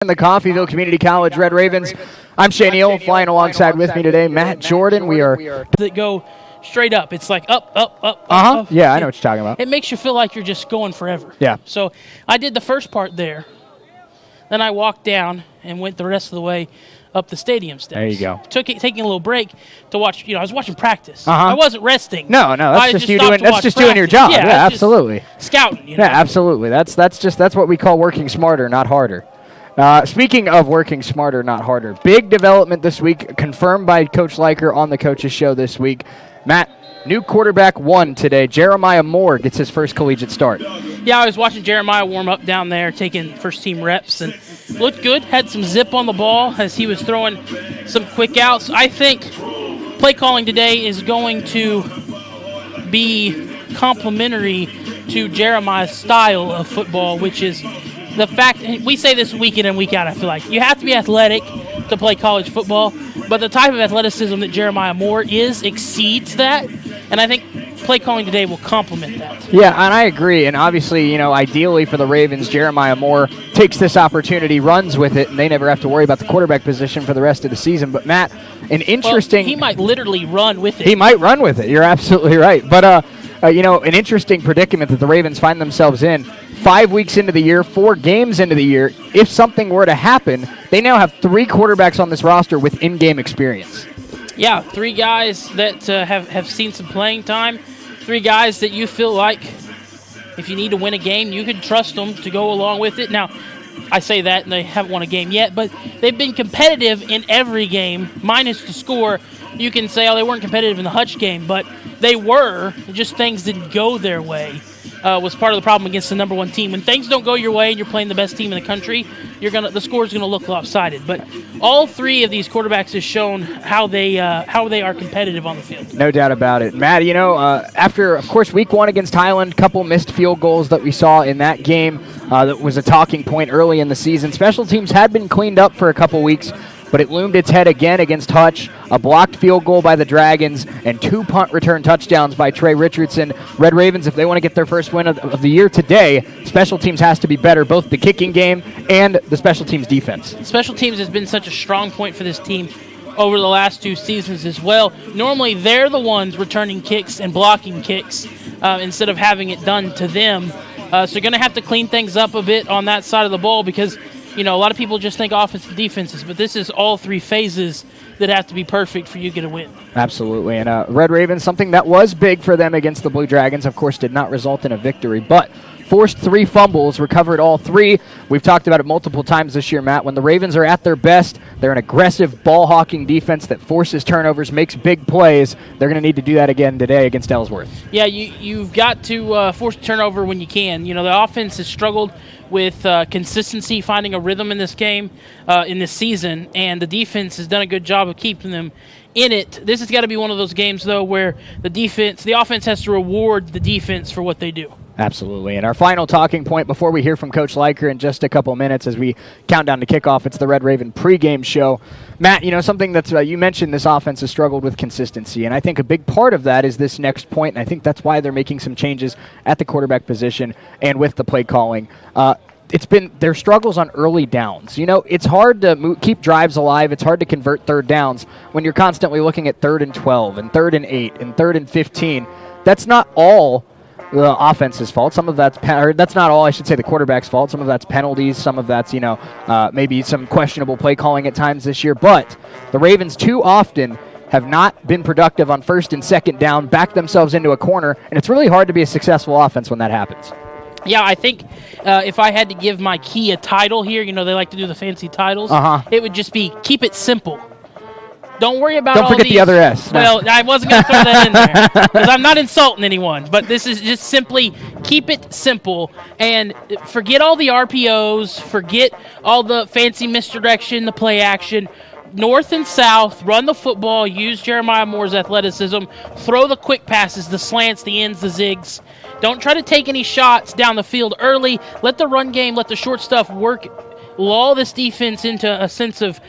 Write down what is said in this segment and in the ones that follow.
In the Coffeyville Community College Red Ravens. I'm Shane Eel, flying alongside with me today, Matt Jordan. We are that go straight up. It's like up, up. Yeah, I know what you're talking about. It makes you feel like you're just going forever. Yeah. So I did the first part there. Then I walked down and went the rest of the way up the stadium steps. There you go. Taking a little break to watch. I was watching practice. I wasn't resting. No, that's just you doing. That's just doing your job. Yeah, absolutely. Scouting. Yeah, absolutely. That's what we call working smarter, not harder. Speaking of working smarter, not harder, big development this week, confirmed by Coach Leiker on the Coaches Show this week. Matt, new quarterback one today. Jeremiah Moore gets his first collegiate start. Yeah, I was watching Jeremiah warm up down there, taking first-team reps, and looked good. Had some zip on the ball as he was throwing some quick outs. I think play calling today is going to be complementary to Jeremiah's style of football, which is the fact, we say this week in and week out, I feel like. You have to be athletic to play college football, but the type of athleticism that Jeremiah Moore exceeds that, and I think play calling today will complement that. Yeah, and I agree, and obviously, ideally for the Ravens, Jeremiah Moore takes this opportunity, runs with it, and they never have to worry about the quarterback position for the rest of the season. But, Matt, an interesting... Well, he might literally run with it. He might run with it. You're absolutely right. But, an interesting predicament that the Ravens find themselves in. 5 weeks into the year, 4 games into the year, if something were to happen, they now have 3 quarterbacks on this roster with in-game experience. Yeah, 3 guys that have seen some playing time, 3 guys that you feel like if you need to win a game, you can trust them to go along with it. Now, I say that, and they haven't won a game yet, but they've been competitive in every game, minus the score. You can say, they weren't competitive in the Hutch game, but they were, just things didn't go their way. Was part of the problem against the number 1 team. When things don't go your way and you're playing the best team in the country, the score's going to look lopsided. But all 3 of these quarterbacks have shown how they are competitive on the field. No doubt about it. Matt, after, of course, week 1 against Highland, couple missed field goals that we saw in that game that was a talking point early in the season. Special teams had been cleaned up for a couple weeks, but it loomed its head again against Hutch. A blocked field goal by the Dragons and 2 punt return touchdowns by Trey Richardson. Red Ravens, if they want to get their first win of the year today, special teams has to be better, both the kicking game and the special teams defense. Special teams has been such a strong point for this team over the last 2 seasons as well. Normally, they're the ones returning kicks and blocking kicks instead of having it done to them. So you're going to have to clean things up a bit on that side of the ball because a lot of people just think offense and defenses, but this is all 3 phases that have to be perfect for you to get a win. Absolutely. And Red Ravens, something that was big for them against the Blue Dragons, of course, did not result in a victory, but forced 3 fumbles, recovered all 3. We've talked about it multiple times this year, Matt. When the Ravens are at their best, they're an aggressive ball-hawking defense that forces turnovers, makes big plays. They're going to need to do that again today against Ellsworth. Yeah, you've got to force turnover when you can. The offense has struggled with consistency, finding a rhythm in this game, in this season, and the defense has done a good job of keeping them in it. This has got to be one of those games, though, where the offense has to reward the defense for what they do. Absolutely. And our final talking point before we hear from Coach Leiker in just a couple minutes as we count down to kickoff, it's the Red Raven pregame show. Matt, something that's you mentioned this offense has struggled with consistency, and I think a big part of that is this next point, and I think that's why they're making some changes at the quarterback position and with the play calling. It's been their struggles on early downs. It's hard to keep drives alive. It's hard to convert third downs when you're constantly looking at 3rd and 12 and 3rd and 8 and 3rd and 15. That's not all the offense's fault. Some of that's not all, I should say, the quarterback's fault. Some of that's penalties. Some of that's, maybe some questionable play calling at times this year. But the Ravens too often have not been productive on 1st and 2nd down, back themselves into a corner, and it's really hard to be a successful offense when that happens. Yeah, I think if I had to give my key a title here, they like to do the fancy titles, it would just be keep it simple. Don't worry about Don't forget the other S. No. Well, I wasn't going to throw that in there because I'm not insulting anyone, but this is just simply keep it simple and forget all the RPOs, forget all the fancy misdirection, the play action. North and south, run the football, use Jeremiah Moore's athleticism, throw the quick passes, the slants, the ends, the zigs. Don't try to take any shots down the field early. Let the run game, let the short stuff work. Lull this defense into a sense of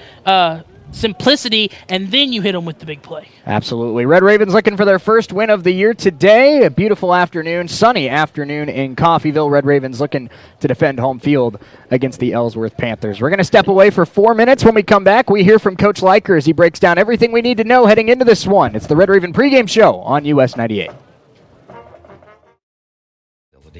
simplicity, and then you hit them with the big play. Absolutely. Red Ravens looking for their first win of the year today. A beautiful afternoon, sunny afternoon in Coffeyville. Red Ravens looking to defend home field against the Ellsworth Panthers. We're going to step away for 4 minutes. When we come back, we hear from Coach Leiker as he breaks down everything we need to know heading into this one. It's the Red Raven pregame show on US 98.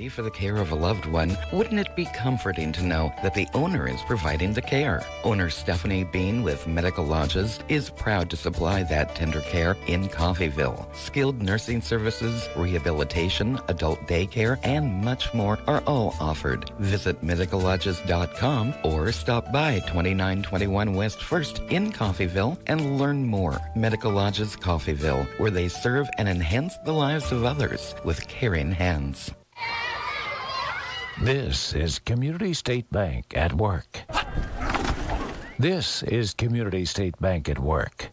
For the care of a loved one, wouldn't it be comforting to know that the owner is providing the care? Owner Stephanie Bean with Medical Lodges is proud to supply that tender care in Coffeyville. Skilled nursing services, rehabilitation, adult daycare, and much more are all offered. Visit medicallodges.com or stop by 2921 West 1st in Coffeyville and learn more. Medical Lodges Coffeyville, where they serve and enhance the lives of others with caring hands. This is Community State Bank at work. This is Community State Bank at work.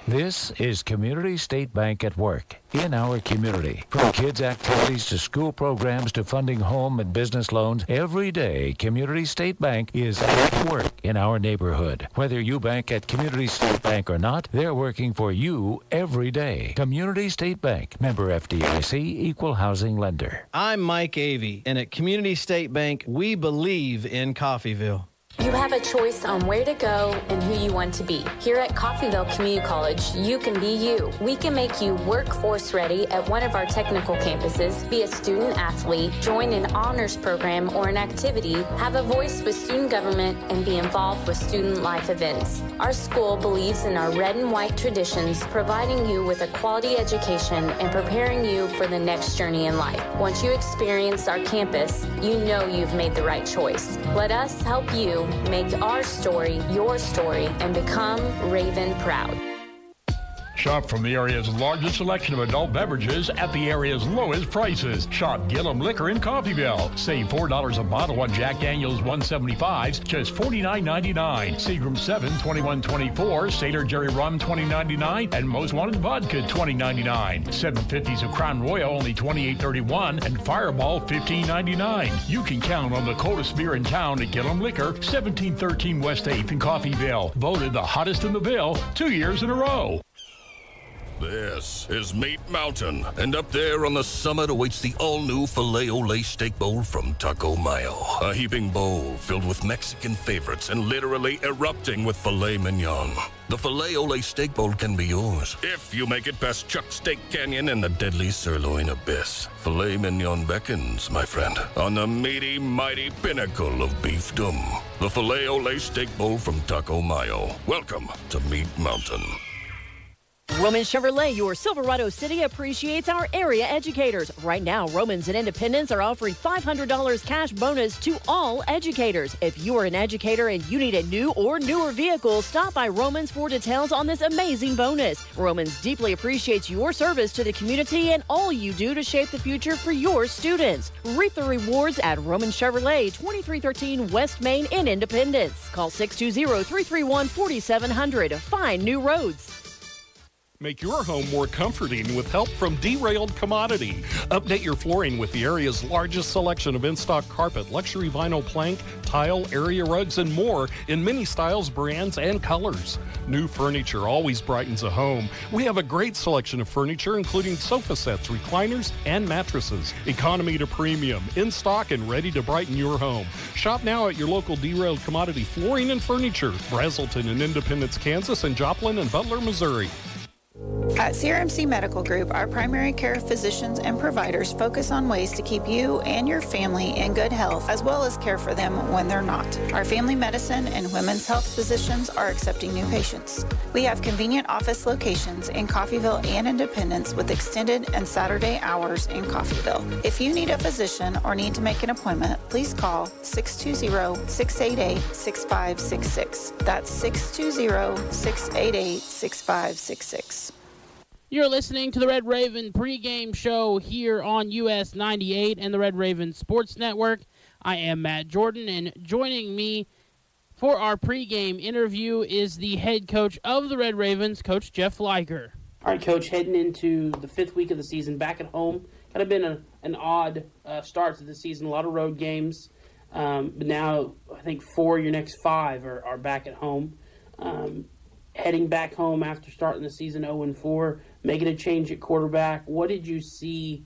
This is Community State Bank at work in our community. From kids' activities to school programs to funding home and business loans, every day Community State Bank is at work in our neighborhood. Whether you bank at Community State Bank or not, they're working for you every day. Community State Bank, member FDIC, equal housing lender. I'm Mike Avey, and at Community State Bank, we believe in Coffeyville. You have a choice on where to go and who you want to be. Here at Coffeyville Community College, you can be you. We can make you workforce ready at one of our technical campuses, be a student athlete, join an honors program or an activity, have a voice with student government, and be involved with student life events. Our school believes in our red and white traditions, providing you with a quality education and preparing you for the next journey in life. Once you experience our campus, you know you've made the right choice. Let us help you make our story your story and become Raven proud. Shop from the area's largest selection of adult beverages at the area's lowest prices. Shop Gillum Liquor in Coffeyville. Save $4 a bottle on Jack Daniel's 175s, just $49.99. Seagram 7, $21.24. Sailor Jerry Rum, $20.99. And Most Wanted Vodka, $20.99. 750s of Crown Royal, only $28.31. And Fireball, $15.99. You can count on the coldest beer in town at Gillum Liquor, 1713 West 8th in Coffeyville. Voted the hottest in the Ville 2 years in a row. This is Meat Mountain, and up there on the summit awaits the all-new Filet-O-Lay Steak Bowl from Taco Mayo. A heaping bowl filled with Mexican favorites and literally erupting with filet mignon. The Filet-O-Lay Steak Bowl can be yours if you make it past Chuck's Steak Canyon and the deadly sirloin abyss. Filet mignon beckons, my friend, on the meaty, mighty pinnacle of beefdom. The Filet-O-Lay Steak Bowl from Taco Mayo. Welcome to Meat Mountain. Roman Chevrolet, your Silverado City, appreciates our area educators. Right now, Romans and Independence are offering $500 cash bonus to all educators. If you are an educator and you need a new or newer vehicle, stop by Romans for details on this amazing bonus. Romans deeply appreciates your service to the community and all you do to shape the future for your students. Reap the rewards at Roman Chevrolet, 2313 West Main in Independence. Call 620-331-4700. Find new roads. Make your home more comforting with help from Derailed Commodity. Update your flooring with the area's largest selection of in-stock carpet, luxury vinyl plank, tile, area rugs, and more in many styles, brands, and colors. New furniture always brightens a home. We have a great selection of furniture, including sofa sets, recliners, and mattresses. Economy to premium, in stock and ready to brighten your home. Shop now at your local Derailed Commodity Flooring and Furniture, Brazelton in Independence, Kansas, and Joplin and Butler, Missouri. At CRMC Medical Group, our primary care physicians and providers focus on ways to keep you and your family in good health, as well as care for them when they're not. Our family medicine and women's health physicians are accepting new patients. We have convenient office locations in Coffeyville and Independence with extended and Saturday hours in Coffeyville. If you need a physician or need to make an appointment, please call 620-688-6566. That's 620-688-6566. You're listening to the Red Raven pregame show here on US 98 and the Red Raven Sports Network. I am Matt Jordan, and joining me for our pregame interview is the head coach of the Red Ravens, Coach Jeff Leiker. All right, Coach, heading into the fifth week of the season, back at home. Kind of been an odd start to the season, a lot of road games. But now I think 4 of your next 5 are back at home. Heading back home after starting the season 0-4, making a change at quarterback. What did you see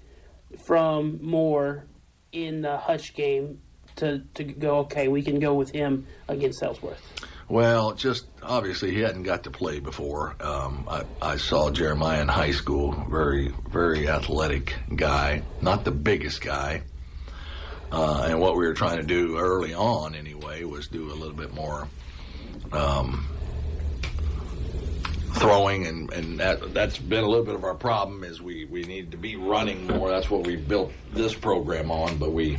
from Moore in the Hutch game to go, okay, we can go with him against Ellsworth? Well, just obviously he hadn't got to play before. I saw Jeremiah in high school, very, very athletic guy, not the biggest guy. And what we were trying to do early on anyway was do a little bit more throwing, and that's been a little bit of our problem is we need to be running more. That's what we built this program on, but we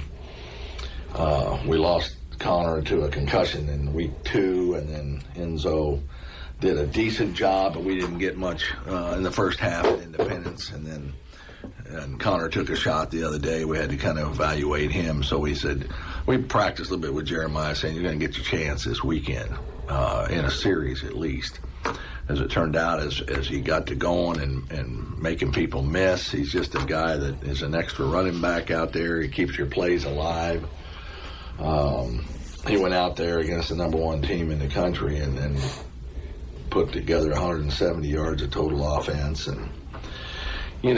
lost Connor to a concussion in week 2, and then Enzo did a decent job, but we didn't get much in the first half at Independence, and Connor took a shot the other day. We had to kind of evaluate him, so we said we practiced a little bit with Jeremiah, saying you're going to get your chance this weekend in a series at least. As it turned out, as he got to going and making people miss, he's just a guy that is an extra running back out there. He keeps your plays alive. He went out there against the number 1 team in the country and put together 170 yards of total offense, and didn't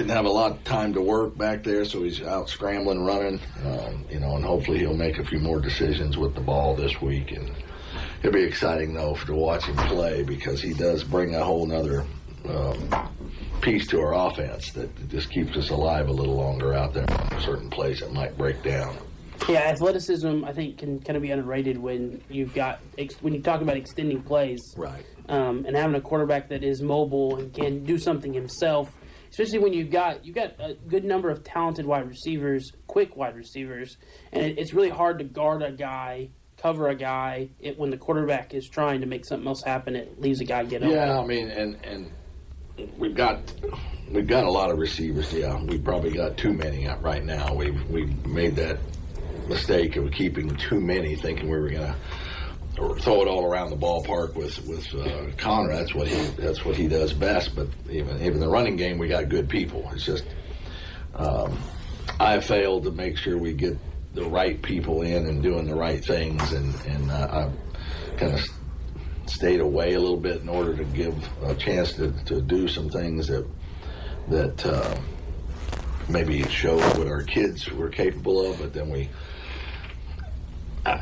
have a lot of time to work back there, so he's out scrambling, running, and hopefully he'll make a few more decisions with the ball this week. And it'll be exciting, though, to watch him play because he does bring a whole nother piece to our offense that just keeps us alive a little longer out there in a certain place that might break down. Yeah, athleticism, I think, can kind of be underrated when you talk about extending plays. Right. And having a quarterback that is mobile and can do something himself, especially when you've got a good number of talented wide receivers, quick wide receivers, and it's really hard to guard a guy, cover a guy when the quarterback is trying to make something else happen. It leaves a guy get open. Yeah, I mean, and we've got a lot of receivers. Yeah, we probably got too many right now. We've made that mistake of keeping too many, thinking we were going to throw it all around the ballpark with Connor. That's what he does best. But even the running game, we got good people. It's just I failed to make sure we get the right people in and doing the right things, and I've kind of stayed away a little bit in order to give a chance to do some things that maybe showed what our kids were capable of, but then I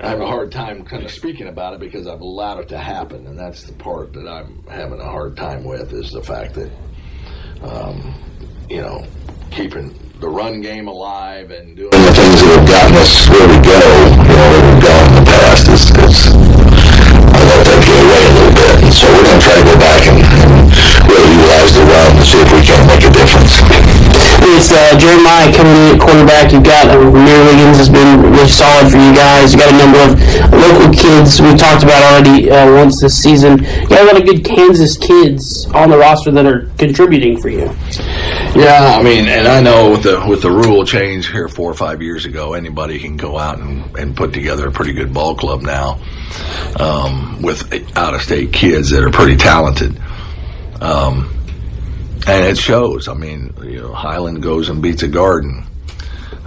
have a hard time kind of speaking about it because I've allowed it to happen, and that's the part that I'm having a hard time with, is the fact that keeping the run game alive and doing the things that have gotten us where we go, that we've gone in the past is I let that get away a little bit, and so we're going to try to go back and really utilize the run to see if we can make a difference. It's Jeremiah coming in at quarterback. You've got Amir Wiggins has been really solid for you guys. You got a number of local kids we talked about already once this season. You got a lot of good Kansas kids on the roster that are contributing for you. Yeah, I mean, and I know with the rule change here 4 or 5 years ago, anybody can go out and put together a pretty good ball club now with out-of-state kids that are pretty talented. And it shows. I mean, Highland goes and beats a Garden.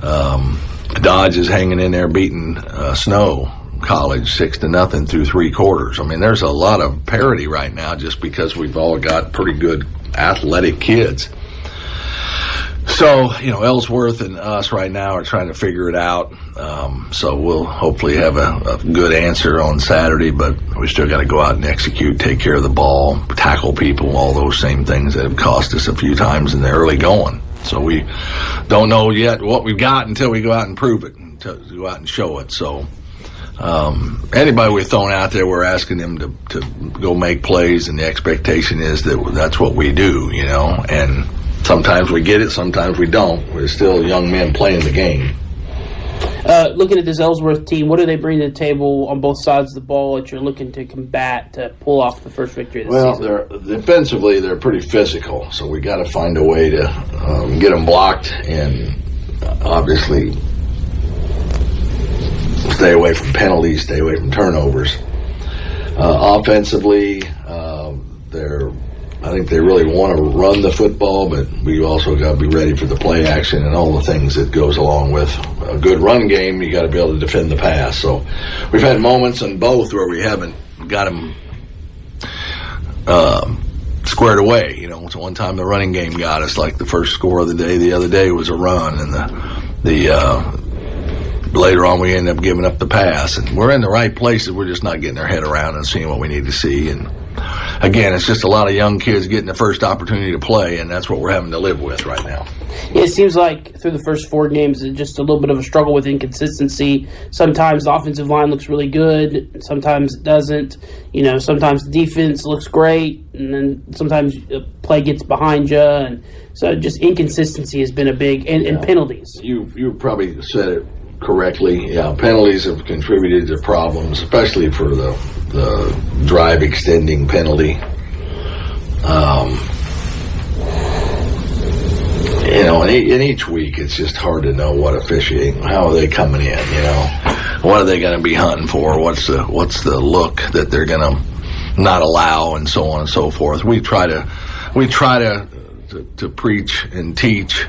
Dodge is hanging in there beating Snow College 6-0 through 3 quarters. I mean, there's a lot of parity right now just because we've all got pretty good athletic kids. So, Ellsworth and us right now are trying to figure it out. So we'll hopefully have a good answer on Saturday, but we still got to go out and execute, take care of the ball, tackle people, all those same things that have cost us a few times in the early going. So we don't know yet what we've got until we go out and prove it, until we go out and show it. So anybody we're throwing out there, we're asking them to go make plays, and the expectation is that that's what we do, and sometimes we get it, sometimes we don't. We're still young men playing the game. Looking at this Ellsworth team, what do they bring to the table on both sides of the ball that you're looking to combat to pull off the first victory of the season? Defensively, they're pretty physical, so we got to find a way to get them blocked and obviously stay away from penalties, stay away from turnovers. Offensively, they're I think they really want to run the football, but we also got to be ready for the play action and all the things that goes along with a good run game. You got to be able to defend the pass. So we've had moments in both where we haven't got them squared away. So one time the running game got us, like the first score of the day. The other day was a run, and later on we ended up giving up the pass. And we're in the right places. We're just not getting our head around and seeing what we need to see. And again, it's just a lot of young kids getting the first opportunity to play, and that's what we're having to live with right now. Yeah, it seems like through the first 4 games, it's just a little bit of a struggle with inconsistency. Sometimes the offensive line looks really good, sometimes it doesn't. Sometimes the defense looks great, and then sometimes play gets behind you. And so just inconsistency has been a big, and penalties. You probably said it correctly. Yeah, penalties have contributed to problems, especially for the drive extending penalty. In each week, it's just hard to know what officiating. How are they coming in? What are they going to be hunting for? What's the look that they're going to not allow, and so on and so forth. We try to preach and teach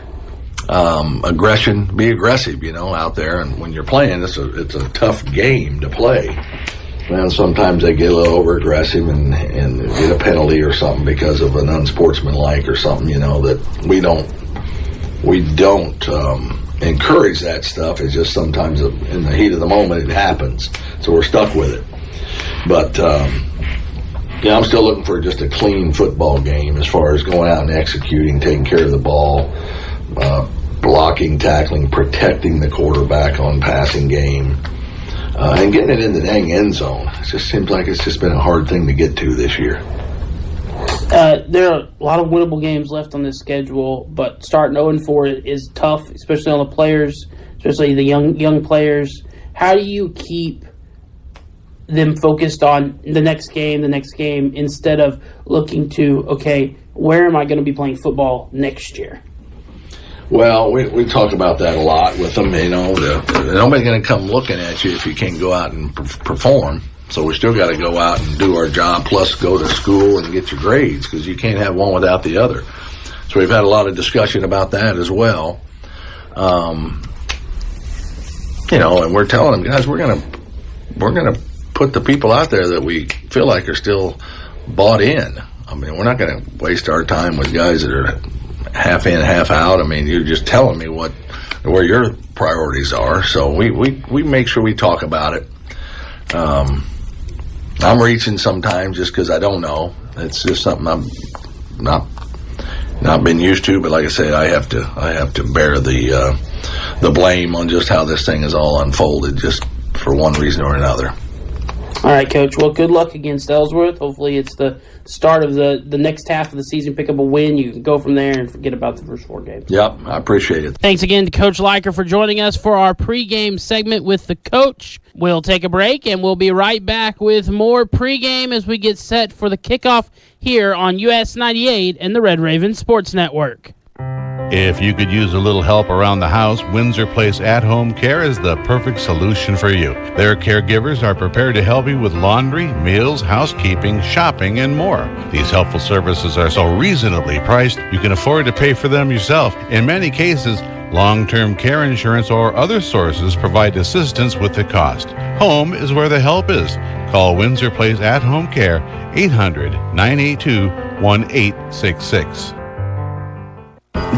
aggression. Be aggressive, out there. And when you're playing, it's a tough game to play. And sometimes they get a little over aggressive and get a penalty or something because of an unsportsmanlike or something. That we don't encourage that stuff. It's just sometimes in the heat of the moment it happens, so we're stuck with it. But I'm still looking for just a clean football game as far as going out and executing, taking care of the ball, blocking, tackling, protecting the quarterback on passing game, and getting it in the dang end zone. It just seems like it's just been a hard thing to get to this year. There are a lot of winnable games left on this schedule, but starting 0-4 is tough, especially on the players, especially the young players. How do you keep them focused on the next game, instead of looking to, okay, where am I going to be playing football next year? Well, we talk about that a lot with them. Nobody's going to come looking at you if you can't go out and perform. So we still got to go out and do our job, plus go to school and get your grades, because you can't have one without the other. So we've had a lot of discussion about that as well. And we're telling them, guys, we're gonna put the people out there that we feel like are still bought in. I mean, we're not going to waste our time with guys that are half in, half out. I mean, you're just telling me where your priorities are. So we make sure we talk about it. I'm reaching sometimes just because I don't know. It's just something I'm not been used to. But like I say, I have to bear the blame on just how this thing is all unfolded, just for one reason or another. All right, Coach. Well, good luck against Ellsworth. Hopefully it's the start of the next half of the season. Pick up a win. You can go from there and forget about the first 4 games. Yep, I appreciate it. Thanks again to Coach Leiker for joining us for our pregame segment with the coach. We'll take a break, and we'll be right back with more pregame as we get set for the kickoff here on US 98 and the Red Raven Sports Network. If you could use a little help around the house, Windsor Place At-Home Care is the perfect solution for you. Their caregivers are prepared to help you with laundry, meals, housekeeping, shopping, and more. These helpful services are so reasonably priced, you can afford to pay for them yourself. In many cases, long-term care insurance or other sources provide assistance with the cost. Home is where the help is. Call Windsor Place At-Home Care, 800-982-1866.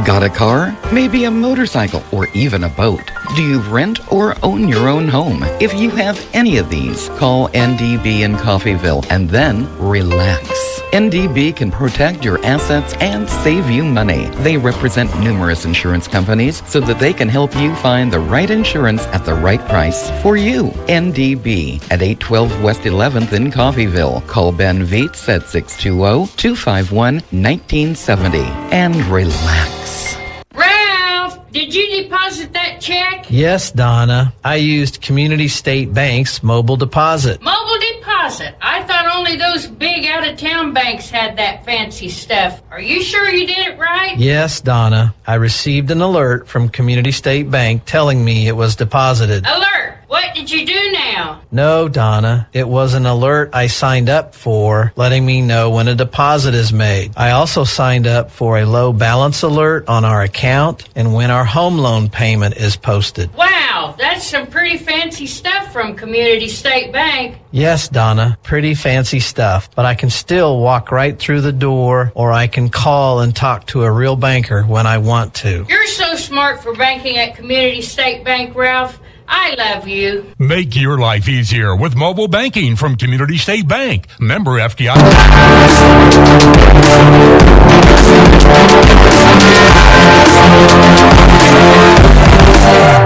Got a car? Maybe a motorcycle or even a boat? Do you rent or own your own home? If you have any of these, call NDB in Coffeyville and then relax. NDB can protect your assets and save you money. They represent numerous insurance companies so that they can help you find the right insurance at the right price for you. NDB at 812 West 11th in Coffeyville. Call Ben Vietz at 620-251-1970 and relax. Ralph, did you deposit that check? Yes, Donna. I used Community State Bank's mobile deposit. Mobile deposit? I thought only those big out-of-town banks had that fancy stuff. Are you sure you did it right? Yes, Donna. I received an alert from Community State Bank telling me it was deposited. Alert? What did you do now? No, Donna. It was an alert I signed up for, letting me know when a deposit is made. I also signed up for a low balance alert on our account and when our home loan payment is posted. Wow, that's some pretty fancy stuff from Community State Bank. Yes, Donna, pretty fancy stuff, but I can still walk right through the door, or I can call and talk to a real banker when I want to. You're so smart for banking at Community State Bank, Ralph. I love you. Make your life easier with mobile banking from Community State Bank. Member FDIC.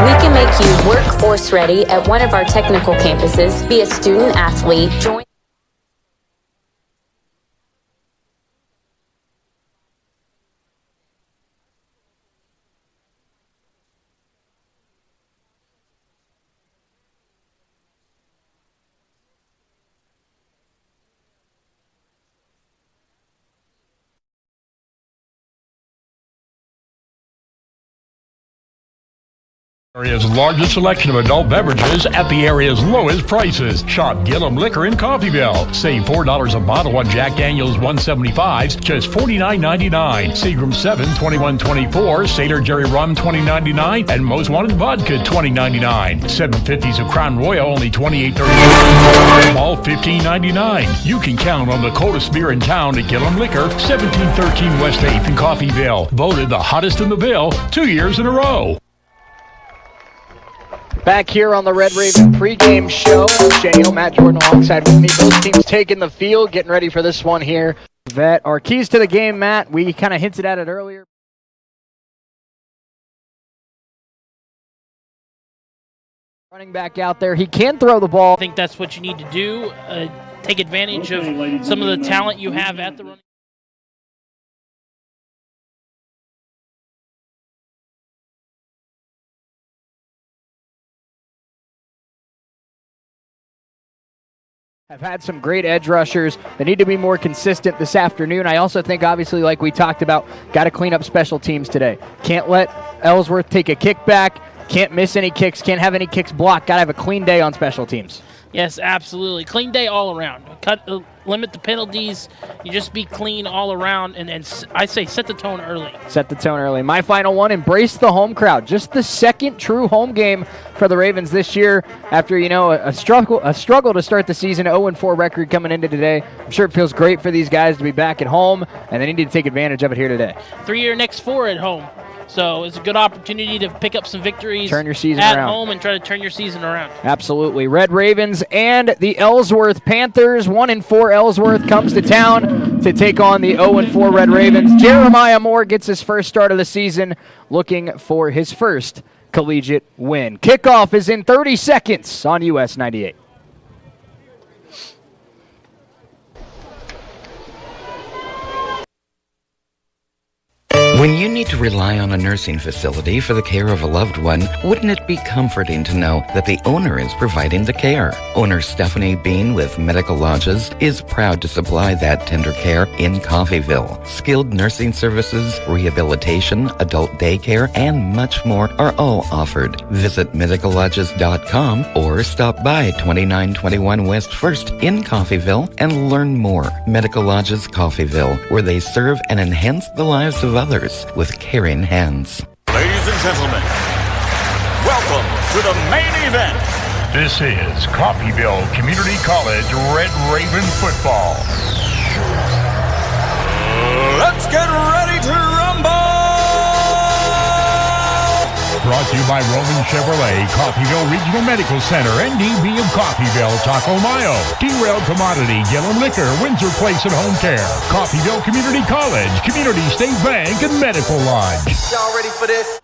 We can make you workforce ready at one of our technical campuses, be a student athlete, join. Area's largest selection of adult beverages at the area's lowest prices. Shop Gillum Liquor in Coffeyville. Save $4 a bottle on Jack Daniels 175s, just $49.99. Seagram 7, $21.24. Sailor Jerry Rum, $20.99. And Most Wanted Vodka, $20.99. 750s of Crown Royal, only $28.39. All $15.99. You can count on the coldest beer in town at Gillum Liquor, 1713 West 8th in Coffeyville. Voted the hottest in the Ville 2 years in a row. Back here on the Red Raven pregame show, Shane Hill, Matt Jordan alongside with me. Both teams taking the field, getting ready for this one here. Vet, our keys to the game, Matt, we kind of hinted at it earlier. Running back out there, he can throw the ball. I think that's what you need to do. Take advantage of some of the talent you have at the running. Have had some great edge rushers. They need to be more consistent this afternoon. I also think, obviously, like we talked about, got to clean up special teams today. Can't let Ellsworth take a kickback. Can't miss any kicks. Can't have any kicks blocked. Got to have a clean day on special teams. Yes, absolutely. Clean day all around. Limit the penalties. You just be clean all around, and I say set the tone early. Set the tone early. My final one, embrace the home crowd. Just the second true home game for the Ravens this year after, a struggle to start the season, 0-4 record coming into today. I'm sure it feels great for these guys to be back at home, and they need to take advantage of it here today. 3-year next 4 at home. So it's a good opportunity to pick up some victories turn your season at around. home and try to turn your season around. Absolutely. Red Ravens and the Ellsworth Panthers. 1-4 Ellsworth comes to town to take on the 0-4 Red Ravens. Jeremiah Moore gets his first start of the season, looking for his first collegiate win. Kickoff is in 30 seconds on US 98. When you need to rely on a nursing facility for the care of a loved one, wouldn't it be comforting to know that the owner is providing the care? Owner Stephanie Bean with Medical Lodges is proud to supply that tender care in Coffeyville. Skilled nursing services, rehabilitation, adult daycare, and much more are all offered. Visit medicallodges.com or stop by 2921 West 1st in Coffeyville and learn more. Medical Lodges Coffeyville, where they serve and enhance the lives of others with caring hands. Ladies and gentlemen, welcome to the main event. This is Coffeyville Community College Red Raven football. Let's get ready to rumble! Brought to you by Roman Chevrolet, Coffeyville Regional Medical Center, NDB of Coffeyville, Taco Mayo, Derailed Commodity, Gillum Liquor, Windsor Place and Home Care, Coffeyville Community College, Community State Bank, and Medical Lodge. Y'all ready for this?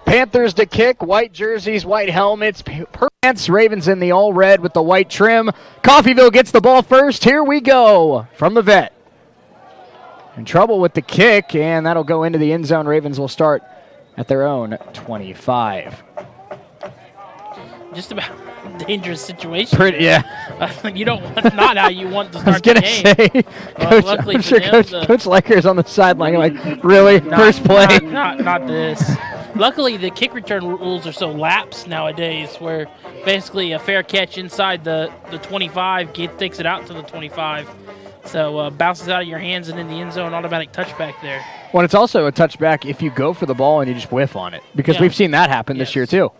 Panthers to kick, white jerseys, white helmets, pants, Ravens in the all red with the white trim. Coffeyville gets the ball first. Here we go from the vet. In trouble with the kick, and that'll go into the end zone. Ravens will start at their own 25. Just about dangerous situation. Yeah. You don't. That's not how you want to start the game. I was going to say, Coach, I'm sure Coach Liker's on the sideline. Like, really? First play? Not this. Luckily, the kick return rules are so lax nowadays, where basically a fair catch inside the 25 takes it out to the 25. So bounces out of your hands and in the end zone, automatic touchback there. Well, it's also a touchback if you go for the ball and you just whiff on it, because we've seen that happen this year too.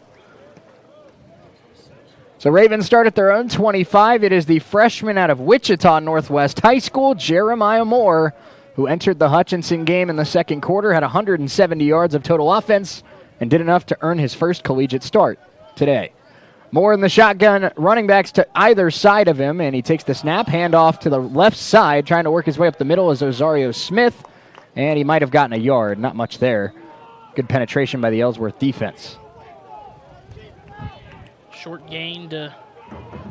So Ravens start at their own 25. It is the freshman out of Wichita Northwest High School, Jeremiah Moore, who entered the Hutchinson game in the second quarter, had 170 yards of total offense, and did enough to earn his first collegiate start today. Moore in the shotgun, running backs to either side of him, and he takes the snap, handoff to the left side, trying to work his way up the middle is Osario Smith, and he might have gotten a yard, not much there. Good penetration by the Ellsworth defense. Short gain to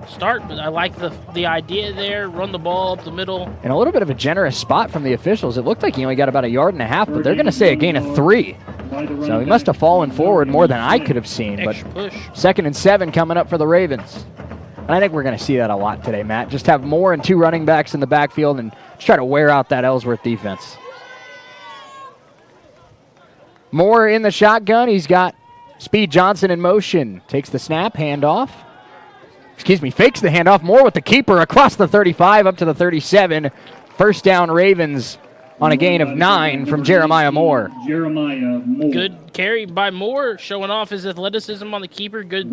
start, but I like the idea there. Run the ball up the middle. And a little bit of a generous spot from the officials. It looked like he only got about a yard and a half, but they're going to say a gain of 3. So he must have fallen forward more than I could have seen. But 2nd and 7 coming up for the Ravens. And I think we're going to see that a lot today, Matt. Just have Moore and 2 running backs in the backfield and just try to wear out that Ellsworth defense. Moore in the shotgun. He's got Speed Johnson in motion. Takes the snap, handoff. Fakes the handoff. Moore with the keeper across the 35 up to the 37. First down Ravens on a gain of 9 from Jeremiah Moore. Good carry by Moore, showing off his athleticism on the keeper. Good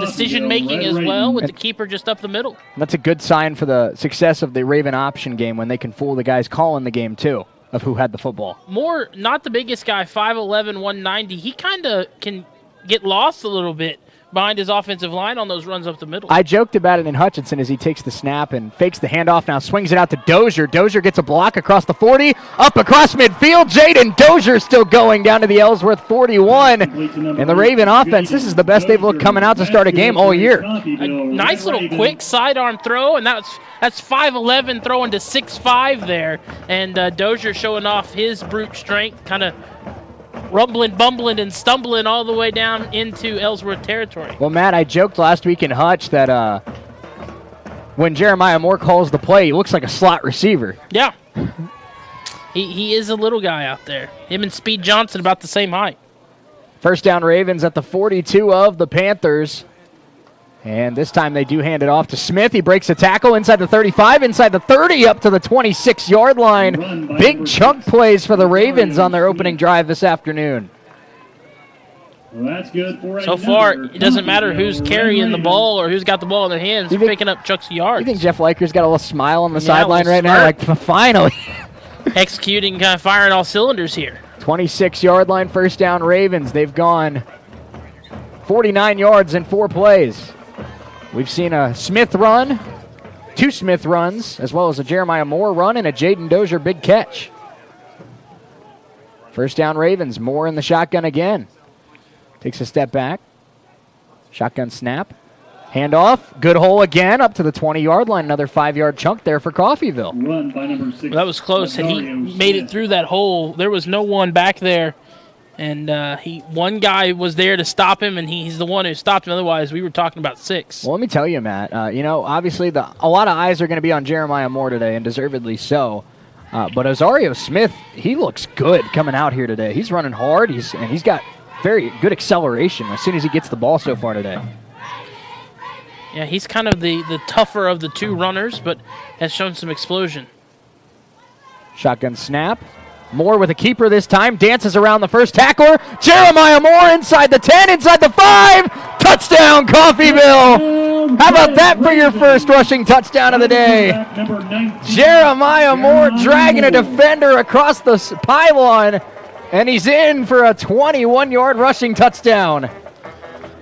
decision-making as well with the keeper just up the middle. That's a good sign for the success of the Raven option game when they can fool the guys calling the game, too, of who had the football. Moore, not the biggest guy, 5'11", 190. He kind of can get lost a little bit behind his offensive line on those runs up the middle. I joked about it in Hutchinson as he takes the snap and fakes the handoff, now swings it out to Dozier. Dozier gets a block across the 40, up across midfield. Jaden Dozier still going down to the Ellsworth 41. And the Raven offense, this is the best they've looked coming out to start a game all year. A nice little quick sidearm throw, and that's 5'11", throwing to 6'5" there. And Dozier showing off his brute strength, kind of rumbling, bumbling, and stumbling all the way down into Ellsworth territory. Well, Matt, I joked last week in Hutch that when Jeremiah Moore calls the play, he looks like a slot receiver. Yeah. He is a little guy out there. Him and Speed Johnson about the same height. First down Ravens at the 42 of the Panthers. And this time they do hand it off to Smith. He breaks a tackle inside the 35, inside the 30, up to the 26-yard line. Big chunk plays for the Ravens on their opening drive this afternoon. Well, that's good for so far, it doesn't matter who's carrying the ball or who's got the ball in their hands. They're picking up chunks of yards. You think Jeff Liker's got a little smile on the sideline right now? Like, finally. Executing, kind of firing all cylinders here. 26-yard line, first down Ravens. They've gone 49 yards in 4 plays. We've seen a Smith run, 2 Smith runs, as well as a Jeremiah Moore run and a Jaden Dozier big catch. First down Ravens, Moore in the shotgun again. Takes a step back. Shotgun snap. Handoff, good hole again, up to the 20-yard line. Another 5-yard chunk there for Coffeyville. Run by number 6. Well, that was close. Had he made it through that hole, there was no one back there. And one guy was there to stop him, and he's the one who stopped him. Otherwise, we were talking about 6. Well, let me tell you, Matt, obviously a lot of eyes are going to be on Jeremiah Moore today, and deservedly so. But Osario Smith, he looks good coming out here today. He's running hard, and he's got very good acceleration as soon as he gets the ball so far today. Yeah, he's kind of the tougher of the 2 runners, but has shown some explosion. Shotgun snap. Moore with a keeper this time, dances around the first tackler. Jeremiah Moore inside the 10, inside the 5. Touchdown, Coffeyville. How about that for your first rushing touchdown of the day? Jeremiah Moore dragging a defender across the pylon, and he's in for a 21-yard rushing touchdown.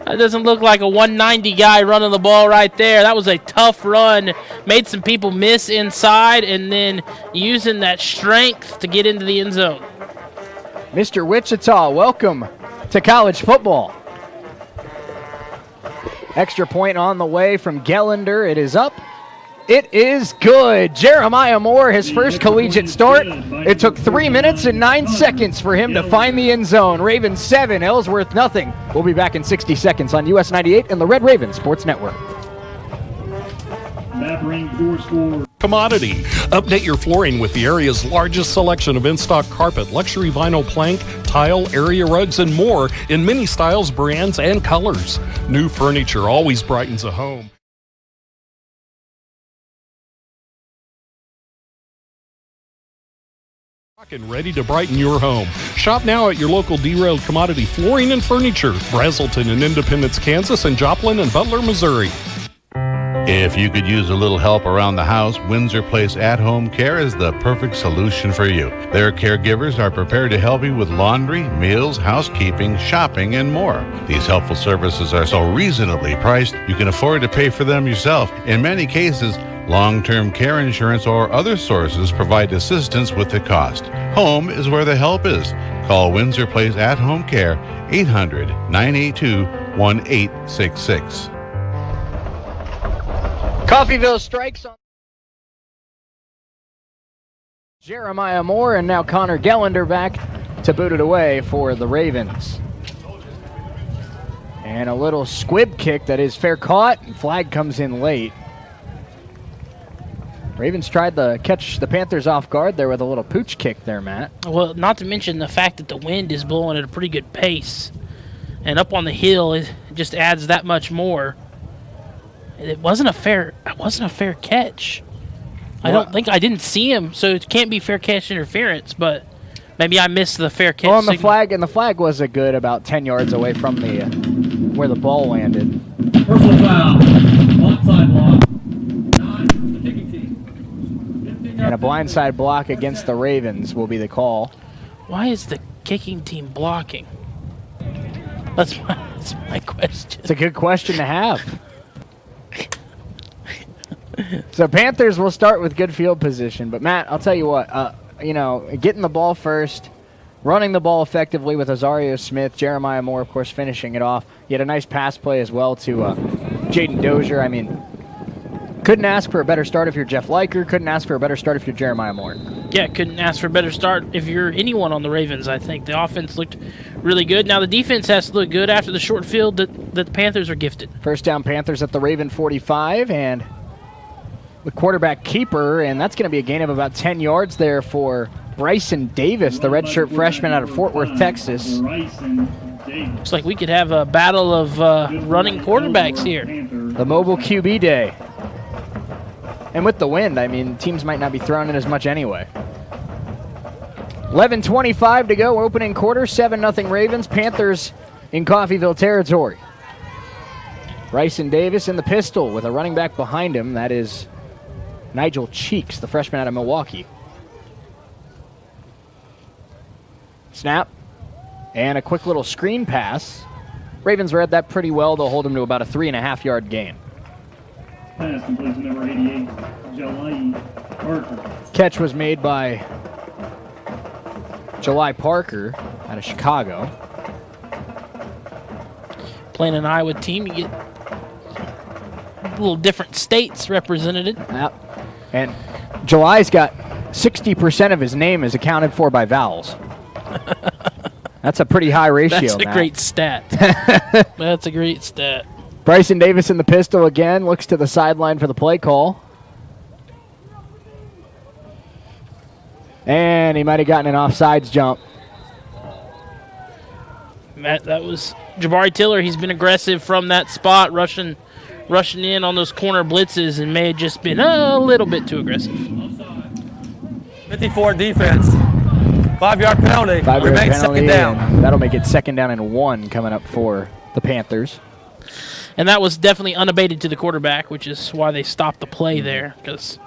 That doesn't look like a 190 guy running the ball right there. That was a tough run. Made some people miss inside and then using that strength to get into the end zone. Mr. Wichita, welcome to college football. Extra point on the way from Gellender. It is up. It is good. Jeremiah Moore, his first collegiate start. It took 3 minutes and 9 seconds for him to find the end zone. Ravens 7, Ellsworth nothing. We'll be back in 60 seconds on US 98 and the Red Raven Sports Network. Map rank door score. Commodity. Update your flooring with the area's largest selection of in-stock carpet, luxury vinyl plank, tile, area rugs, and more in many styles, brands, and colors. New furniture always brightens a home. And ready to brighten your home. Shop now at your local Derailed Commodity Flooring and Furniture, Brazelton in Independence, Kansas, and Joplin and Butler, Missouri. If you could use a little help around the house, Windsor Place At-Home Care is the perfect solution for you. Their caregivers are prepared to help you with laundry, meals, housekeeping, shopping, and more. These helpful services are so reasonably priced, you can afford to pay for them yourself. In many cases, long-term care insurance or other sources provide assistance with the cost. Home is where the help is. Call Windsor Place At-Home Care, 800-982-1866. Coffeyville strikes on Jeremiah Moore, and now Connor Gellender back to boot it away for the Ravens. And a little squib kick that is fair caught, and flag comes in late. Ravens tried to catch the Panthers off guard there with a little pooch kick there, Matt. Well, not to mention the fact that the wind is blowing at a pretty good pace. And up on the hill, it just adds that much more. It wasn't a fair catch. I didn't see him, so it can't be fair catch interference, but maybe I missed the fair catch. Oh, and the flag was a good about 10 yards away from the where the ball landed. Personal foul. Onside block. 9 for the kicking team. And a blindside block against the Ravens will be the call. Why is the kicking team blocking? That's my question. It's a good question to have. So Panthers will start with good field position, but Matt, I'll tell you what, getting the ball first, running the ball effectively with Azario Smith, Jeremiah Moore, of course, finishing it off. He had a nice pass play as well to Jaden Dozier. I mean, couldn't ask for a better start if you're Jeff Leiker. Couldn't ask for a better start if you're Jeremiah Moore. Yeah, couldn't ask for a better start if you're anyone on the Ravens, I think. The offense looked really good. Now the defense has to look good after the short field that the Panthers are gifted. First down, Panthers at the Raven 45, and the quarterback keeper, and that's going to be a gain of about 10 yards there for Bryson Davis, the redshirt freshman out of Fort Worth, Texas. Looks like we could have a battle of running quarterbacks here. The mobile QB day. And with the wind, I mean, teams might not be throwing it as much anyway. 11:25 to go, opening quarter, 7-0 Ravens. Panthers in Coffeyville territory. Bryson Davis in the pistol with a running back behind him. That is Nigel Cheeks, the freshman out of Milwaukee. Snap. And a quick little screen pass. Ravens read that pretty well. They'll hold him to about a 3.5-yard gain. Pass complete to number 88, July Parker. Catch was made by July Parker out of Chicago. Playing an Iowa team, you get little different states represented. Yep. And July's got 60% of his name is accounted for by vowels. That's a pretty high ratio. That's a Matt. great stat. That's a great stat. Bryson Davis in the pistol again, looks to the sideline for the play call. And he might have gotten an offsides jump. Matt, that was Jabari Tiller. He's been aggressive from that spot, rushing in on those corner blitzes, and may have just been a little bit too aggressive. 54 defense. 5-yard penalty. 5-yard penalty, second down. That'll make it 2nd down and 1 coming up for the Panthers. And that was definitely unabated to the quarterback, which is why they stopped the play there, because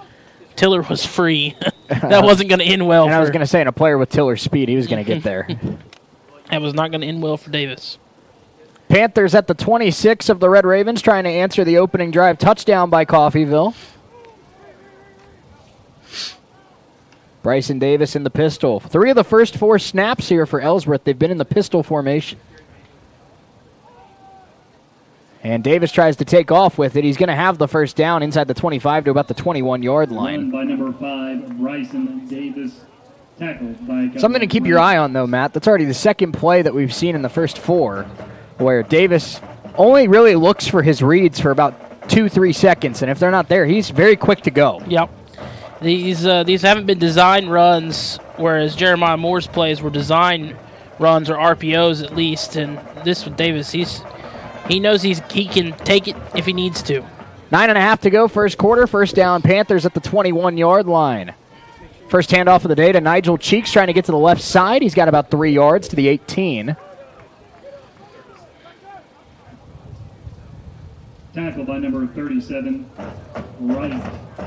Tiller was free. That wasn't going to end well. And I was going to say, in a player with Tiller's speed, he was going to get there. That was not going to end well for Davis. Panthers at the 26 of the Red Ravens, trying to answer the opening drive. Touchdown by Coffeyville. Bryson Davis in the pistol. 3 of the first 4 snaps here for Ellsworth. They've been in the pistol formation. And Davis tries to take off with it. He's going to have the first down inside the 25 to about the 21-yard line. By number 5, Bryson Davis, tackled by Something to keep your eye on, though, Matt. That's already the second play that we've seen in the first 4, where Davis only really looks for his reads for about 2-3 seconds, and if they're not there, he's very quick to go. Yep. These haven't been design runs, whereas Jeremiah Moore's plays were design runs or RPOs at least, and this with Davis, he knows he can take it if he needs to. 9.5 to go, first quarter. First down, Panthers at the 21-yard line. First handoff of the day to Nigel Cheeks, trying to get to the left side. He's got about 3 yards to the 18. Tackle by number 37, Wright.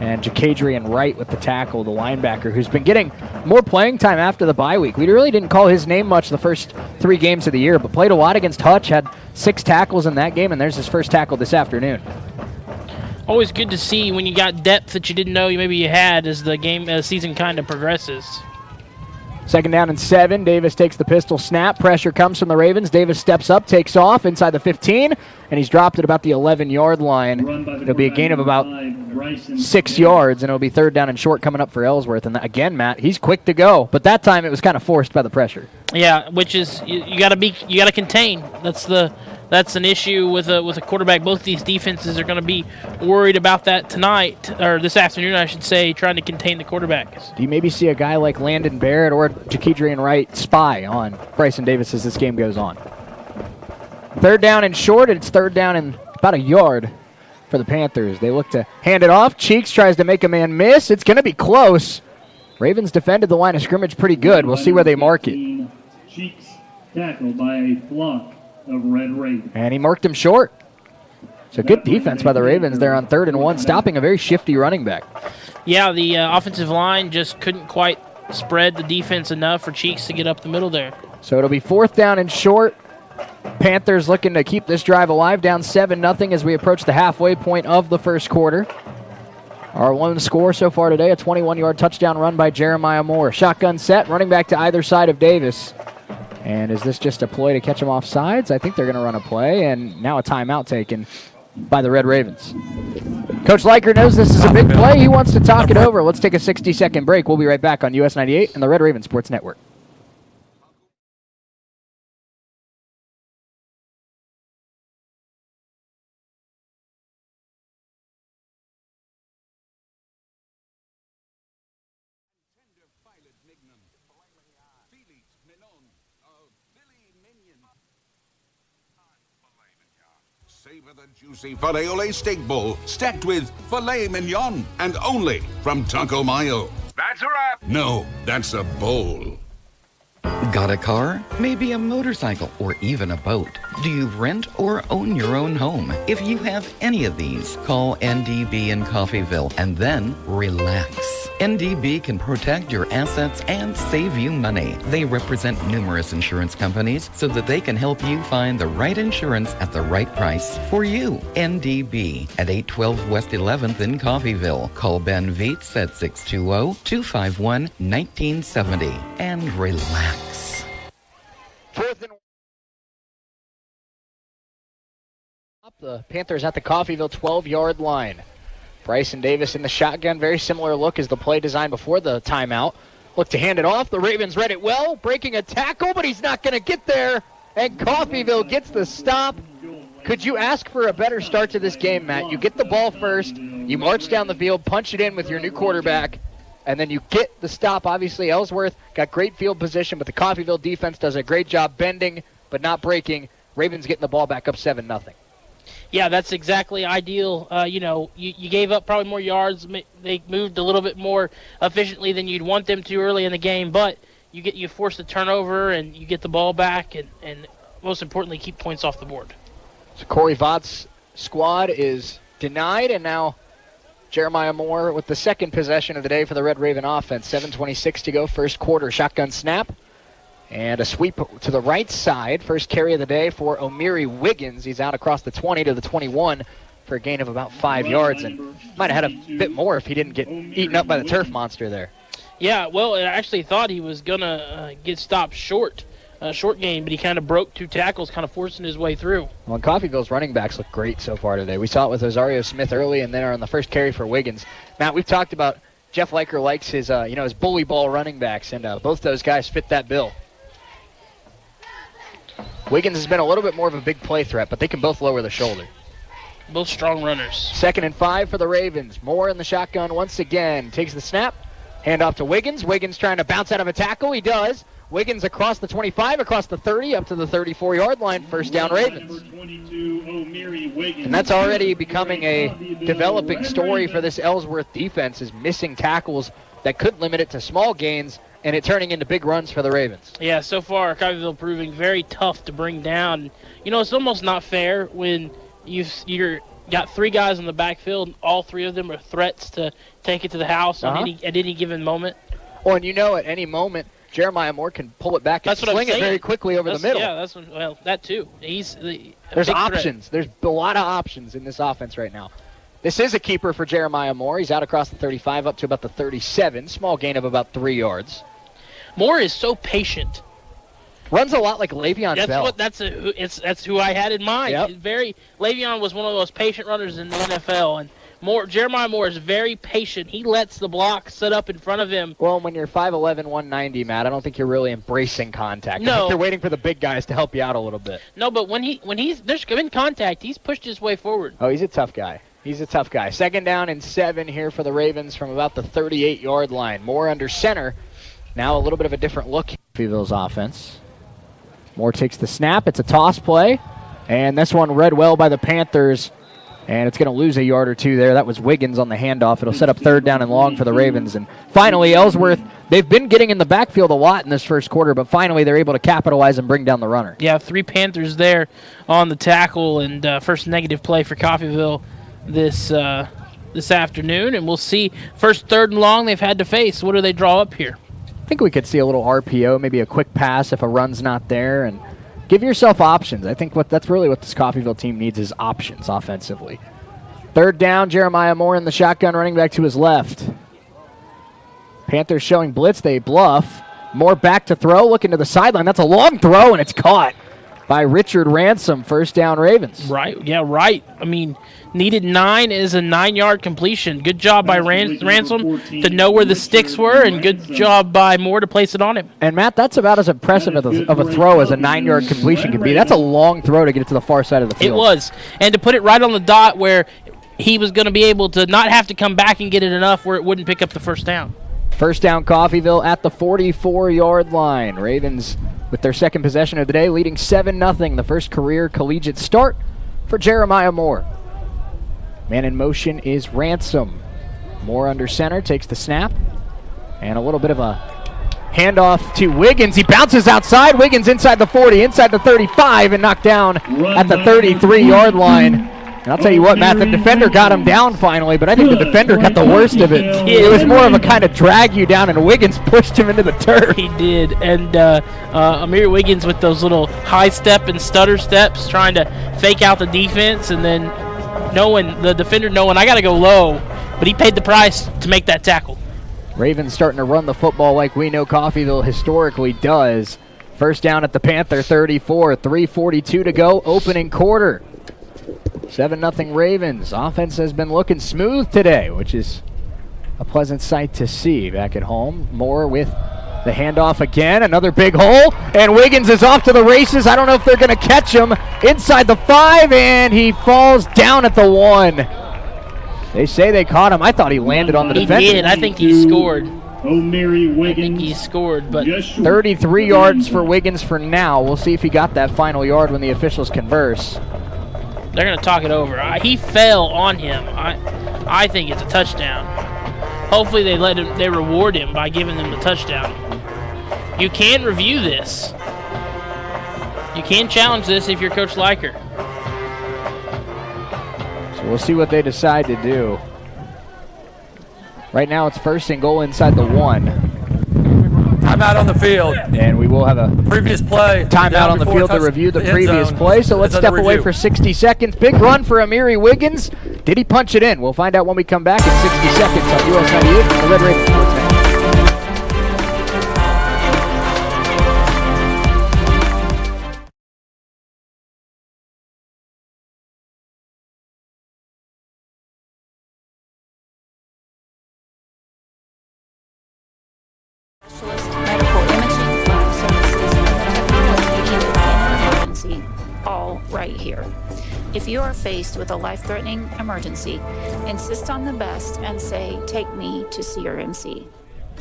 And Jacadrian Wright with the tackle, the linebacker, who's been getting more playing time after the bye week. We really didn't call his name much the first 3 games of the year, but played a lot against Hutch, had 6 tackles in that game, and there's his first tackle this afternoon. Always good to see when you got depth that you didn't know maybe you had as the season kind of progresses. Second down and 7. Davis takes the pistol snap. Pressure comes from the Ravens. Davis steps up, takes off inside the 15, and he's dropped at about the 11-yard line. It'll be a gain of about 6 yards, and it'll be third down and short coming up for Ellsworth. And again, Matt, he's quick to go, but that time it was kind of forced by the pressure. Yeah, which is you got to contain. That's an issue with a quarterback. Both these defenses are going to be worried about that tonight, or this afternoon, I should say, trying to contain the quarterbacks. Do you maybe see a guy like Landon Barrett or Jacadrian Wright spy on Bryson Davis as this game goes on? Third down and short, and it's third down and about a yard for the Panthers. They look to hand it off. Cheeks tries to make a man miss. It's going to be close. Ravens defended the line of scrimmage pretty good. We'll see where they mark it. Cheeks tackled by a flock of Red Ravens. And he marked him short. So good defense by the Ravens there on 3rd and 1, stopping a very shifty running back. Yeah, the offensive line just couldn't quite spread the defense enough for Cheeks to get up the middle there. So it'll be 4th down and short. Panthers looking to keep this drive alive, down 7-0 as we approach the halfway point of the first quarter. Our one score so far today, a 21-yard touchdown run by Jeremiah Moore. Shotgun set, running back to either side of Davis. And is this just a ploy to catch him off sides? I think they're going to run a play, and now a timeout taken by the Red Ravens. Coach Leiker knows this is a big play. He wants to talk it over. Let's take a 60-second break. We'll be right back on US 98 and the Red Raven Sports Network. Savor the juicy filet ole steak bowl stacked with filet mignon and only from Taco Mayo. That's a wrap. No, that's a bowl. Got a car? Maybe a motorcycle or even a boat? Do you rent or own your own home? If you have any of these, call NDB in Coffeyville and then relax. NDB can protect your assets and save you money. They represent numerous insurance companies so that they can help you find the right insurance at the right price for you. NDB at 812 West 11th in Coffeyville. Call Ben Vietz at 620-251-1970 and relax. The Panthers at the Coffeyville 12-yard line. Bryson Davis in the shotgun. Very similar look as the play design before the timeout. Look to hand it off. The Ravens read it well. Breaking a tackle, but he's not going to get there. And Coffeyville gets the stop. Could you ask for a better start to this game, Matt? You get the ball first. You march down the field, punch it in with your new quarterback, and then you get the stop. Obviously, Ellsworth got great field position, but the Coffeyville defense does a great job bending but not breaking. Ravens getting the ball back up 7-0. Yeah, that's exactly ideal. You gave up probably more yards. They moved a little bit more efficiently than you'd want them to early in the game, but you force the turnover and you get the ball back and most importantly, keep points off the board. So Corey Vought's squad is denied, and now Jeremiah Moore with the second possession of the day for the Red Raven offense. 7:26 to go, first quarter. Shotgun snap. And a sweep to the right side. First carry of the day for O'Meary Wiggins. He's out across the 20 to the 21 for a gain of about 5 yards. And might have had a bit more if he didn't get eaten up by the turf monster there. Yeah, well, I actually thought he was going to get stopped short game, but he kind of broke 2 tackles, kind of forcing his way through. Well, and Coffeyville's running backs look great so far today. We saw it with Rosario Smith early and then on the first carry for Wiggins. Matt, we've talked about Jeff Leiker likes his bully ball running backs, and both those guys fit that bill. Wiggins has been a little bit more of a big play threat, but they can both lower the shoulder. Both strong runners. 2nd and 5 for the Ravens. Moore in the shotgun once again. Takes the snap. Hand off to Wiggins. Wiggins trying to bounce out of a tackle. He does. Wiggins across the 25, across the 30, up to the 34-yard line. First down, Ravens. And that's already becoming a developing story for this Ellsworth defense, is missing tackles that could limit it to small gains and it turning into big runs for the Ravens. Yeah, so far, Coffeyville proving very tough to bring down. You know, it's almost not fair when you're got 3 guys in the backfield, and all 3 of them are threats to take it to the house at any given moment. Well, and you know, at any moment, Jeremiah Moore can pull it back and sling it very quickly over the middle. Yeah, that too. There's options. There's a lot of options in this offense right now. This is a keeper for Jeremiah Moore. He's out across the 35 up to about the 37. Small gain of about 3 yards. Moore is so patient. Runs a lot like Le'Veon Bell. That's who I had in mind. Yep. Le'Veon was one of those patient runners in the NFL, and Jeremiah Moore is very patient. He lets the block set up in front of him. Well, when you're 5'11", 190, Matt, I don't think you're really embracing contact. No. I think you're waiting for the big guys to help you out a little bit. No, but when he's in contact, he's pushed his way forward. Oh, he's a tough guy. He's a tough guy. 2nd down and 7 here for the Ravens from about the 38-yard line. Moore under center. Now a little bit of a different look. Coffeyville's offense. Moore takes the snap. It's a toss play. And this one read well by the Panthers. And it's going to lose a yard or 2 there. That was Wiggins on the handoff. It'll set up 3rd down and long for the Ravens. And finally, Ellsworth, they've been getting in the backfield a lot in this first quarter, but finally they're able to capitalize and bring down the runner. Yeah, 3 Panthers there on the tackle, and first negative play for Coffeyville this afternoon. And we'll see first 3rd and long they've had to face. What do they draw up here? I think we could see a little RPO, maybe a quick pass if a run's not there, and give yourself options. I think that's really what this Coffeyville team needs is options offensively. 3rd down, Jeremiah Moore in the shotgun, running back to his left. Panthers showing blitz. They bluff. Moore back to throw, looking to the sideline. That's a long throw, and it's caught by Richard Ransom. First down, Ravens. Right. Yeah, right. I mean, needed 9 is a 9-yard completion. Good job by Ransom to know where the sticks were, and good job by Moore to place it on him. And, Matt, that's about as impressive of a throw as a 9-yard completion can be. That's a long throw to get it to the far side of the field. It was. And to put it right on the dot where he was going to be able to not have to come back and get it enough where it wouldn't pick up the first down. First down, Coffeyville at the 44-yard line. Ravens with their 2nd possession of the day, leading 7-0, the first career collegiate start for Jeremiah Moore. Man in motion is Ransom. Moore under center, takes the snap, and a little bit of a handoff to Wiggins. He bounces outside. Wiggins inside the 40, inside the 35, and knocked down at the 33-yard line. And I'll tell you what, Matt, the defender got him down finally, but I think the defender got the worst of it. It was more of a kind of drag you down, and Wiggins pushed him into the turf. He did, and Amir Wiggins with those little high step and stutter steps, trying to fake out the defense, and then the defender knowing I got to go low, but he paid the price to make that tackle. Ravens starting to run the football like we know Coffeyville historically does. First down at the Panther 34, 3:42 to go, opening quarter. 7-0 Ravens. Offense has been looking smooth today, which is a pleasant sight to see back at home. Moore with the handoff again. Another big hole, and Wiggins is off to the races. I don't know if they're going to catch him inside the 5, and he falls down at the 1. They say they caught him. I thought he landed on the defender. He did. I think he scored. Wiggins. I think he scored, but 33 yards for Wiggins for now. We'll see if he got that final yard when the officials converse. They're going to talk it over. He fell on him. I think it's a touchdown. Hopefully they reward him by giving him the touchdown. You can review this. You can challenge this if you're Coach Liker. So we'll see what they decide to do. Right now it's 1st and goal inside the 1. Timeout on the field. And we will have a previous play. Timeout on the field to review the previous play. So let's step away for 60 seconds. Big run for Amiri Wiggins. Did he punch it in? We'll find out when we come back in 60 seconds on US 98 on the Red Raven Sports Network. all right here. If you are faced with a life-threatening emergency, insist on the best and say, "Take me to CRMC."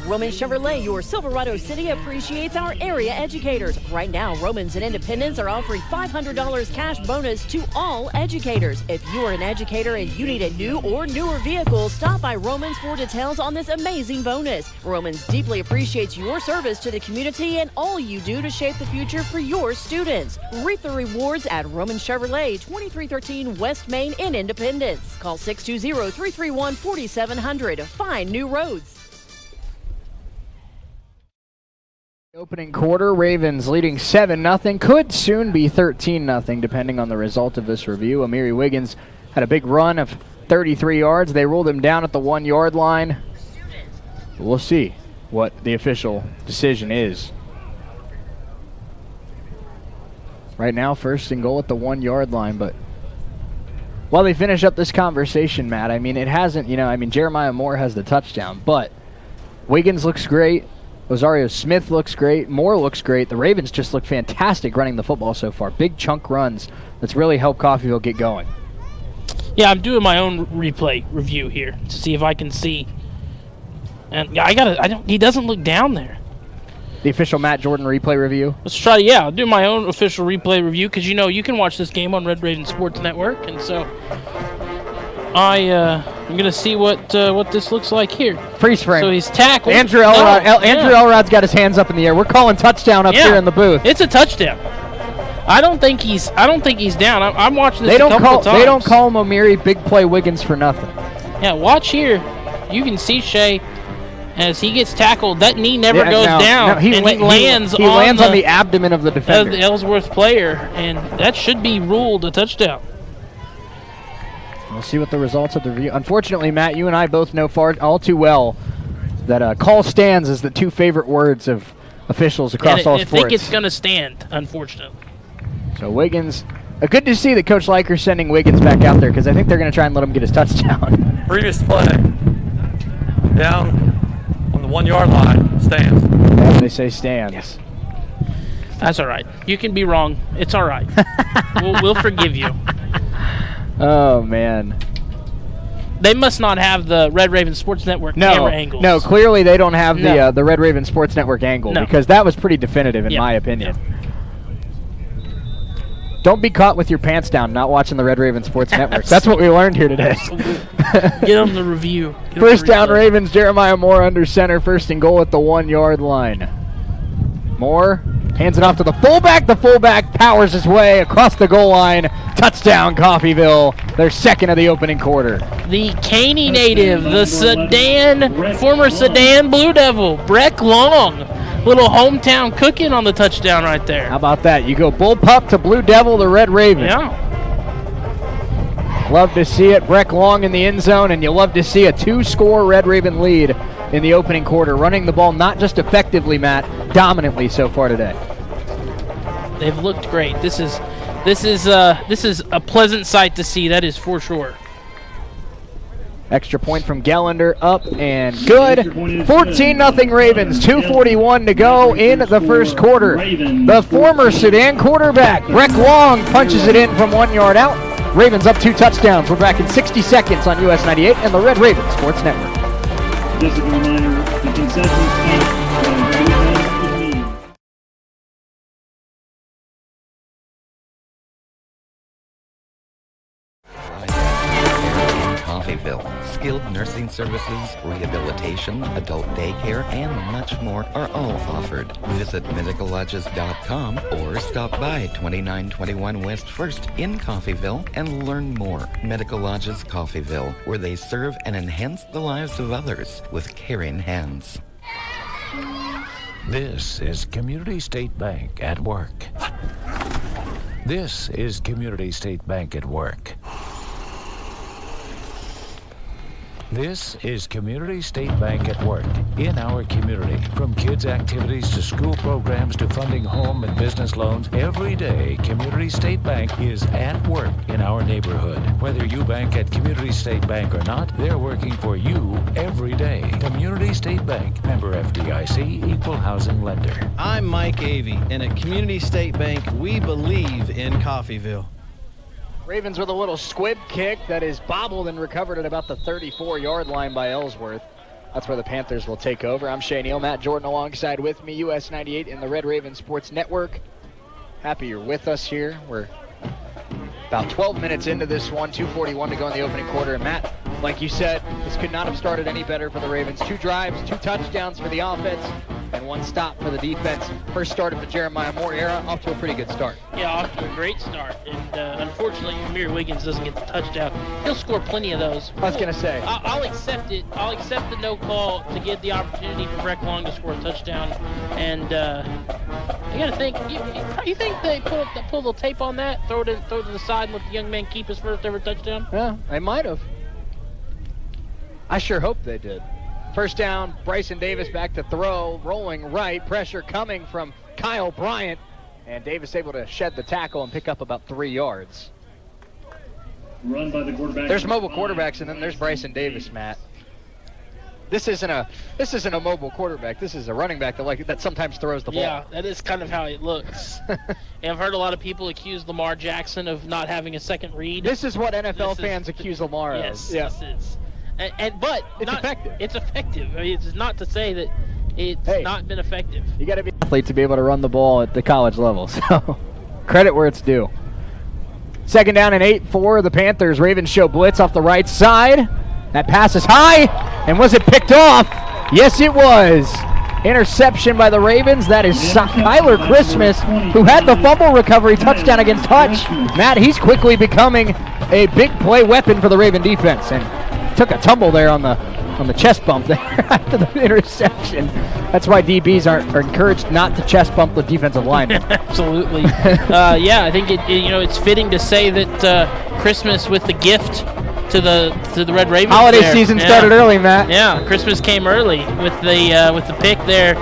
Roman Chevrolet, your Silverado City, appreciates our area educators. Right now, Romans and Independence are offering $500 cash bonus to all educators. If you are an educator and you need a new or newer vehicle, stop by Romans for details on this amazing bonus. Romans deeply appreciates your service to the community and all you do to shape the future for your students. Reap the rewards at Roman Chevrolet, 2313 West Main in Independence. Call 620-331-4700 to find new roads. Opening quarter, Ravens leading 7-0. Could soon be 13-0, depending on the result of this review. Amiri Wiggins had a big run of 33 yards. They ruled him down at the 1-yard line. We'll see what the official decision is. Right now, 1st and goal at the 1-yard line, but while they finish up this conversation, Matt, I mean, it hasn't, Jeremiah Moore has the touchdown, but Wiggins looks great. Rosario Smith looks great. Moore looks great. The Ravens just look fantastic running the football so far. Big chunk runs that's really helped Coffeyville get going. Yeah, I'm doing my own replay review here to see if I can see. And yeah, he doesn't look down there. The official Matt Jordan replay review? Let's try, I'll do my own official replay review because, you can watch this game on Red Raven Sports Network. And so I'm going to see what this looks like here. Freeze frame. So he's tackled. Andrew Elrod. Andrew Elrod's got his hands up in the air. We're calling touchdown up here in the booth. It's a touchdown. I don't think he's down. I'm watching this a couple of times. They don't call him Amiri Big Play Wiggins for nothing. Yeah, watch here. You can see Shea as he gets tackled. That knee never goes down. He lands on the abdomen of the defender. Of the Ellsworth player, and that should be ruled a touchdown. We'll see what the results of the review. Unfortunately, Matt, you and I both know all too well that call stands is the two favorite words of officials across all sports. I think it's going to stand, unfortunately. So Wiggins, good to see that Coach Liker's sending Wiggins back out there because I think they're going to try and let him get his touchdown. Previous play, down on the 1-yard line, stands. Yeah, they say stands. Yes. That's all right. You can be wrong. It's all right. we'll forgive you. Oh, man. They must not have the Red Raven Sports Network camera angles. No, clearly they don't have the Red Raven Sports Network angle because that was pretty definitive in my opinion. Yeah. Don't be caught with your pants down not watching the Red Raven Sports Network. That's what we learned here today. Get them the review. First down Ravens, Jeremiah Moore under center, 1st and goal at the 1-yard line. Moore hands it off to the fullback. The fullback powers his way across the goal line. Touchdown, Coffeyville. Their 2nd of the opening quarter. The Caney native, the former Sedan Blue Devil, Breck Long. Little hometown cooking on the touchdown right there. How about that? You go Bullpup to Blue Devil to Red Raven. Yeah. Love to see it. Breck Long in the end zone, and you love to see a 2-score Red Raven lead in the opening quarter, running the ball not just effectively, Matt, dominantly so far today. They've looked great. This is a pleasant sight to see. That is for sure. Extra point from Gellender, up and good. 14-0 Ravens, 2:41 to go in the first quarter. The former Sedan quarterback, Breck Long, punches it in from 1 yard out. Ravens up 2 touchdowns. We're back in 60 seconds on US 98 and the Red Raven Sports Network. Just a reminder, the concession stand Coffeyville. Skilled nursing services, rehabilitation, adult daycare, and much more are all offered. Visit medicallodges.com or stop by 2921 West 1st in Coffeyville and learn more. Medical Lodges Coffeyville, where they serve and enhance the lives of others with caring hands. This is Community State Bank at work. This is Community State Bank at work. This is Community State Bank at work in our community. From kids' activities to school programs to funding home and business loans, every day Community State Bank is at work in our neighborhood. Whether you bank at Community State Bank or not, they're working for you every day. Community State Bank, member FDIC, equal housing lender. I'm Mike Avey, and at Community State Bank, we believe in Coffeyville. Ravens with a little squib kick that is bobbled and recovered at about the 34-yard line by Ellsworth. That's where the Panthers will take over. I'm Shea Neal, Matt Jordan alongside with me, US 98 in the Red Raven Sports Network. Happy you're with us here. We're about 12 minutes into this one, 2:41 to go in the opening quarter. And Matt, like you said, this could not have started any better for the Ravens. 2 drives, 2 touchdowns for the offense, and 1 stop for the defense. First start of the Jeremiah Moore era, off to a pretty good start. Yeah, off to a great start. And unfortunately, Amir Wiggins doesn't get the touchdown. He'll score plenty of those. I was going to say. I'll accept it. I'll accept the no call to get the opportunity for Breck Long to score a touchdown. And I got to think, you think they pull the tape on that, throw it to the side and let the young man keep his first ever touchdown? Yeah, they might have. I sure hope they did. First down, Bryson Davis back to throw, rolling right, pressure coming from Kyle Bryant, and Davis able to shed the tackle and pick up about 3 yards. Run by the quarterback. There's mobile quarterbacks, and then there's Bryson Davis, Matt. This isn't a mobile quarterback. This is a running back that sometimes throws the ball. Yeah, that is kind of how it looks. And I've heard a lot of people accuse Lamar Jackson of not having a second read. This is what NFL fans accuse Lamar of. Yes, yeah. This is. But it's effective. It's effective. I mean, it's not to say that it's not been effective. You got to be an athlete to be able to run the ball at the college level. So credit where it's due. Second down and 8 for the Panthers. Ravens show blitz off the right side. That pass is high, and was it picked off? Yes, it was. Interception by the Ravens. That is Kyler Christmas, who had the fumble recovery touchdown against Hutch. Matt, he's quickly becoming a big play weapon for the Raven defense, and took a tumble there on the chest bump there after the interception. That's why DBs are encouraged not to chest bump the defensive line. Absolutely. Yeah, I think it's fitting to say that Christmas with the gift to the Red Ravens. Holiday season started early, Matt. Yeah, Christmas came early with the pick there.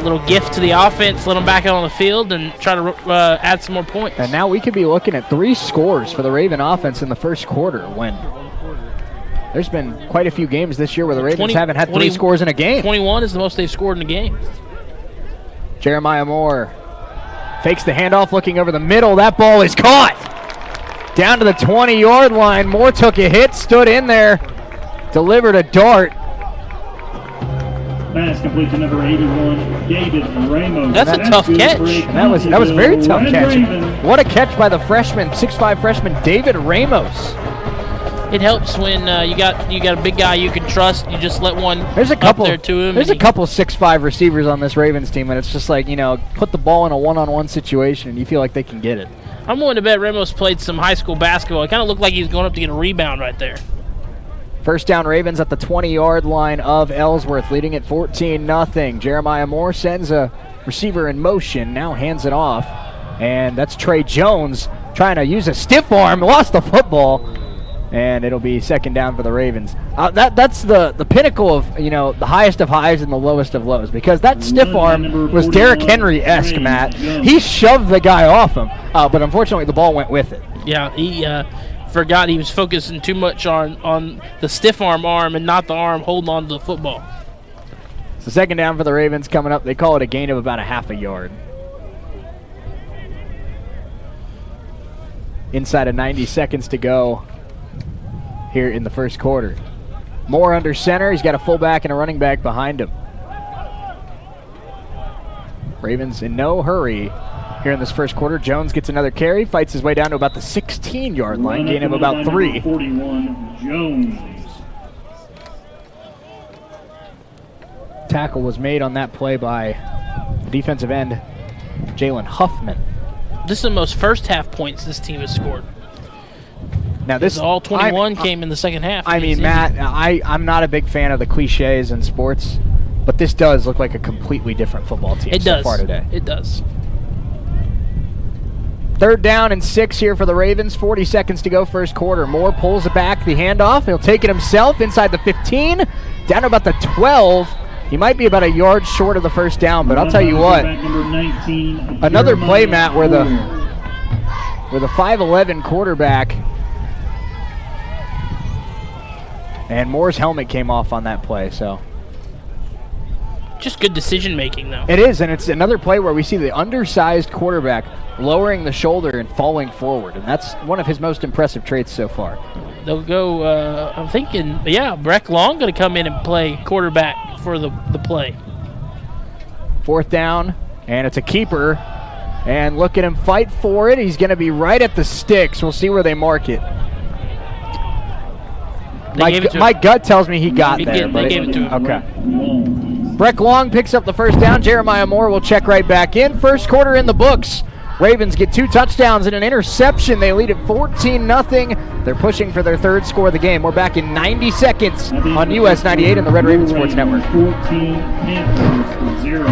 Little gift to the offense, let them back out on the field and try to add some more points. And now we could be looking at 3 scores for the Raven offense in the first quarter when there's been quite a few games this year where the Ravens haven't had 3 scores in a game. 21 is the most they've scored in a game. Jeremiah Moore fakes the handoff, looking over the middle. That ball is caught. Down to the 20-yard line. Moore took a hit, stood in there, delivered a dart. Pass complete to number 81, David Ramos. That's a tough catch. And that was a very tough catch. What a catch by the freshman, 6'5" freshman, David Ramos. It helps when you got a big guy you can trust. You just let one there's a couple, up there to him. There's a couple 6'5" receivers on this Ravens team, and it's just like, put the ball in a one-on-one situation, and you feel like they can get it. I'm willing to bet Ramos played some high school basketball. It kind of looked like he was going up to get a rebound right there. First down, Ravens at the 20-yard line of Ellsworth, leading at 14-0. Jeremiah Moore sends a receiver in motion, now hands it off, and that's Trey Jones trying to use a stiff arm, lost the football, and it'll be second down for the Ravens. That's the pinnacle of, the highest of highs and the lowest of lows, because that stiff arm was Derrick Henry-esque, Matt. He shoved the guy off him, but unfortunately the ball went with it. Yeah, he forgot he was focusing too much on the stiff arm and not the arm holding on to the football. So second down for the Ravens coming up. They call it a gain of about a half a yard. Inside of 90 seconds to go here in the first quarter. Moore under center. He's got a fullback and a running back behind him. Ravens in no hurry here in this first quarter. Jones gets another carry, fights his way down to about the 16-yard line, gain of about 3. 41, Jones. Tackle was made on that play by defensive end Jalen Huffman. This is the most first half points this team has scored. Now this all 21 came in the second half. I mean, Matt, I'm not a big fan of the cliches in sports, but this does look like a completely different football team so far today. It does. 3rd down and 6 here for the Ravens. 40 seconds to go, first quarter. Moore pulls it back, the handoff. He'll take it himself inside the 15, down to about the 12. He might be about a yard short of the first down, but I'll tell you what, another play, Matt, where the 5'11 quarterback, and Moore's helmet came off on that play, so. Just good decision making, though. It is, and it's another play where we see the undersized quarterback lowering the shoulder and falling forward, and that's one of his most impressive traits so far. They'll go, I'm thinking, Breck Long going to come in and play quarterback for the play. 4th down, and it's a keeper, and look at him fight for it. He's going to be right at the sticks. We'll see where they mark it. My gut tells me he got there. They gave it to him. Okay. Breck Long picks up the first down. Jeremiah Moore will check right back in. First quarter in the books. Ravens get 2 touchdowns and an interception. They lead at 14-0. They're pushing for their 3rd score of the game. We're back in 90 seconds on US 98 and the Red Raven Sports Network. 14, Panthers 0.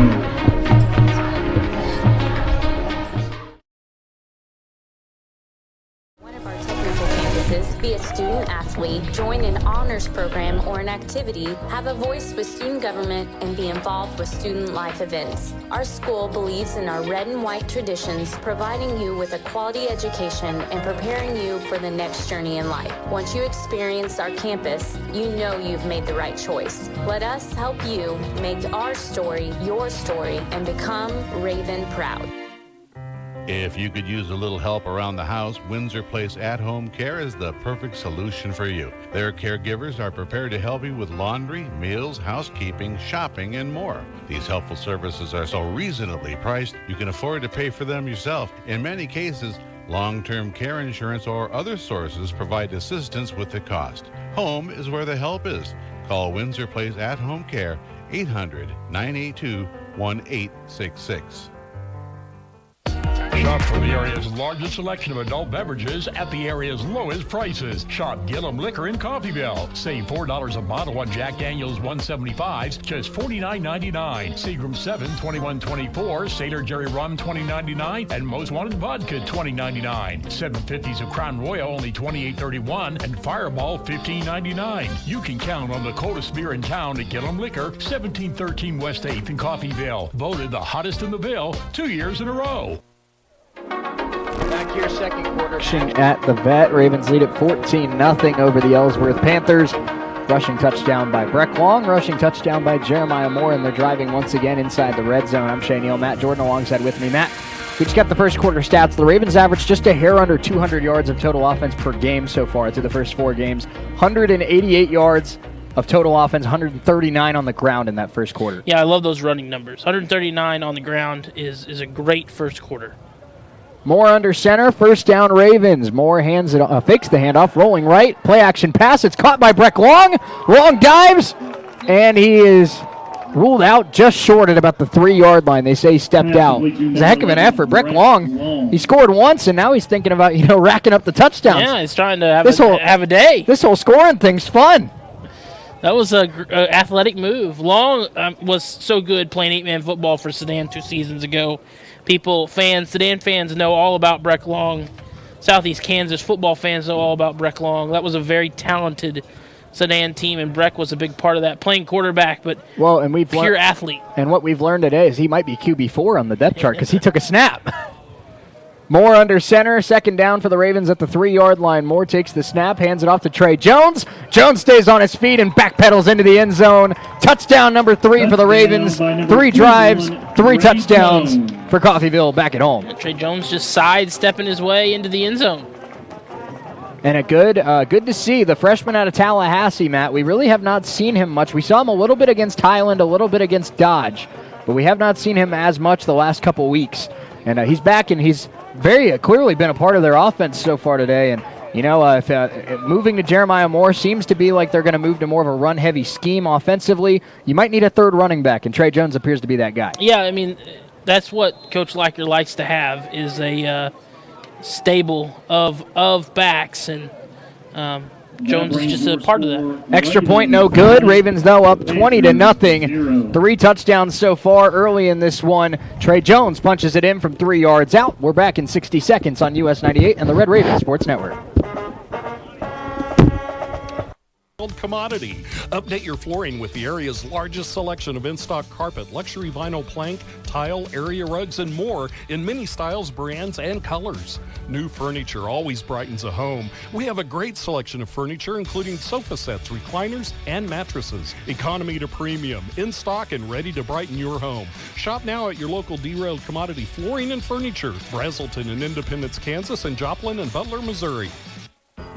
Be a student athlete, join an honors program or an activity, have a voice with student government, and be involved with student life events. Our school believes in our red and white traditions, providing you with a quality education and preparing you for the next journey in life. Once you experience our campus, you know you've made the right choice. Let us help you make our story your story and become Raven proud. If you could use a little help around the house, Windsor Place At-Home Care is the perfect solution for you. Their caregivers are prepared to help you with laundry, meals, housekeeping, shopping, and more. These helpful services are so reasonably priced, you can afford to pay for them yourself. In many cases, long-term care insurance or other sources provide assistance with the cost. Home is where the help is. Call Windsor Place At-Home Care, 800-982-1866. Shop for the area's largest selection of adult beverages at the area's lowest prices. Shop Gillum Liquor in Coffeyville. Save $4 a bottle on Jack Daniels 175s, just $49.99. Seagram 7, $21.24. Sailor Jerry Rum, $20.99. And Most Wanted Vodka, $20.99. 750s of Crown Royal, only $28.31. And Fireball, $15.99. You can count on the coldest beer in town at Gillum Liquor, 1713 West 8th in Coffeyville. Voted the hottest in the Ville 2 years in a row. Back here, second quarter at the Vet. Ravens lead at 14-0 over the Ellsworth Panthers. Rushing touchdown by Breck Long, rushing touchdown by Jeremiah Moore, and they're driving once again inside the red zone. I'm Shea Neal, Matt Jordan alongside with me. Matt, we just got the first quarter stats. The Ravens averaged just a hair under 200 yards of total offense per game so far through the first 4 games. 188 yards of total offense, 139 on the ground in that first quarter. Yeah, I love those running numbers. 139 on the ground is a great first quarter. Moore under center, first down Ravens. Moore hands it, fakes the handoff, rolling right, play action pass. It's caught by Breck Long. Long dives, and he is ruled out just short at about the 3-yard line. They say he stepped out. It's a heck of an effort. Breck Long, he scored once, and now he's thinking about racking up the touchdowns. Yeah, he's trying to have a day. This whole scoring thing's fun. That was a athletic move. Long was so good playing 8-man football for Sedan 2 seasons ago. Sedan fans know all about Breck Long. Southeast Kansas football fans know all about Breck Long. That was a very talented Sedan team, and Breck was a big part of that, playing quarterback, but pure athlete. And what we've learned today is he might be QB4 on the depth chart because he took a snap. Moore under center, second down for the Ravens at the 3-yard line. Moore takes the snap, hands it off to Trey Jones. Jones stays on his feet and backpedals into the end zone. Touchdown number 3 for the Ravens. 3 drives, 3 touchdowns for Coffeyville back at home. And Trey Jones just sidestepping his way into the end zone. And a good to see the freshman out of Tallahassee, Matt. We really have not seen him much. We saw him a little bit against Highland, a little bit against Dodge, but we have not seen him as much the last couple weeks. And he's back, and he's very clearly been a part of their offense so far today. And, if moving to Jeremiah Moore seems to be like they're going to move to more of a run-heavy scheme offensively, you might need a third running back, and Trey Jones appears to be that guy. Yeah, I mean, that's what Coach Leicher likes to have is a stable of backs. And Jones is just a part of that. Extra point, no good. Ravens, though, up 20-0. 3 touchdowns so far early in this one. Trey Jones punches it in from 3 yards out. We're back in 60 seconds on US 98 and the Red Raven Sports Network. Commodity. Update your flooring with the area's largest selection of in-stock carpet, luxury vinyl plank, tile, area rugs, and more in many styles, brands, and colors. New furniture always brightens a home. We have a great selection of furniture, including sofa sets, recliners, and mattresses. Economy to premium, in stock and ready to brighten your home. Shop now at your local Derailed Commodity Flooring and Furniture, Brazelton in Independence, Kansas, and Joplin and Butler, Missouri.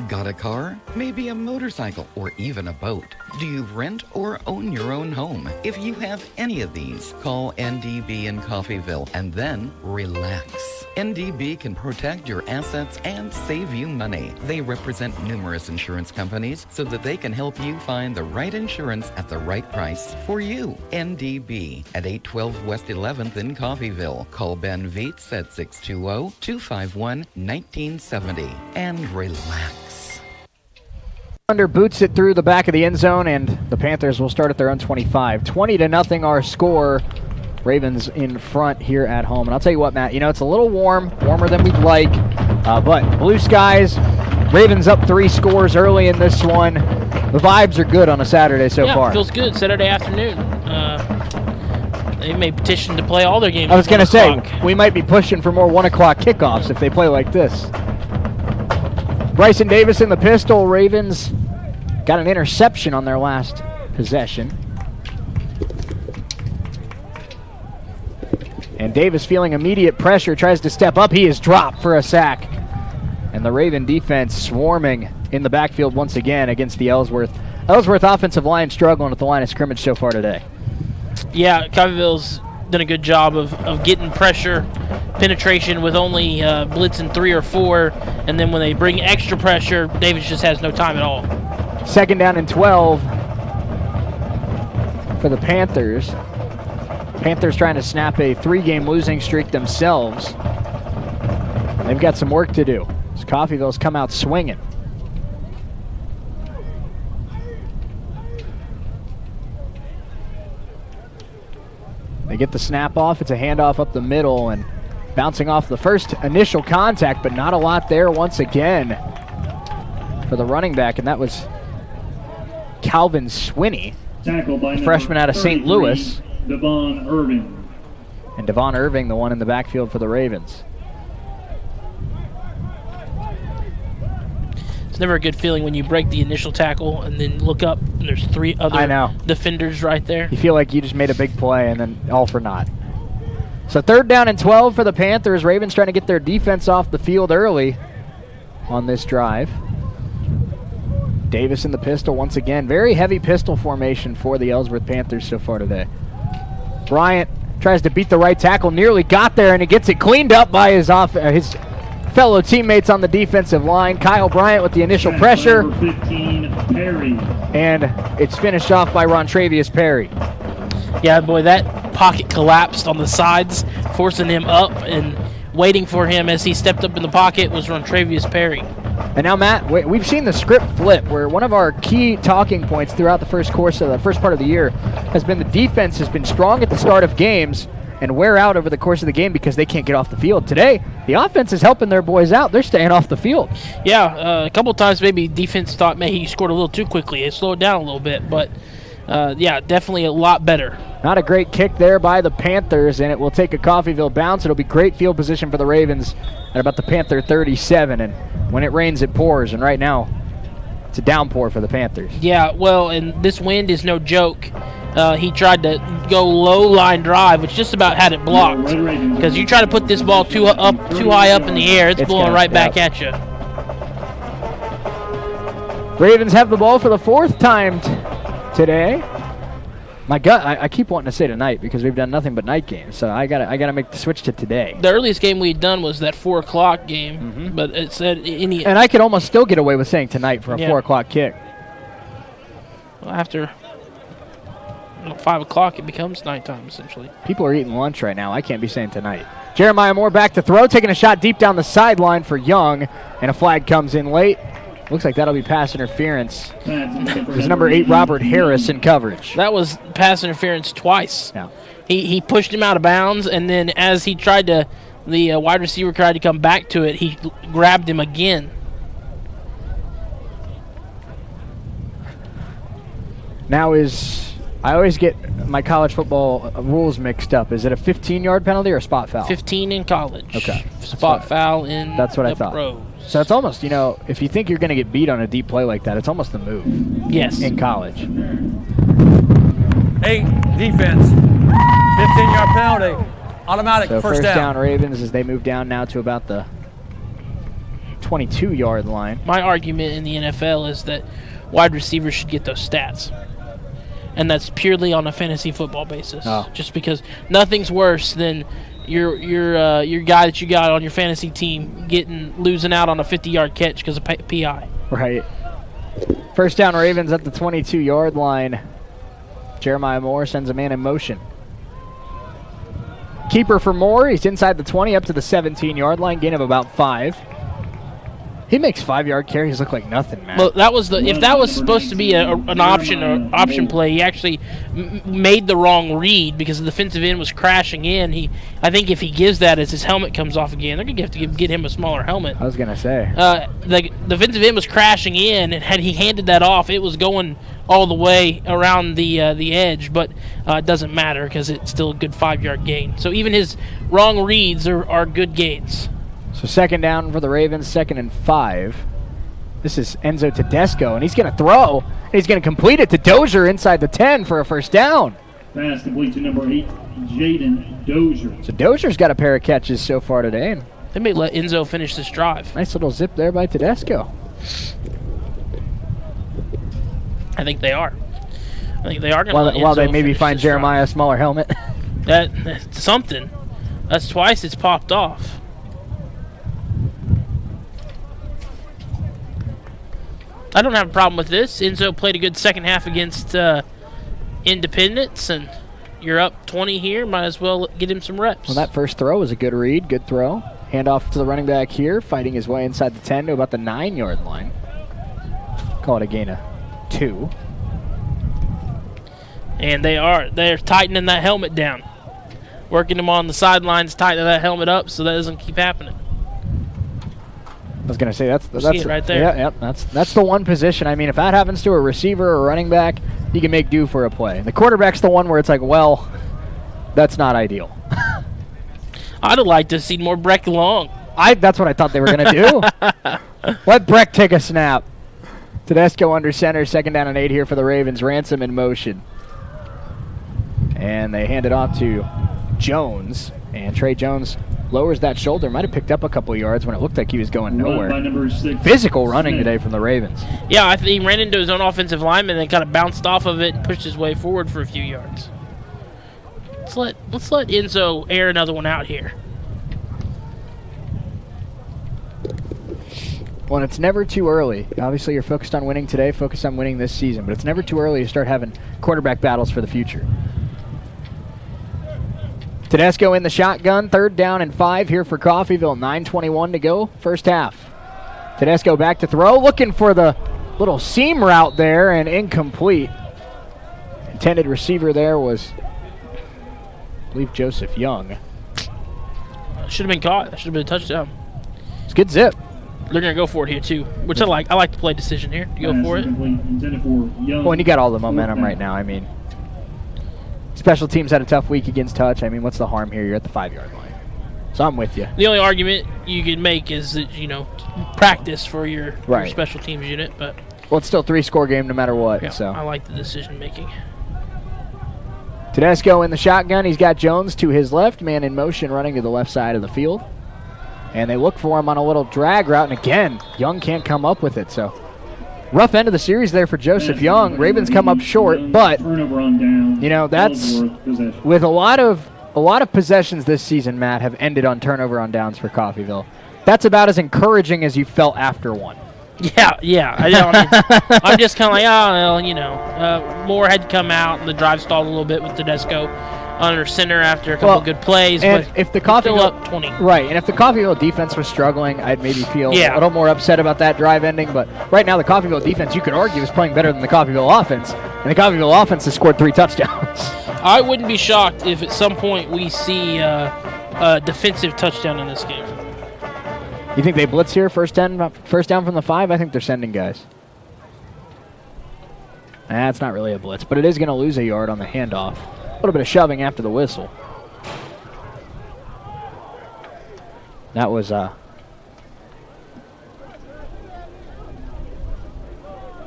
Got a car? Maybe a motorcycle or even a boat? Do you rent or own your own home? If you have any of these, call NDB in Coffeyville and then relax. NDB can protect your assets and save you money. They represent numerous insurance companies so that they can help you find the right insurance at the right price for you. NDB at 812 West 11th in Coffeyville. Call Ben Vietz at 620-251-1970 and relax. Under boots it through the back of the end zone, and the Panthers will start at their own 25. 20-0 our score. Ravens in front here at home. And I'll tell you what, Matt, it's a little warmer than we'd like, but blue skies, Ravens up 3 scores early in this one. The vibes are good on a Saturday so far. Yeah, feels good. Saturday afternoon. They may petition to play all their games. I was going to say, we might be pushing for more 1 o'clock kickoffs if they play like this. Bryson Davis in the pistol. Ravens got an interception on their last possession. And Davis feeling immediate pressure, tries to step up. He is dropped for a sack. And the Raven defense swarming in the backfield once again against the Ellsworth. Ellsworth offensive line struggling at the line of scrimmage so far today. Yeah, Coffeyville's done a good job of getting pressure, penetration with only blitzing 3 or 4, and then when they bring extra pressure, Davis just has no time at all. 2nd down and 12 for the Panthers. Panthers trying to snap a 3-game losing streak themselves. They've got some work to do as Coffeyville's come out swinging. They get the snap off. It's a handoff up the middle and bouncing off the first initial contact, but not a lot there once again for the running back, and that was Calvin Swinney, freshman out of St. Louis. Devon Irving. And Devon Irving, the one in the backfield for the Ravens. It's never a good feeling when you break the initial tackle and then look up and there's 3 other defenders right there. You feel like you just made a big play and then all for naught. So 3rd down and 12 for the Panthers. Ravens trying to get their defense off the field early on this drive. Davis in the pistol once again. Very heavy pistol formation for the Ellsworth Panthers so far today. Bryant tries to beat the right tackle, nearly got there, and he gets it cleaned up by his fellow teammates on the defensive line. Kyle Bryant with the initial pressure. Number 15, Perry. And it's finished off by Rontravius Perry. Yeah, boy, that pocket collapsed on the sides, forcing him up, and waiting for him as he stepped up in the pocket was Rontravius Perry. And now, Matt, we've seen the script flip, where one of our key talking points throughout the first part of the year has been the defense has been strong at the start of games and wear out over the course of the game because they can't get off the field. Today, the offense is helping their boys out. They're staying off the field. Yeah, a couple times maybe defense thought maybe he scored a little too quickly. It slowed down a little bit, but yeah, definitely a lot better. Not a great kick there by the Panthers, and it will take a Coffeyville bounce. It'll be great field position for the Ravens at about the Panther 37, and when it rains, it pours, and right now it's a downpour for the Panthers. Yeah, well, and this wind is no joke. He tried to go low line drive, which just about had it blocked. Because you try to put this ball too high up in the air, it's blowing right back at you. Ravens have the ball for the 4th time today. My gut, I keep wanting to say tonight because we've done nothing but night games, so I gotta make the switch to today. The earliest game we'd done was that 4 o'clock game, but it said and I could almost still get away with saying tonight for a 4 o'clock kick. Well, after 5 o'clock, it becomes nighttime, essentially. People are eating lunch right now. I can't be saying tonight. Jeremiah Moore back to throw, taking a shot deep down the sideline for Young, and a flag comes in late. Looks like that'll be pass interference. There's number 8, Robert Harris, in coverage. That was pass interference twice. Yeah. He pushed him out of bounds, and then as he tried to, the wide receiver tried to come back to it, he grabbed him again. Now I always get my college football rules mixed up. Is it a 15-yard penalty or a spot foul? 15 in college. Okay. Spot foul in That's what I the thought. pros. So it's almost, if you think you're going to get beat on a deep play like that, it's almost the move. Yes. In college. Hey, defense. 15-yard penalty. Automatic So first down. Ravens as they move down now to about the 22-yard line. My argument in the NFL is that wide receivers should get those stats. And that's purely on a fantasy football basis. Oh. Just because nothing's worse than your guy that you got on your fantasy team losing out on a 50-yard catch because of PI. Right. First down, Ravens at the 22-yard line. Jeremiah Moore sends a man in motion. Keeper for Moore. He's inside the 20 up to the 17-yard line. Gain of about 5. He makes 5-yard carries look like nothing, man. Well, if that was supposed to be an option play, he actually made the wrong read because the defensive end was crashing in. I think if he gives that as his helmet comes off again, they're going to have to get him a smaller helmet. I was going to say. The defensive end was crashing in, and had he handed that off, it was going all the way around the edge, but it doesn't matter because it's still a good 5-yard gain. So even his wrong reads are good gains. So second down for the Ravens, 2nd and 5. This is Enzo Tedesco, and he's going to throw. And he's going to complete it to Dozier inside the 10 for a first down. Pass complete to number 8, Jaden Dozier. So Dozier's got a pair of catches so far today. And they may let Enzo finish this drive. Nice little zip there by Tedesco. I think they are. I think they are going to let Enzo while they maybe finish find this Jeremiah drive. a smaller helmet. That's something. That's twice it's popped off. I don't have a problem with this. Enzo played a good second half against Independence, and you're up 20 here. Might as well get him some reps. Well, that first throw was a good read, good throw. Handoff to the running back here, fighting his way inside the 10 to about the 9-yard line. Call it a gain of 2. And they're tightening that helmet down. Working him on the sidelines, tightening that helmet up so that doesn't keep happening. I was going to say, that's it right there. Yeah, that's the one position. I mean, if that happens to a receiver or a running back, you can make do for a play. The quarterback's the one where it's like, well, that's not ideal. I'd have liked to see more Breck Long. That's what I thought they were going to do. Let Breck take a snap. Tedesco under center, 2nd down and 8 here for the Ravens. Ransom in motion. And they hand it off to Jones. And Trey Jones lowers that shoulder. Might have picked up a couple yards when it looked like he was going nowhere. Physical running today from the Ravens. Yeah, I think he ran into his own offensive lineman and kind of bounced off of it and pushed his way forward for a few yards. Let's let Enzo air another one out here. Well, it's never too early. Obviously, you're focused on winning today, focused on winning this season, but it's never too early to start having quarterback battles for the future. Tedesco in the shotgun, 3rd down and 5 here for Coffeyville. 9:21 to go, first half. Tedesco back to throw, looking for the little seam route there, and incomplete. Intended receiver there was, I believe, Joseph Young. Should have been caught. That should have been a touchdown. It's good zip. They're going to go for it here, too, which I like. I like the play decision here to go for it. Well, and you got all the momentum right now. I mean, special teams had a tough week against touch. I mean, what's the harm here? You're at the 5-yard line. So I'm with you. The only argument you could make is that, practice for your special teams unit. But well, it's still a 3-score game no matter what. Yeah, so I like the decision making. Tedesco in the shotgun. He's got Jones to his left. Man in motion running to the left side of the field. And they look for him on a little drag route. And again, Young can't come up with it. So rough end of the series there for Joseph Young. Ravens come up short, but that's with a lot of possessions this season, Matt, have ended on turnover on downs for Coffeyville. That's about as encouraging as you felt after one. Yeah. I'm just kind of like, Moore had to come out, and the drive stalled a little bit with Tedesco. under center after a couple good plays. And but if the Coffeyville up 20, right, and if the Coffeyville defense was struggling, I'd maybe feel a little more upset about that drive ending. But right now, the Coffeyville defense, you could argue, is playing better than the Coffeyville offense, and the Coffeyville offense has scored 3 touchdowns. I wouldn't be shocked if at some point we see a defensive touchdown in this game. You think they blitz here, first down from the 5? I think they're sending guys. That's not really a blitz, but it is going to lose a yard on the handoff. A little bit of shoving after the whistle. That was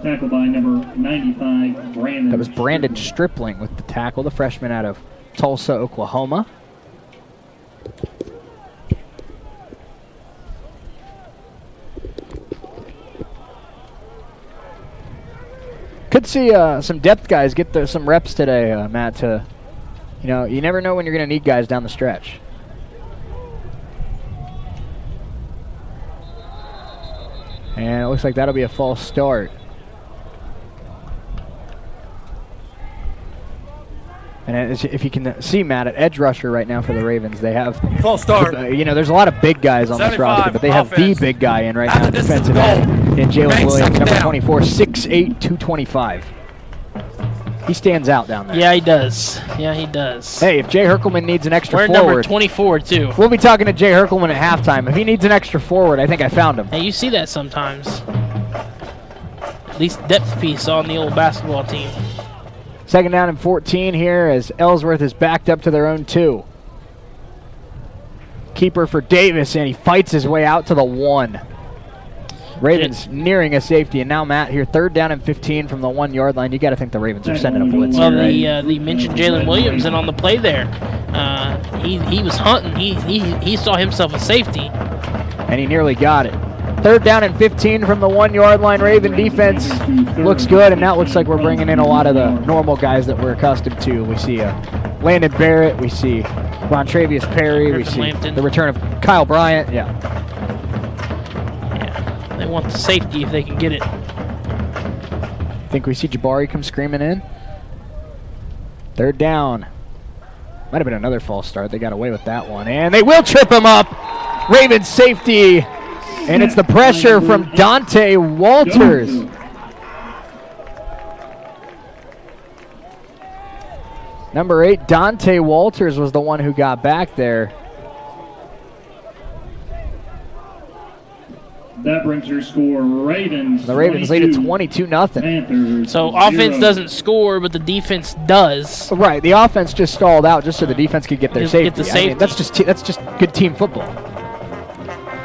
tackle by number 95, Brandon. That was Brandon Stripling with the tackle, the freshman out of Tulsa, Oklahoma. Could see some depth guys get some reps today, Matt. You never know when you're going to need guys down the stretch. And it looks like that'll be a false start. And if you can see, Matt, at edge rusher right now for the Ravens, they have false start. There's a lot of big guys on this roster, but they have the big guy in right now, defensive end, in Jalen Williams, number 24, 6'8", 225. He stands out down there. Yeah, he does. Yeah, he does. Hey, if Jay Herkelman needs an extra forward. We're number 24, too. We'll be talking to Jay Herkelman at halftime. If he needs an extra forward, I think I found him. Hey, you see that sometimes. At least depth piece on the old basketball team. 2nd down and 14 here as Ellsworth is backed up to their own 2. Keeper for Davis, and he fights his way out to the 1. Ravens nearing a safety, and now Matt here, 3rd down and 15 from the 1-yard line. You got to think the Ravens are sending a blitz. Well, here, right? the mentioned Jalen Williams, and on the play there, he was hunting. He saw himself a safety, and he nearly got it. 3rd down and 15 from the 1-yard line. Raven defense looks good, and now it looks like we're bringing in a lot of the normal guys that we're accustomed to. We see Landon Barrett, we see Rontravius Perry, we see the return of Kyle Bryant. Yeah, they want the safety if they can get it. Think we see Jabari come screaming in. 3rd down. Might have been another false start. They got away with that one, and they will trip him up. Ravens safety. And it's the pressure from Dante Walters. Number 8, Dante Walters was the one who got back there. That brings your score, Ravens. The Ravens lead at 22-0. So offense doesn't score, but the defense does. Right, the offense just stalled out just so the defense could get their safety. Get the safety. I mean, that's just good team football.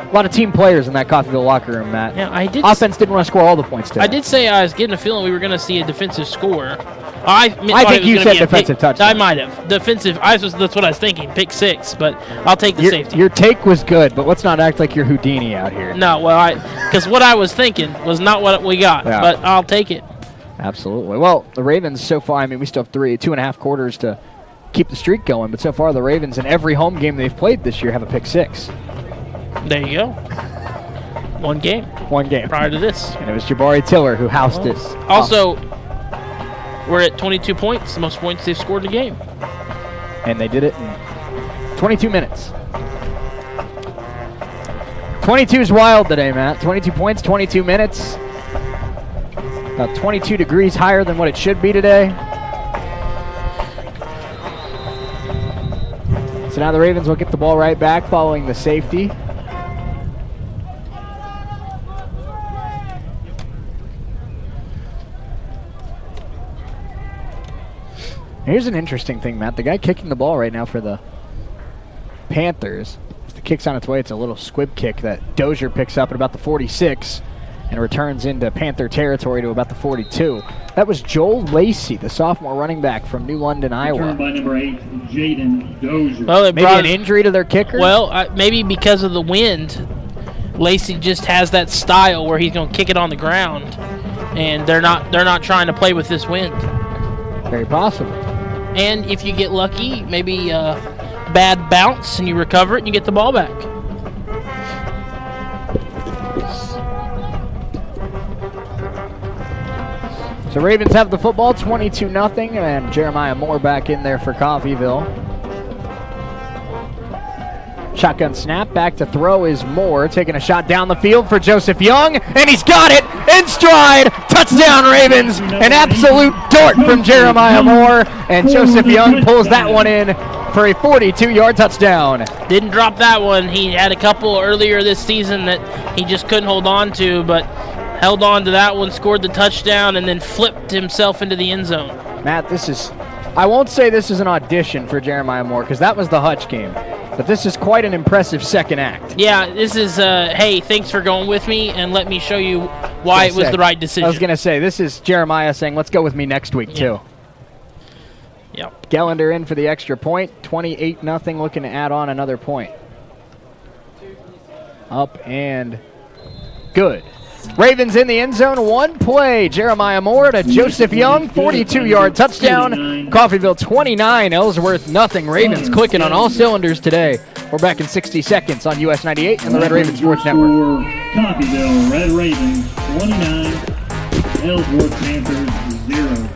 A lot of team players in that Coffeyville locker room, Matt. Yeah, Offense didn't want to score all the points today. I did say I was getting a feeling we were going to see a defensive score. I think you said defensive touchdown. I might have. Defensive. That's what I was thinking. Pick 6, but I'll take the safety. Your take was good, but let's not act like you're Houdini out here. No, well, because what I was thinking was not what we got, but I'll take it. Absolutely. Well, the Ravens so far, we still have 2.5 quarters to keep the streak going, but so far the Ravens in every home game they've played this year have a pick 6. There you go. One game prior to this. And it was Jabari Tiller who housed it. Also, we're at 22 points, the most points they've scored in a game. And they did it in 22 minutes. 22 is wild today, Matt. 22 points, 22 minutes. About 22 degrees higher than what it should be today. So now the Ravens will get the ball right back following the safety. Here's an interesting thing, Matt. The guy kicking the ball right now for the Panthers, as the kick's on its way, it's a little squib kick that Dozier picks up at about the 46 and returns into Panther territory to about the 42. That was Joel Lacey, the sophomore running back from New London, Iowa. Returned by number 8, Jaden Dozier. Well, maybe an injury to their kicker? Well, maybe because of the wind, Lacey just has that style where he's going to kick it on the ground, and they're not trying to play with this wind. Very possible. And if you get lucky, maybe a bad bounce and you recover it and you get the ball back. So Ravens have the football, 22-0, and Jeremiah Moore back in there for Coffeyville. Shotgun snap, back to throw is Moore, taking a shot down the field for Joseph Young, and he's got it in stride. Touchdown Ravens, an absolute dart from Jeremiah Moore, and Joseph Young pulls that one in for a 42-yard touchdown. Didn't drop that one. He had a couple earlier this season that he just couldn't hold on to, but held on to that one, scored the touchdown, and then flipped himself into the end zone. Matt, I won't say this is an audition for Jeremiah Moore, because that was the Hutch game. But this is quite an impressive second act. Yeah, this is, hey, thanks for going with me, and let me show you why it was the right decision. I was going to say, this is Jeremiah saying, let's go with me next week, too. Yep. Gellender in for the extra point. 28-0, looking to add on another point. Up and good. Ravens in the end zone, one play. Jeremiah Moore to Joseph Young, 42-yard touchdown. Coffeyville 29, Ellsworth 0. Ravens clicking on all cylinders today. We're back in 60 seconds on US 98 and the Red Raven Sports Network. Coffeyville Red Ravens 29, Ellsworth Panthers 0.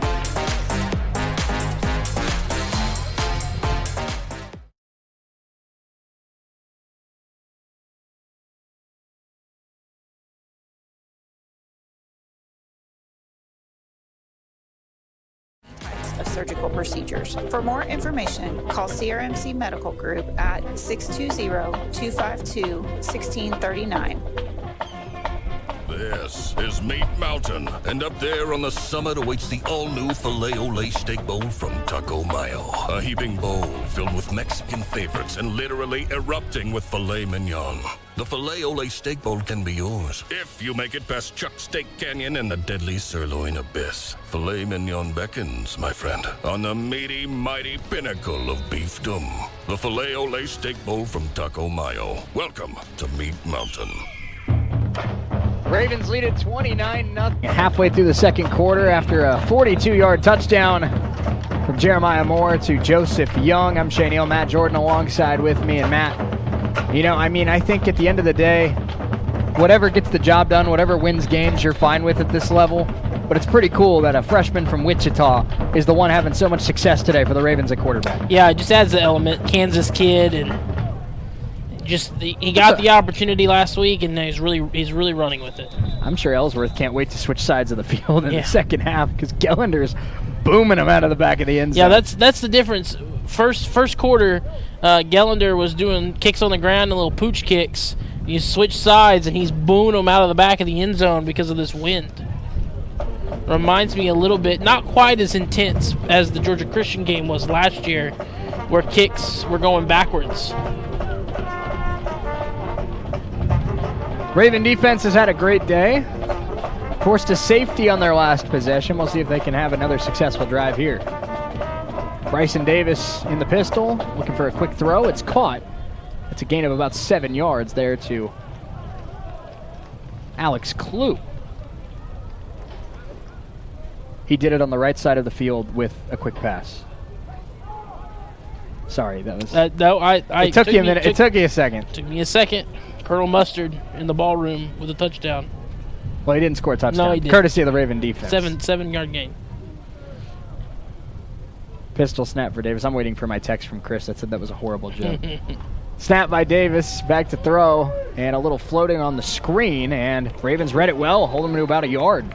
Of surgical procedures. For more information, call CRMC Medical Group at 620-252-1639. This is Meat Mountain, and up there on the summit awaits the all-new Filet-O-Lay Steak Bowl from Taco Mayo. A heaping bowl filled with Mexican favorites and literally erupting with filet mignon. The Filet-O-Lay Steak Bowl can be yours if you make it past Chuck's Steak Canyon and the deadly sirloin abyss. Filet mignon beckons, my friend, on the meaty, mighty pinnacle of beefdom. The Filet-O-Lay Steak Bowl from Taco Mayo. Welcome to Meat Mountain. Ravens lead it 29-0. Halfway through the second quarter after a 42-yard touchdown from Jeremiah Moore to Joseph Young. I'm Shane Neal, Matt Jordan alongside with me. And Matt, I think at the end of the day, whatever gets the job done, whatever wins games, you're fine with at this level. But it's pretty cool that a freshman from Wichita is the one having so much success today for the Ravens at quarterback. Yeah, it just adds the element. Kansas kid, and he got the opportunity last week, and he's really running with it. I'm sure Ellsworth can't wait to switch sides of the field in the second half because Gellender's booming him out of the back of the end zone. Yeah, that's the difference. First quarter, Gellender was doing kicks on the ground and little pooch kicks. You switch sides, and he's booing them out of the back of the end zone because of this wind. Reminds me a little bit, not quite as intense as the Georgia Christian game was last year, where kicks were going backwards. Raven defense has had a great day. Forced a safety on their last possession. We'll see if they can have another successful drive here. Bryson Davis in the pistol, looking for a quick throw. It's caught. It's a gain of about 7 yards there to Alex Klug. He did it on the right side of the field with a quick pass. Sorry, that was... It took you a minute. It took you a second. Took me a second. Colonel Mustard in the ballroom with a touchdown. Well, he didn't score a touchdown. No, he didn't. Courtesy of the Raven defense. 7-yard gain. Pistol snap for Davis. I'm waiting for my text from Chris that said that was a horrible joke. Snap by Davis, back to throw, and a little floating on the screen, and Ravens read it well, holding him to about a yard.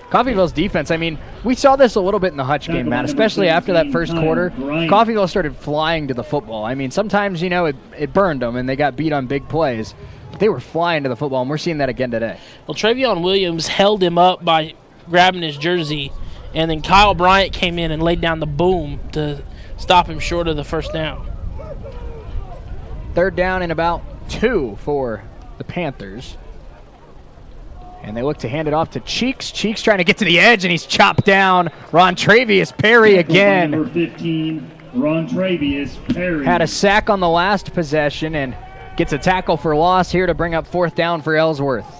Coffeyville's defense, we saw this a little bit in the Hutch game, Matt, especially after that first quarter. Coffeyville started flying to the football. Sometimes, it burned them and they got beat on big plays. But they were flying to the football, and we're seeing that again today. Well, Travion Williams held him up by grabbing his jersey, and then Kyle Bryant came in and laid down the boom to stop him short of the first down. Third down and about 2 for the Panthers. And they look to hand it off to Cheeks. Cheeks trying to get to the edge, and he's chopped down. Rontravius Perry again. Number 15, Rontravius Perry. Had a sack on the last possession and gets a tackle for loss here to bring up fourth down for Ellsworth.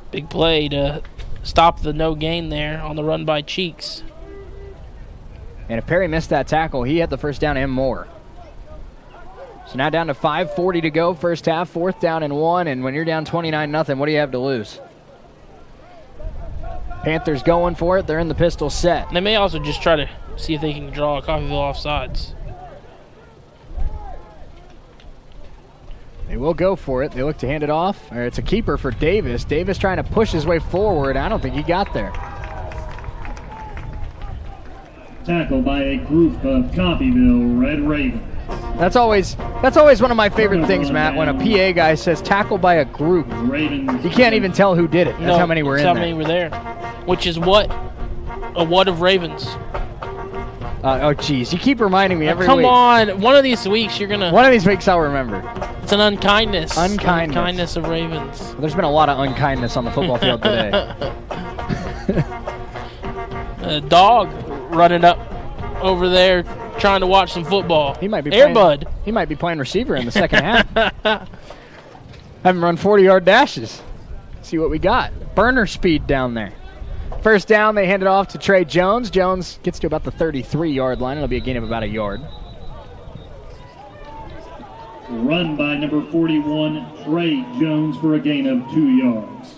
Big play to stop the no gain there on the run by Cheeks. And if Perry missed that tackle, he had the first down and more. So now down to 5:40 to go, first half, fourth down and 1. And when you're down 29-0, what do you have to lose? Panthers going for it. They're in the pistol set. They may also just try to see if they can draw a Coffeyville offsides. They will go for it. They look to hand it off. It's a keeper for Davis. Davis trying to push his way forward. I don't think he got there. Tackled by a group of Coffeyville Red Ravens. That's always one of my favorite things, Matt, when a PA guy says tackled by a group. You can't even tell who did it. That's how many were in there. How many were there. Which is what of Ravens. Oh, geez. You keep reminding me every week. Come on. One of these weeks you're going to... One of these weeks I'll remember. It's an unkindness. Unkindness of Ravens. Well, there's been a lot of unkindness on the football field today. A dog running up over there trying to watch some football. He might be He might be playing receiver in the second half. Have him run 40-yard dashes. See what we got. Burner speed down there. First down, they hand it off to Trey Jones. Jones gets to about the 33-yard line. It'll be a gain of about a yard. Run by number 41, Trey Jones, for a gain of 2 yards.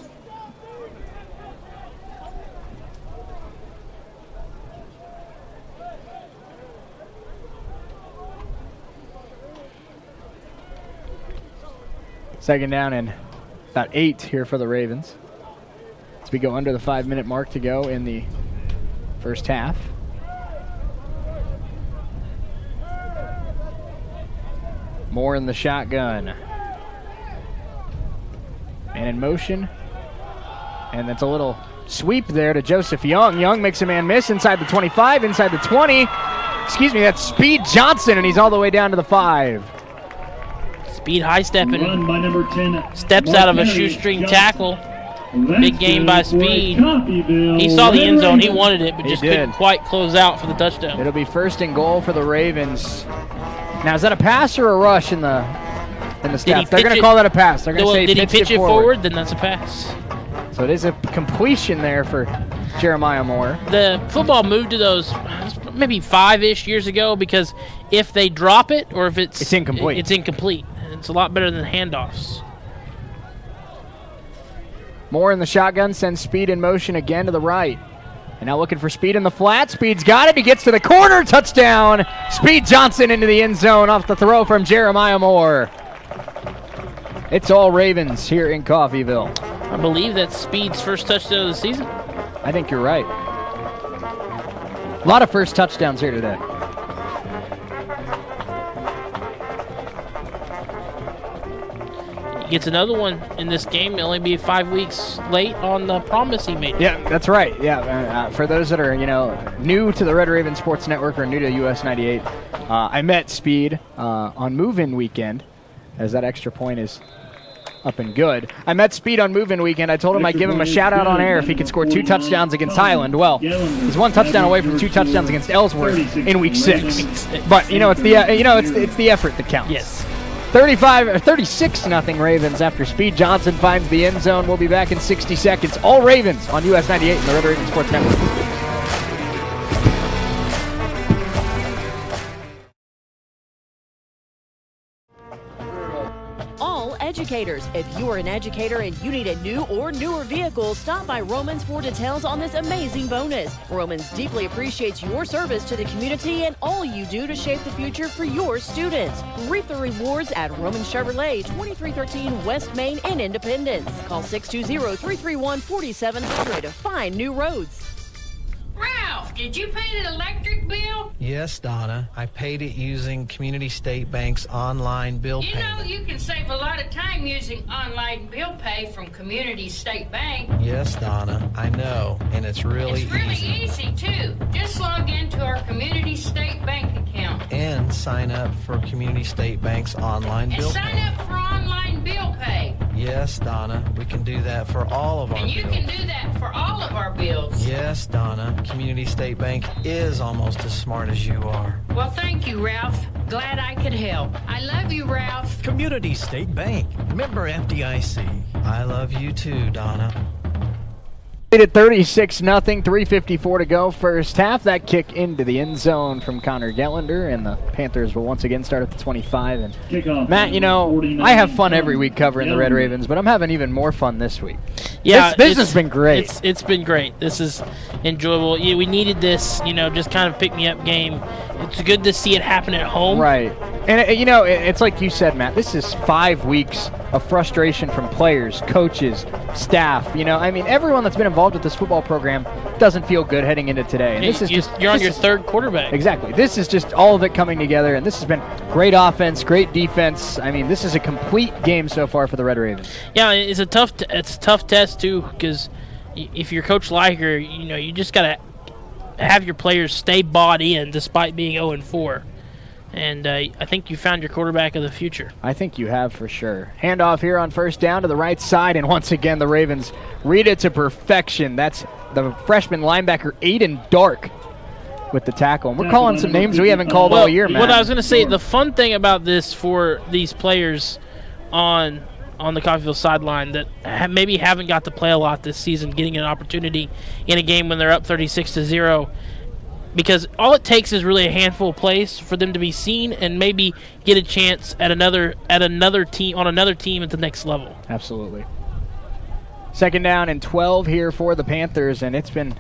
Second down and about 8 here for the Ravens. As we go under the 5-minute mark to go in the first half. Moore in the shotgun. And in motion. And that's a little sweep there to Joseph Young. Young makes a man miss inside the 25, inside the 20. Excuse me, that's Speed Johnson, and he's all the way down to the 5. Speed high stepping. Run by number 10. Steps out of a shoestring tackle. Big game by Speed. He saw the end zone. He wanted it, but just couldn't quite close out for the touchdown. It'll be first and goal for the Ravens. Now, is that a pass or a rush in the stats? They're going to call that a pass. They're going to say did he pitch it forward? Then that's a pass. So it is a completion there for Jeremiah Moore. The football moved to those maybe 5-ish years ago because if they drop it or if it's incomplete. It's incomplete. It's a lot better than handoffs. Moore in the shotgun sends Speed in motion again to the right. And now looking for Speed in the flat. Speed's got it. He gets to the corner. Touchdown. Speed Johnson into the end zone off the throw from Jeremiah Moore. It's all Ravens here in Coffeyville. I believe that's Speed's first touchdown of the season. I think you're right. A lot of first touchdowns here today. Gets another one in this game. It'll only be 5 weeks late on the promise he made. Yeah, that's right. Yeah, for those that are new to the Red Raven Sports Network or new to US 98, I met Speed on move-in weekend, as that extra point is up and good. I met Speed on move-in weekend. I told him I'd give him a shout-out on air if he could score 2 touchdowns against Highland. Well, he's 1 touchdown away from 2 touchdowns against Ellsworth in week 6. But it's the effort that counts. Yes. 36-0 Ravens after Speed Johnson finds the end zone. We'll be back in 60 seconds. All Ravens on US 98 and the Red Raven Sports Network. All educators. If you are an educator and you need a new or newer vehicle, stop by Romans for details on this amazing bonus. Romans deeply appreciates your service to the community and all you do to shape the future for your students. Reap the rewards at Roman Chevrolet, 2313 West Main in Independence. Call 620-331-4700 to find new roads. Ralph, did you pay the electric bill? Yes, Donna. I paid it using Community State Bank's online bill payment. You know you can save a lot of time using online bill pay from Community State Bank. Yes, Donna. I know. And it's really easy, too. Just log into our Community State Bank account. And sign up for Community State Bank's online bill pay. And sign up for online bill pay. Yes, Donna. We can do that for all of our bills. And you can do that for all of our bills. Yes, Donna. Community State Bank is almost as smart as you are. Well, thank you, Ralph. Glad I could help. I love you, Ralph. Community State Bank. Member FDIC. I love you too, Donna. At 36-0, 3:54 to go first half. That kick into the end zone from Connor Gettlander, and the Panthers will once again start at the 25. And Kickoff, Matt, I have fun every week covering the Red Ravens, but I'm having even more fun this week. Yeah, this has been great. It's been great. This is enjoyable. Yeah, we needed this, just kind of pick-me-up game. It's good to see it happen at home. Right. And, it's like you said, Matt, this is 5 weeks of frustration from players, coaches, staff. Everyone that's been involved with this football program doesn't feel good heading into today. And you're on your third quarterback. Exactly. This is just all of it coming together, and this has been great offense, great defense. This is a complete game so far for the Red Ravens. Yeah, it's a tough test, too, because if you're Coach Liker, you just got to have your players stay bought in despite being 0-4. And I think you found your quarterback of the future. I think you have for sure. Handoff here on first down to the right side, and once again the Ravens read it to perfection. That's the freshman linebacker Aiden Dark with the tackle. And we're calling some names we haven't called all year, man. What I was going to say, the fun thing about this for these players on the Coffeyville sideline that maybe haven't got to play a lot this season, getting an opportunity in a game when they're up 36-0, because all it takes is really a handful of plays for them to be seen and maybe get a chance at another team at the next level. Absolutely. Second down and 12 here for the Panthers, and it's been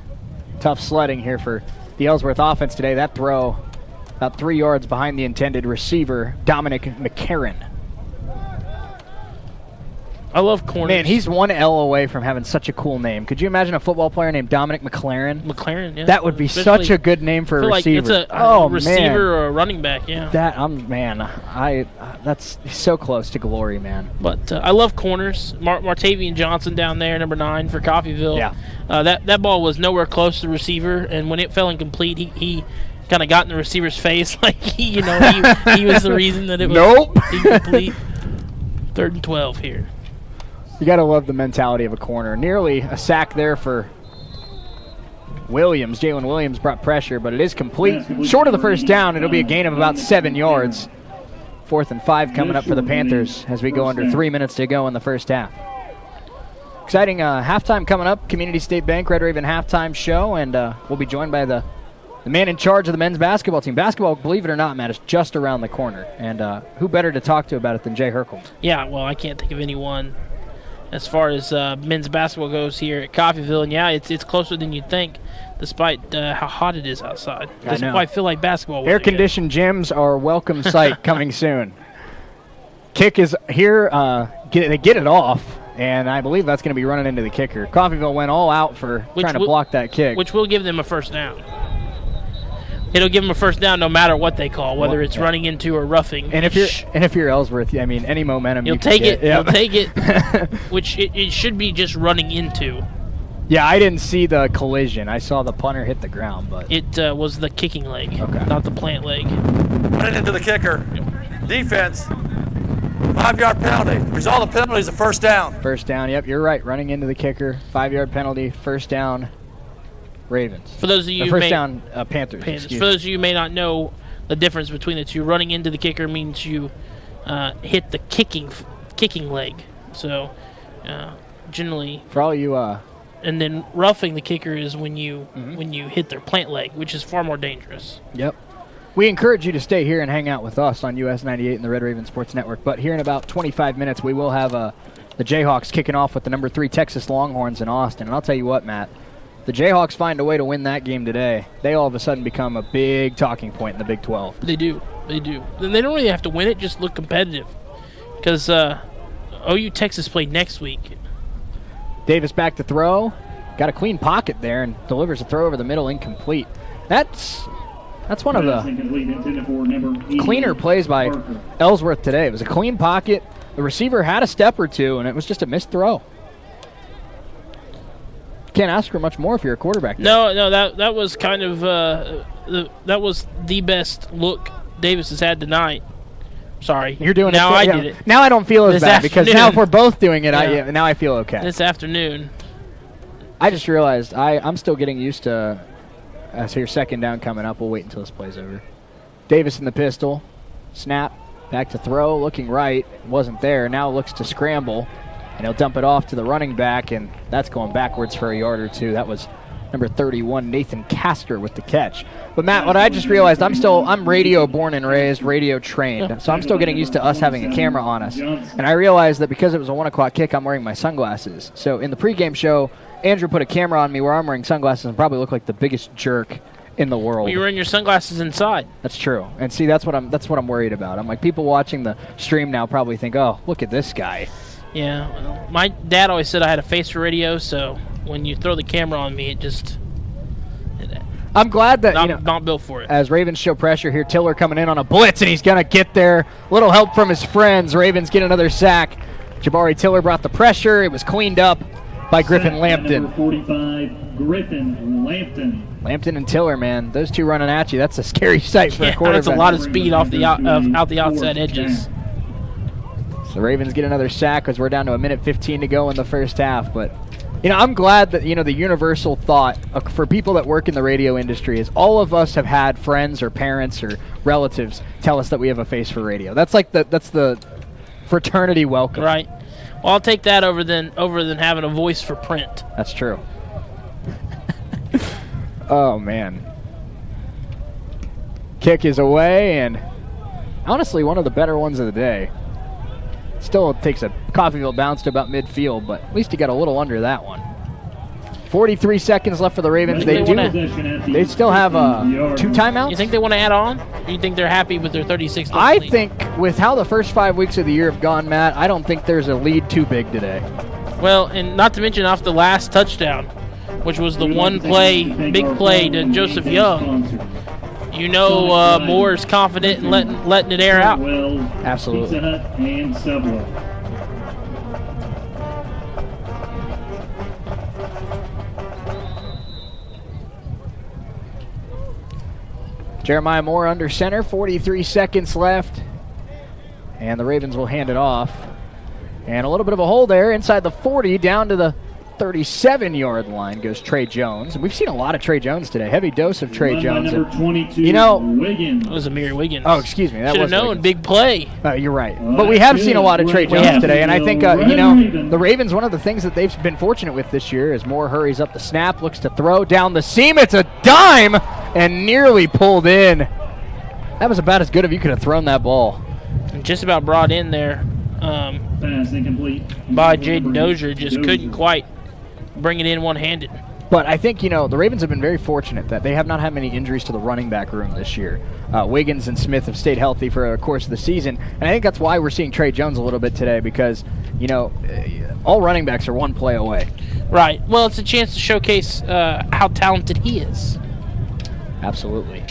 tough sledding here for the Ellsworth offense today. That throw about 3 yards behind the intended receiver, Dominic McCarron. I love corners. Man, he's one L away from having such a cool name. Could you imagine a football player named Dominic McLaren? McLaren, yeah. That would be such a good name for a receiver. Like it's a receiver or a running back, yeah. That's so close to glory, man. But I love corners. Martavian Johnson down there, number 9 for Coffeyville. Yeah. That ball was nowhere close to the receiver, and when it fell incomplete, he kind of got in the receiver's face like he was the reason that it was incomplete. 3rd and 12 here. You got to love the mentality of a corner. Nearly a sack there for Williams. Jalen Williams brought pressure, but it is complete. Short of the first down, it'll be a gain of about 7 yards. 4th and 5 coming up for the Panthers as we go under 3 minutes to go in the first half. Exciting halftime coming up. Community State Bank Red Raven halftime show, and we'll be joined by the man in charge of the men's basketball team. Basketball, believe it or not, Matt, is just around the corner. And who better to talk to about it than Jay Herkel? Yeah, well, I can't think of anyone as far as men's basketball goes here at Coffeyville. And, yeah, it's closer than you'd think, despite how hot it is outside. It doesn't quite feel like basketball. Air-conditioned gyms are a welcome sight coming soon. Kick is here. They get it off, and I believe that's going to be running into the kicker. Coffeyville went all out for trying to block that kick. Which will give them a first down. It'll give them a first down no matter what they call, whether it's running into or roughing. And if you're Ellsworth, any momentum you'll take it. You'll take it. Which it should be just running into. Yeah, I didn't see the collision. I saw the punter hit the ground, but it was the kicking leg, not the plant leg. Running into the kicker. Defense. 5-yard penalty. Result of the penalty is a first down. First down. Yep, you're right. Running into the kicker. 5-yard penalty. First down. Ravens. For those of you Panthers. For those of you who may not know the difference between the two, running into the kicker means you hit the kicking leg. So generally, for all you, and then roughing the kicker is when you hit their plant leg, which is far more dangerous. Yep. We encourage you to stay here and hang out with us on US 98 and the Red Raven Sports Network. But here in about 25 minutes, we will have the Jayhawks kicking off with the number 3 Texas Longhorns in Austin. And I'll tell you what, Matt. The Jayhawks find a way to win that game today. They all of a sudden become a big talking point in the Big 12. They do. And they don't really have to win it, just look competitive. Because OU Texas play next week. Davis back to throw. Got a clean pocket there and delivers a throw over the middle, incomplete. That's one of the cleaner plays by Ellsworth today. It was a clean pocket. The receiver had a step or two, and it was just a missed throw. Can't ask for much more if you're a quarterback. No, that was kind of that was the best look Davis has had tonight. Sorry, you're doing now. I did it. Now I don't feel as bad because now if we're both doing it, now I feel okay. This afternoon, I just realized I'm still getting used to. As here, second down coming up. We'll wait until this play's over. Davis in the pistol, snap, back to throw, looking right, wasn't there. Now looks to scramble. And he'll dump it off to the running back, and that's going backwards for a yard or two. That was number 31, Nathan Castor with the catch. But Matt, what I just realized, I'm radio born and raised, radio trained, so I'm still getting used to us having a camera on us. And I realized that because it was a 1 o'clock kick, I'm wearing my sunglasses. So in the pregame show, Andrew put a camera on me where I'm wearing sunglasses and probably look like the biggest jerk in the world. Well, you're wearing your sunglasses inside. That's true. And see, that's what I'm worried about. I'm like, people watching the stream now probably think, oh, look at this guy. Yeah, well, my dad always said I had a face for radio, so when you throw the camera on me, I'm glad that not built for it. As Ravens show pressure here, Tiller coming in on a blitz, and he's gonna get there. Little help from his friends. Ravens get another sack. Jabari Tiller brought the pressure. It was cleaned up by Griffin Lampton. Number 45, Griffin Lampton. Lampton and Tiller, man, those two running at you. That's a scary sight for a quarterback. That's a lot of speed off the out the outside edges. So the Ravens get another sack as we're down to 1:15 to go in the first half. But, I'm glad that, the universal thought for people that work in the radio industry is all of us have had friends or parents or relatives tell us that we have a face for radio. That's like that's the fraternity welcome. Right. Well, I'll take that over than having a voice for print. That's true. Oh, man. Kick is away, and honestly, one of the better ones of the day. Still takes a Coffeyville bounce to about midfield, but at least he got a little under that one. 43 seconds left for the Ravens. They still have 2 timeouts. You think they want to add on? Or you think they're happy with their 36? I think with how the first 5 weeks of the year have gone, Matt, I don't think there's a lead too big today. Well, and not to mention off the last touchdown, which was the big play to Joseph Young. Moore is confident in letting it air out. Absolutely. And Subway. Jeremiah Moore under center, 43 seconds left. And the Ravens will hand it off. And a little bit of a hole there inside the 40, down to the 37-yard line goes Trey Jones. And we've seen a lot of Trey Jones today. Heavy dose of Trey Jones. Number 22, Wiggins. It was Amiri Wiggins. Oh, excuse me. That should have known. Wiggins. Big play. You're right. But we have seen a lot of Trey Jones today. And I think, the Ravens, one of the things that they've been fortunate with this year is Moore hurries up the snap, looks to throw down the seam. It's a dime and nearly pulled in. That was about as good as you could have thrown that ball. And just about brought in there pass incomplete by Jaden Dozier. Just couldn't quite bring it in one-handed. But I think, the Ravens have been very fortunate that they have not had many injuries to the running back room this year. Wiggins and Smith have stayed healthy for the course of the season. And I think that's why we're seeing Trey Jones a little bit today because, all running backs are one play away. Right. Well, it's a chance to showcase how talented he is. Absolutely.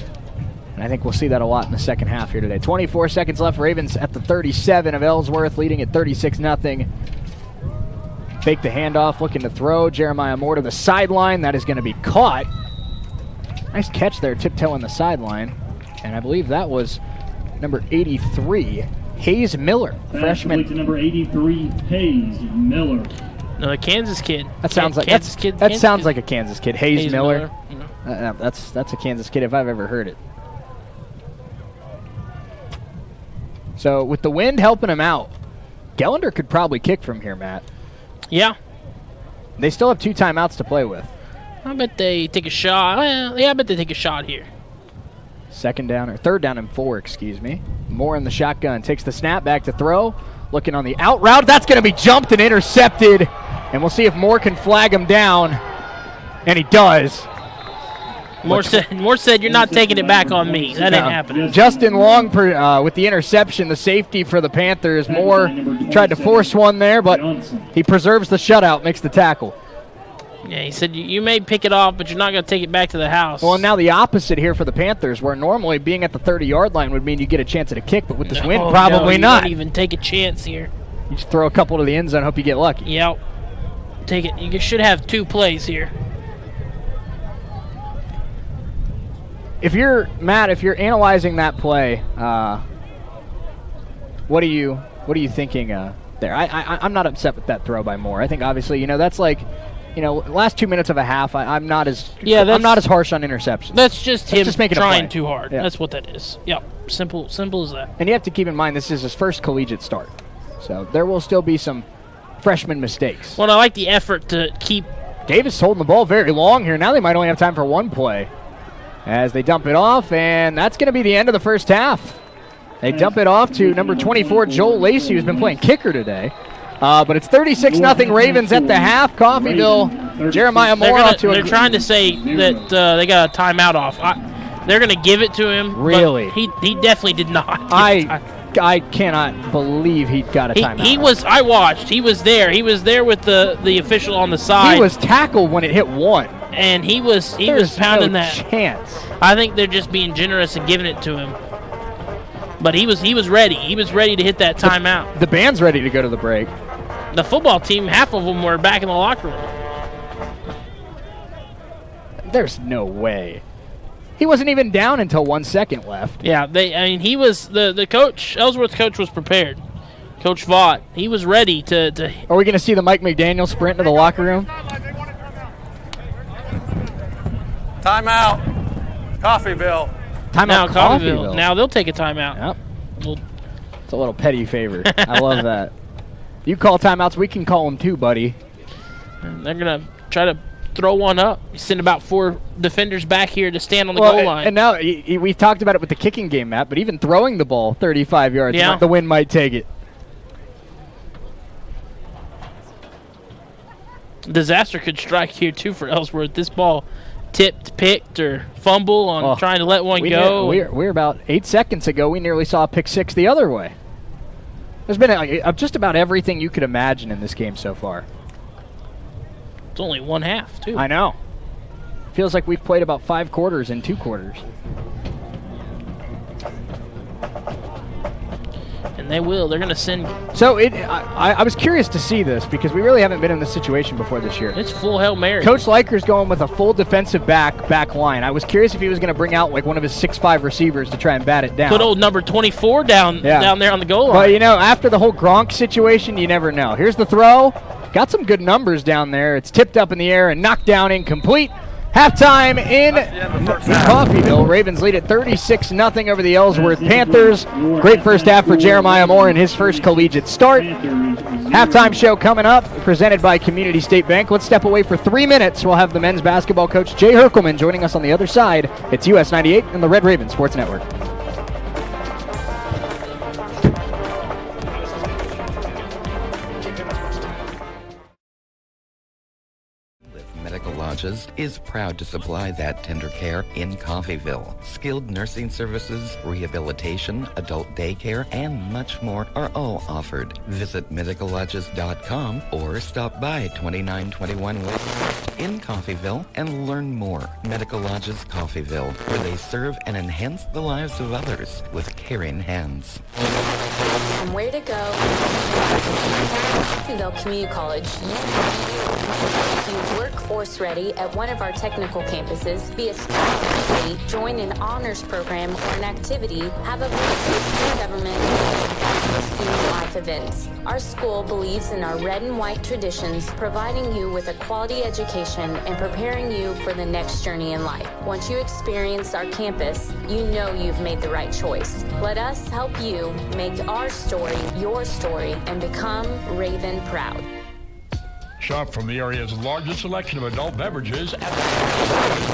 And I think we'll see that a lot in the second half here today. 24 seconds left. Ravens at the 37 of Ellsworth, leading at 36-0. Fake the handoff, looking to throw. Jeremiah Moore to the sideline. That is going to be caught. Nice catch there, tiptoeing the sideline. And I believe that was number 83, Hayes Miller, freshman. To number 83, Hayes Miller. No, a Kansas kid. That sounds like Kansas kid. That sounds like a Kansas kid. Hayes Miller. Yeah. That's a Kansas kid if I've ever heard it. So with the wind helping him out, Gellender could probably kick from here, Matt. Yeah. They still have 2 timeouts to play with. I bet they take a shot. I bet they take a shot here. Third down and 4, excuse me. Moore in the shotgun. Takes the snap, back to throw. Looking on the out route. That's going to be jumped and intercepted. And we'll see if Moore can flag him down. And he does. Moore said, you're not taking it back on me. That ain't happening. Justin Long with the interception, the safety for the Panthers. Moore tried to force one there, but he preserves the shutout, makes the tackle. Yeah, he said, you may pick it off, but you're not going to take it back to the house. Well, now the opposite here for the Panthers, where normally being at the 30-yard line would mean you get a chance at a kick, but with this wind, probably not. You don't even take a chance here. You just throw a couple to the end zone, hope you get lucky. Yep. Take it. You should have 2 plays here. If you're analyzing that play, what are you thinking there? I'm not upset with that throw by Moore. I think obviously that's like, last 2 minutes of a half. I'm not as harsh on interceptions. That's just him making trying too hard. Yeah. That's what that is. Yep. Simple as that. And you have to keep in mind this is his first collegiate start, so there will still be some freshman mistakes. Well, I like the effort to keep Davis holding the ball very long here. Now they might only have time for one play as they dump it off, and that's going to be the end of the first half. They dump it off to number 24, Joel Lacey, who's been playing kicker today. But it's 36-0 Ravens at the half. Coffeyville, Jeremiah Moore off to They're trying to say that they got a timeout off. They're going to give it to him. Really? But he definitely did not. I cannot believe he got a timeout. I watched. He was there. He was there with the official on the side. He was tackled when it hit one. And he was pounding that. Chance. I think they're just being generous and giving it to him. But he was ready. He was ready to hit that timeout. The band's ready to go to the break. The football team, half of them were back in the locker room. There's no way. He wasn't even down until 1 second left. Yeah, he was the coach. Ellsworth's coach was prepared. Coach Vaught, he was ready to. Are we going to see the Mike McDaniel sprint into the locker room? Timeout, Coffeyville. Timeout, Coffeyville. Now they'll take a timeout. Yep. It's a little petty favor. I love that. You call timeouts, we can call them too, buddy. And they're going to try to throw one up. You send about 4 defenders back here to stand on the goal line. And now we talked about it with the kicking game, Matt, but even throwing the ball 35 yards, the wind might take it. Disaster could strike here, too, for Ellsworth. This ball tipped, picked, or fumble on trying to let one go. We're about 8 seconds ago, we nearly saw a pick six the other way. There's been just about everything you could imagine in this game so far. It's only one half, too. I know. Feels like we've played about 5 quarters in 2 quarters. And they will. They're going to send. So I was curious to see this because we really haven't been in this situation before this year. It's full Hail Mary. Coach Liker's going with a full defensive back line. I was curious if he was going to bring out like one of his 6'5" receivers to try and bat it down. Put old number 24 down there on the goal line. But, after the whole Gronk situation, you never know. Here's the throw. Got some good numbers down there. It's tipped up in the air and knocked down incomplete. Halftime in Coffeyville. Ravens lead at 36-0 over the Ellsworth Panthers. Great first half for Jeremiah Moore in his first collegiate start. Halftime show coming up, presented by Community State Bank. Let's step away for 3 minutes. We'll have the men's basketball coach, Jay Herkelman, joining us on the other side. It's US 98 and the Red Raven Sports Network. Medical Lodges is proud to supply that tender care in Coffeyville. Skilled nursing services, rehabilitation, adult daycare, and much more are all offered. Visit medicallodges.com or stop by 2921 West in Coffeyville and learn more. Medical Lodges Coffeyville, where they serve and enhance the lives of others with caring hands. And where to go? Coffeyville Community College. You workforce ready at one of our technical campuses, be a student athlete, join an honors program or an activity, have a voice in student government, and student life events. Our school believes in our red and white traditions, providing you with a quality education and preparing you for the next journey in life. Once you experience our campus, you know you've made the right choice. Let us help you make our story your story and become Raven proud. Shop from the area's largest selection of adult beverages at the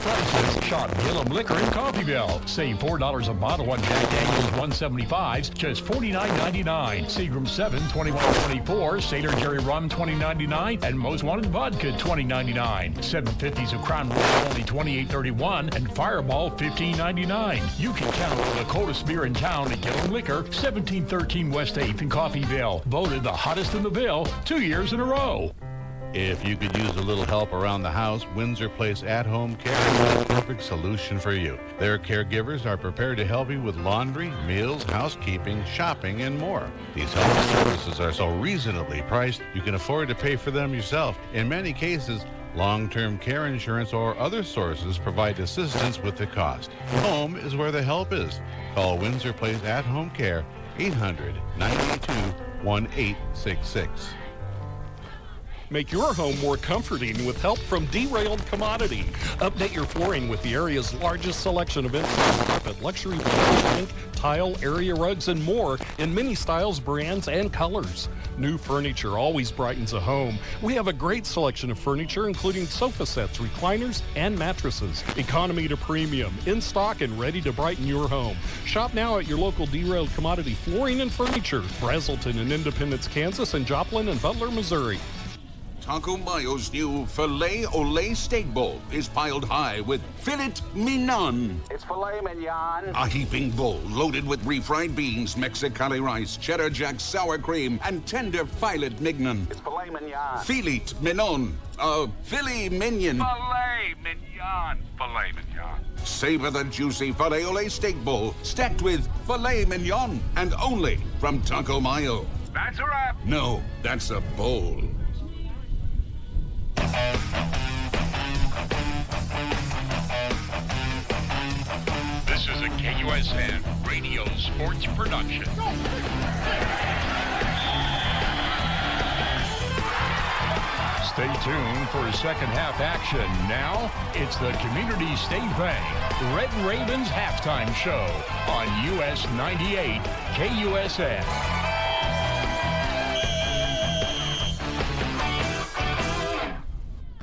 prices. Shop Gillum Liquor in Coffeyville. Save $4 a bottle on Jack Daniels 175s, just $49.99. Seagram 7, $21.24. Sailor Jerry Rum, $20.99. And Most Wanted Vodka, $20.99. 750s of Crown Royal, only $28.31. And Fireball, $15.99. You can count on the coldest beer in town at Gillum Liquor, 1713 West 8th in Coffeyville. Voted the hottest in the Ville 2 years in a row. If you could use a little help around the house, Windsor Place At-Home Care is the perfect solution for you. Their caregivers are prepared to help you with laundry, meals, housekeeping, shopping, and more. These helpful services are so reasonably priced, you can afford to pay for them yourself. In many cases, long-term care insurance or other sources provide assistance with the cost. Home is where the help is. Call Windsor Place At-Home Care, 800-982-1866. Make your home more comforting with help from Derailed Commodity. Update your flooring with the area's largest selection of in-stock carpet, luxury vinyl plank, tile, area rugs, and more in many styles, brands, and colors. New furniture always brightens a home. We have a great selection of furniture, including sofa sets, recliners, and mattresses. Economy to premium, in stock and ready to brighten your home. Shop now at your local Derailed Commodity Flooring and Furniture, Brazelton in Independence, Kansas, and Joplin and Butler, Missouri. Taco Mayo's new Filet Olé Steak Bowl is piled high with filet mignon. It's filet mignon. A heaping bowl loaded with refried beans, Mexicali rice, cheddar jack sour cream, and tender filet mignon. It's filet mignon. Filet mignon. Filet mignon. Filet mignon. Filet mignon. Savor the juicy Filet Olé Steak Bowl stacked with filet mignon and only from Taco Mayo. That's a wrap. No, that's a bowl. This is a KUSN radio sports production. Stay tuned for second half action. Now, it's the Community State Bank Red Ravens halftime show on US 98 KUSN.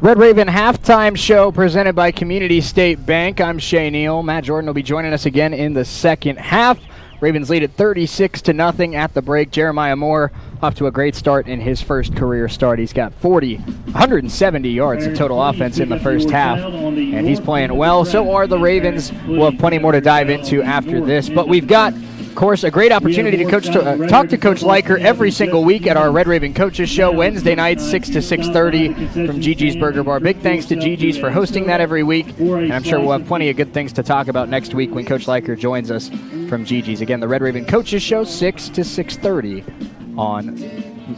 Red Raven halftime show presented by Community State Bank. I'm Shay Neal. Matt Jordan will be joining us again in the second half. Ravens lead at 36-0 at the break. Jeremiah Moore off to a great start in his first career start. He's got 170 yards of total offense in the first half, and he's playing well. So are the Ravens. We'll have plenty more to dive into after this, but we've got, of course, a great opportunity to talk to Coach Leiker every single week at our Red Raven Coaches Show, Wednesday nights, 6 to 6:30 from Gigi's Burger Bar. Big thanks to Gigi's for hosting that every week, and I'm sure we'll have plenty of good things to talk about next week when Coach Leiker joins us from Gigi's. Again, the Red Raven Coaches Show, 6 to 6:30 on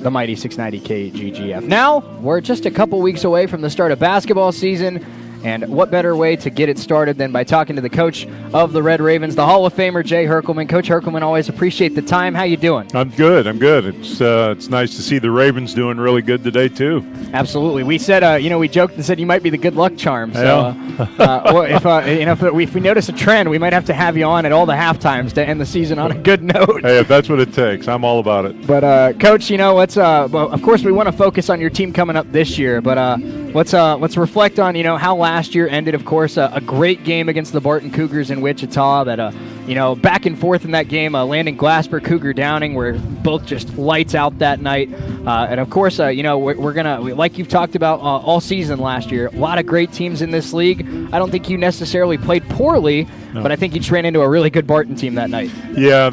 the mighty 690 KGGF. Now, we're just a couple weeks away from the start of basketball season. And what better way to get it started than by talking to the coach of the Red Ravens, the Hall of Famer, Jay Herkelman. Coach Herkelman, always appreciate the time. How you doing? I'm good. It's nice to see the Ravens doing really good today, too. Absolutely. We said, we joked and said you might be the good luck charm. So if we notice a trend, we might have to have you on at all the halftimes to end the season on a good note. Hey, if that's what it takes, I'm all about it. But, Coach, let's of course we want to focus on your team coming up this year, but let's reflect on, how last year ended. Of course, a great game against the Barton Cougars in Wichita. That back and forth in that game. Landon Glasper, Cougar Downing were both just lights out that night. And of course, we're gonna, like you've talked about all season last year. A lot of great teams in this league. I don't think you necessarily played poorly, but I think you just ran into a really good Barton team that night. Yeah,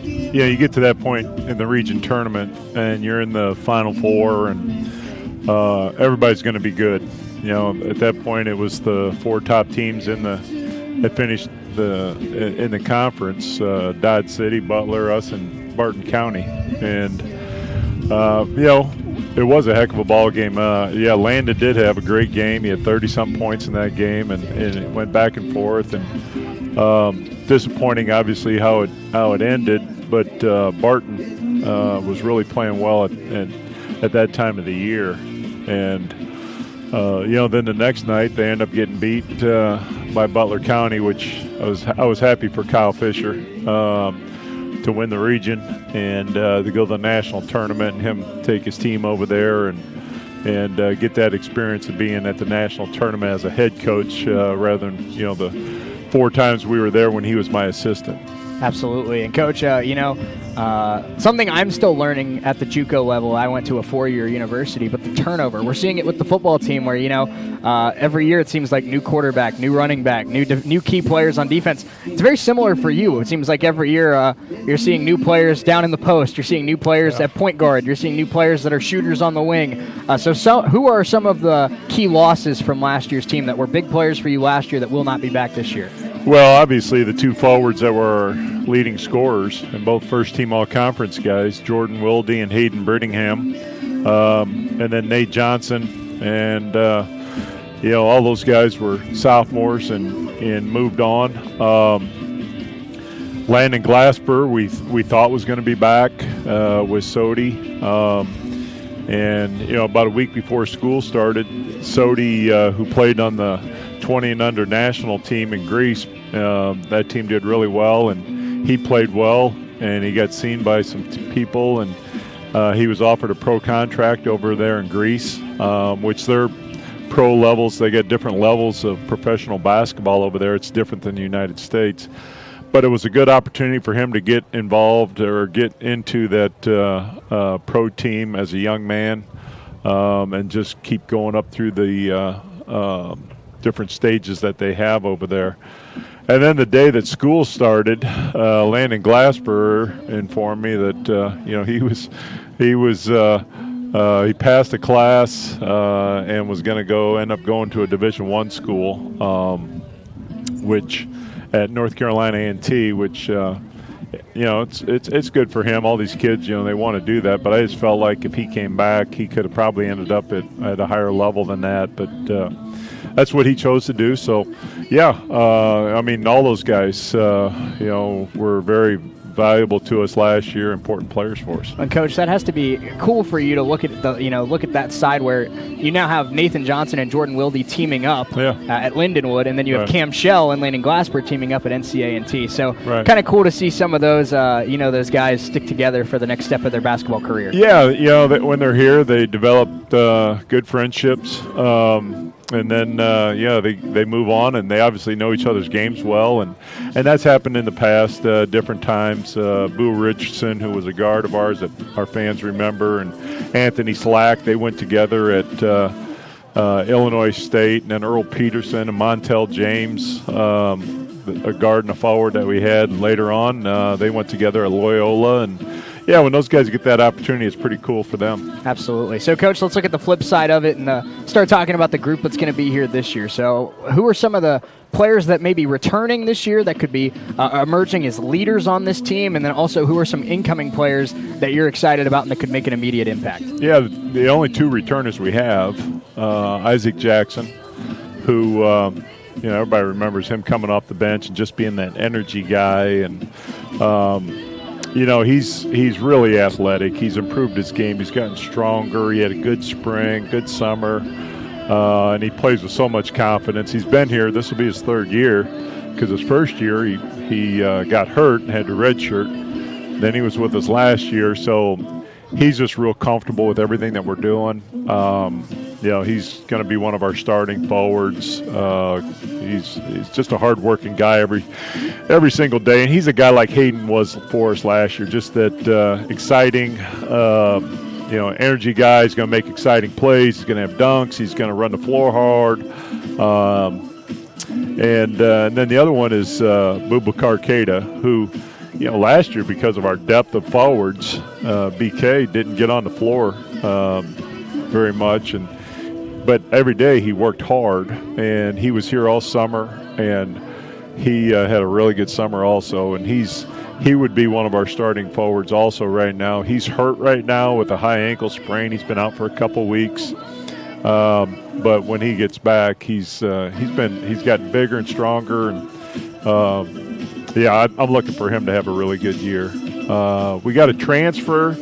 you get to that point in the region tournament, and you're in the Final Four, and everybody's going to be good. At that point, it was the four top teams that finished in the conference: Dodge City, Butler, us, and Barton County. And it was a heck of a ball game. Landon did have a great game. He had 30-some points in that game, and it went back and forth. And disappointing, obviously, how it ended. But Barton was really playing well at that time of the year. And then the next night they end up getting beat by Butler County, which I was happy for Kyle Fisher to win the region and to go to the national tournament and him take his team over there and get that experience of being at the national tournament as a head coach rather than the 4 times we were there when he was my assistant. Absolutely. And, Coach, something I'm still learning at the JUCO level, I went to a 4-year university, but the turnover, we're seeing it with the football team where, every year it seems like new quarterback, new running back, new key players on defense. It's very similar for you. It seems like every year you're seeing new players down in the post. You're seeing new players at point guard. You're seeing new players that are shooters on the wing. So who are some of the key losses from last year's team that were big players for you last year that will not be back this year? Well, obviously the 2 forwards that were leading scorers and both first-team all-conference guys, Jordan Wilde and Hayden Brittingham, and then Nate Johnson. And, all those guys were sophomores and moved on. Landon Glasper, we thought was going to be back with Sodi. And, about a week before school started, Sodi, who played on the 20 and under national team in Greece, that team did really well, and he played well, and he got seen by some people, and he was offered a pro contract over there in Greece, which they're pro levels. They get different levels of professional basketball over there. It's different than the United States. But it was a good opportunity for him to get involved or get into that pro team as a young man, and just keep going up through the different stages that they have over there. And then the day that school started, Landon Glasper informed me that he passed a class and was going to end up going to a Division I school, which at North Carolina A&T, which it's good for him. All these kids, they want to do that, but I just felt like if he came back, he could have probably ended up at a higher level than that. But that's what he chose to do. So, all those guys, were very valuable to us last year, important players for us. And Coach, that has to be cool for you to look at that side where you now have Nathan Johnson and Jordan Wilde teaming up at Lindenwood, and then you have Cam Shell and Landon Glasper teaming up at NCA&T. So kind of cool to see some of those those guys stick together for the next step of their basketball career. Yeah, when they're here, they developed good friendships. And then, they move on, and they obviously know each other's games well, and that's happened in the past, different times. Boo Richardson, who was a guard of ours that our fans remember, and Anthony Slack, they went together at Illinois State, and then Earl Peterson and Montel James, a guard and a forward that we had later on, they went together at Loyola, and when those guys get that opportunity, it's pretty cool for them. Absolutely. So, Coach, let's look at the flip side of it and start talking about the group that's going to be here this year. So, who are some of the players that may be returning this year that could be emerging as leaders on this team? And then also, who are some incoming players that you're excited about and that could make an immediate impact? Yeah, the only two returners we have, Isaac Jackson, who everybody remembers him coming off the bench and just being that energy guy, and he's really athletic. He's improved his game. He's gotten stronger. He had a good spring, good summer, and he plays with so much confidence. He's been here. This will be his third year, because his first year he got hurt and had to redshirt. Then he was with us last year, so he's just real comfortable with everything that we're doing. He's going to be one of our starting forwards. He's just a hard-working guy every single day, and he's a guy like Hayden was for us last year, just that exciting, energy guy. He's going to make exciting plays. He's going to have dunks. He's going to run the floor hard. And then the other one is Boubacar Keita, who, last year, because of our depth of forwards, BK didn't get on the floor very much, but every day he worked hard, and he was here all summer, and he had a really good summer also, and he would be one of our starting forwards also right now. He's hurt right now with a high ankle sprain. He's been out for a couple weeks, but when he gets back, he's gotten bigger and stronger, and I'm looking for him to have a really good year. We got a transfer,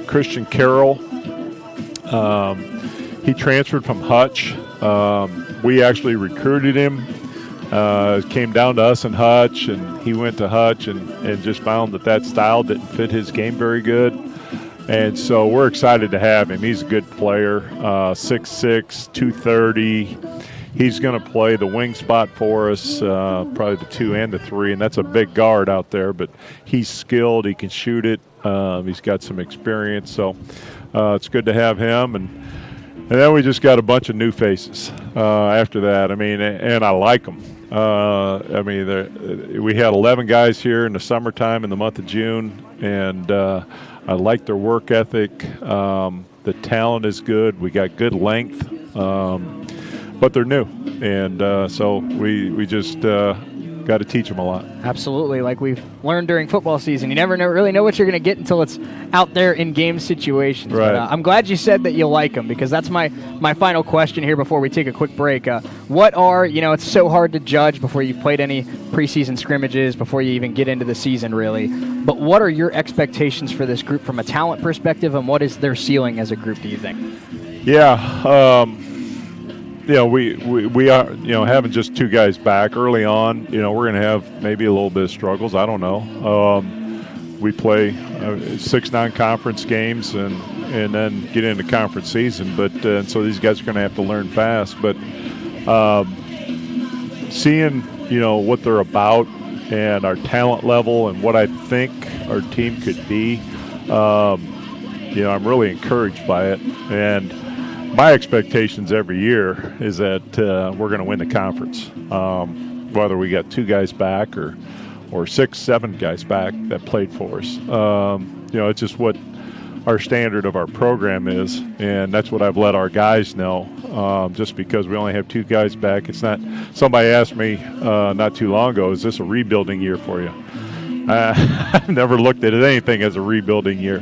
Christian Carroll. He transferred from Hutch. We actually recruited him. Came down to us in Hutch, and he went to Hutch and just found that style didn't fit his game very good. And so we're excited to have him. He's a good player, 6'6", 230. He's going to play the wing spot for us, probably the 2 and the 3, and that's a big guard out there. But he's skilled. He can shoot it. He's got some experience, so it's good to have him. And then we just got a bunch of new faces after that. And I like them. We had 11 guys here in the summertime in the month of June, and I like their work ethic. The talent is good. We got good length. But they're new, and so we just got to teach them a lot. Absolutely. Like we've learned during football season, you never really know what you're going to get until it's out there in game situations. Right. But, I'm glad you said that you like them, because that's my final question here before we take a quick break. What are, it's so hard to judge before you've played any preseason scrimmages, before you even get into the season, really. But what are your expectations for this group from a talent perspective, and what is their ceiling as a group, do you think? Yeah. We are, having just 2 guys back early on, we're going to have maybe a little bit of struggles. I don't know. We play 6 non-conference games and then get into conference season. But so these guys are going to have to learn fast. But seeing, what they're about and our talent level and what I think our team could be, I'm really encouraged by it. And my expectations every year is that we're going to win the conference, whether we got 2 guys back or 6, 7 guys back that played for us. It's just what our standard of our program is, and that's what I've let our guys know. Just because we only have 2 guys back, it's not. Somebody asked me not too long ago, "Is this a rebuilding year for you?" I've never looked at anything as a rebuilding year.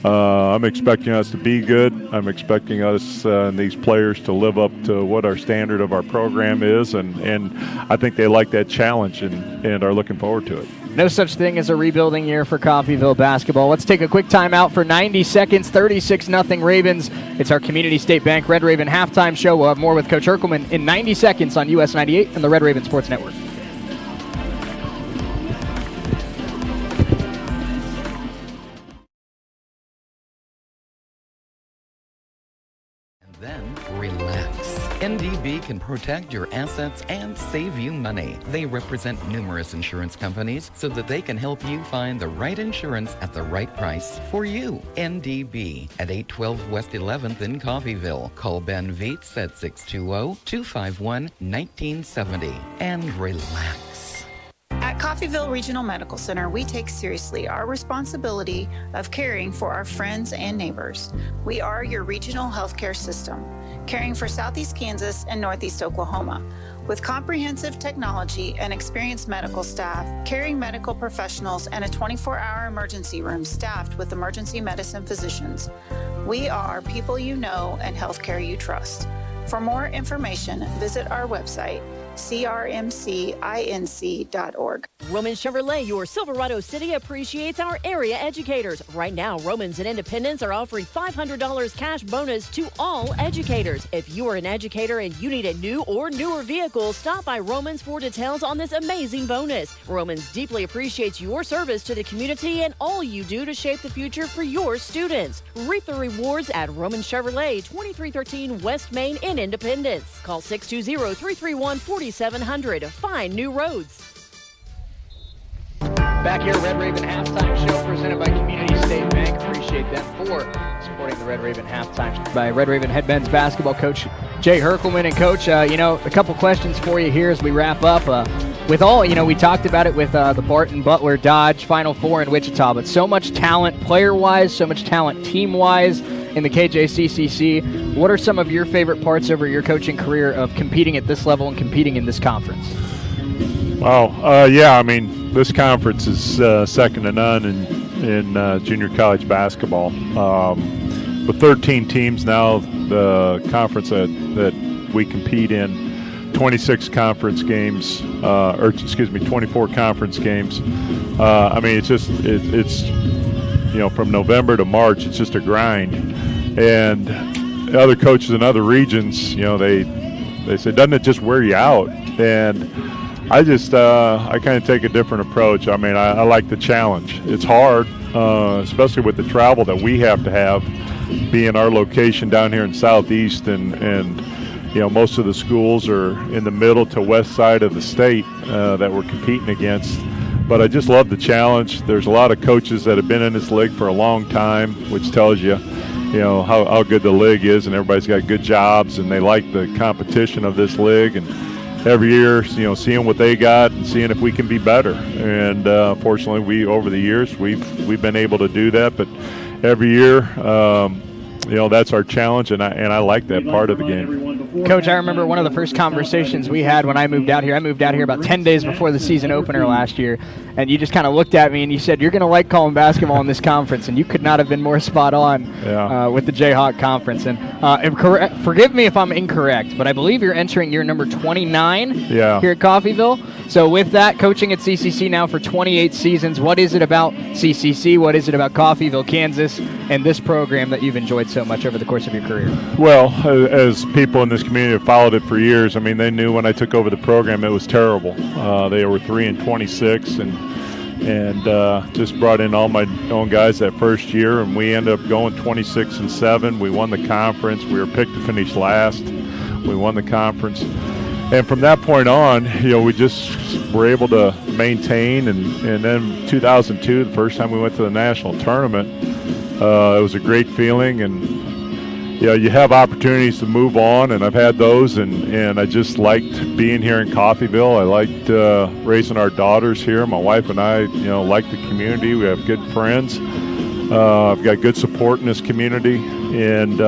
I'm expecting us to be good. I'm expecting us and these players to live up to what our standard of our program is, and I think they like that challenge and are looking forward to it. No such thing as a rebuilding year for Coffeyville basketball. Let's take a quick timeout for 90 seconds, 36-0 Ravens. It's our Community State Bank Red Raven halftime show. We'll have more with Coach Herkelman in 90 seconds on US 98 and the Red Raven Sports Network. Then relax. NDB can protect your assets and save you money. They represent numerous insurance companies so that they can help you find the right insurance at the right price for you. NDB at 812 West 11th in Coffeyville. Call Ben Vietz at 620-251-1970 and relax. At Coffeyville Regional Medical Center, we take seriously our responsibility of caring for our friends and neighbors. We are your regional healthcare system, caring for Southeast Kansas and Northeast Oklahoma. With comprehensive technology and experienced medical staff, caring medical professionals, and a 24-hour emergency room staffed with emergency medicine physicians, we are people you know and healthcare you trust. For more information, visit our website, crmcinc.org. Roman Chevrolet, your Silverado City, appreciates our area educators. Right now, Romans and Independence are offering $500 cash bonus to all educators. If you are an educator and you need a new or newer vehicle, stop by Romans for details on this amazing bonus. Romans deeply appreciates your service to the community and all you do to shape the future for your students. Reap the rewards at Roman Chevrolet, 2313 West Main in Independence. Call 620-331-4700. Find new roads. Back here, Red Raven halftime show presented by Community State Bank. Appreciate them for supporting the Red Raven halftime show. By Red Raven head men's basketball coach Jay Herkelman. And Coach, a couple questions for you here as we wrap up. With all, we talked about it with the Barton Butler Dodge Final Four in Wichita, but so much talent player-wise, so much talent team-wise in the KJCCC. What are some of your favorite parts over your coaching career of competing at this level and competing in this conference? Wow. This conference is second to none in junior college basketball. With 13 teams now, the conference that we compete in, 26 conference games, 24 conference games. It's from November to March, it's just a grind. And other coaches in other regions, they say, doesn't it just wear you out? And I kind of take a different approach. I like the challenge. It's hard, especially with the travel that we have to have, being our location down here in Southeast, and most of the schools are in the middle to west side of the state that we're competing against. But I just love the challenge. There's a lot of coaches that have been in this league for a long time, which tells you, how good the league is, and everybody's got good jobs, and they like the competition of this league. And every year, seeing what they got and seeing if we can be better. And fortunately, over the years, we've been able to do that. But every year, that's our challenge, and I like that part of the game. Coach, I remember one of the first conversations we had when I moved out here. I moved out here about 10 days before the season opener last year, and you just kind of looked at me and you said, you're going to like calling basketball in this conference, and you could not have been more spot on with the Jayhawk Conference. And forgive me if I'm incorrect, but I believe you're entering year number 29 here at Coffeyville. So with that, coaching at CCC now for 28 seasons, what is it about CCC, what is it about Coffeyville, Kansas, and this program that you've enjoyed so much over the course of your career? Well, as people in this community have followed it for years, I mean, they knew when I took over the program it was terrible. They were 3-26 and just brought in all my own guys that first year, and we ended up going 26-7. We won the conference. We were picked to finish last. We won the conference. And from that point on, we just were able to maintain. And then 2002, the first time we went to the national tournament, it was a great feeling. And you have opportunities to move on, and I've had those. And I just liked being here in Coffeyville. I liked raising our daughters here. My wife and I, like the community. We have good friends. I've got good support in this community. And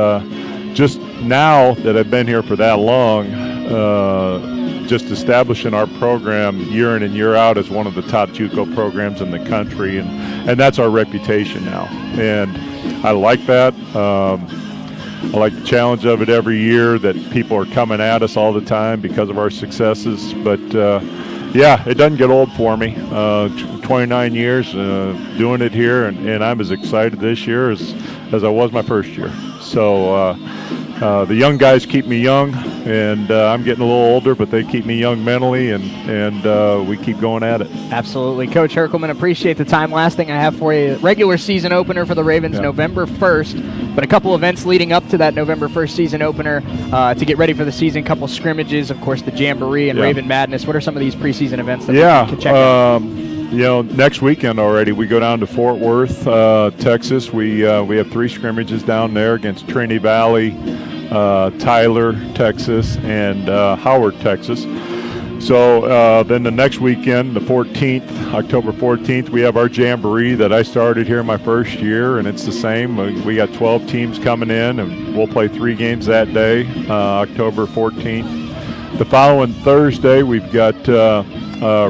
just now that I've been here for that long, just establishing our program year in and year out as one of the top JUCO programs in the country, and that's our reputation now. And I like that. I like the challenge of it every year, that people are coming at us all the time because of our successes. But it doesn't get old for me. 29 years doing it here, and I'm as excited this year as I was my first year. So the young guys keep me young, and I'm getting a little older, but they keep me young mentally, and we keep going at it. Absolutely. Coach Herkelman, appreciate the time. Last thing I have for you, regular season opener for the Ravens, November 1st, but a couple events leading up to that November 1st season opener to get ready for the season, couple scrimmages, of course, the Jamboree and Raven Madness. What are some of these preseason events that we can check out? Next weekend already, we go down to Fort Worth, Texas. We have 3 scrimmages down there against Trinity Valley, Tyler, Texas, and Howard, Texas. So then the next weekend, the 14th, October 14th, we have our Jamboree that I started here my first year, and it's the same. We got 12 teams coming in, and we'll play 3 games that day, October 14th. The following Thursday, we've got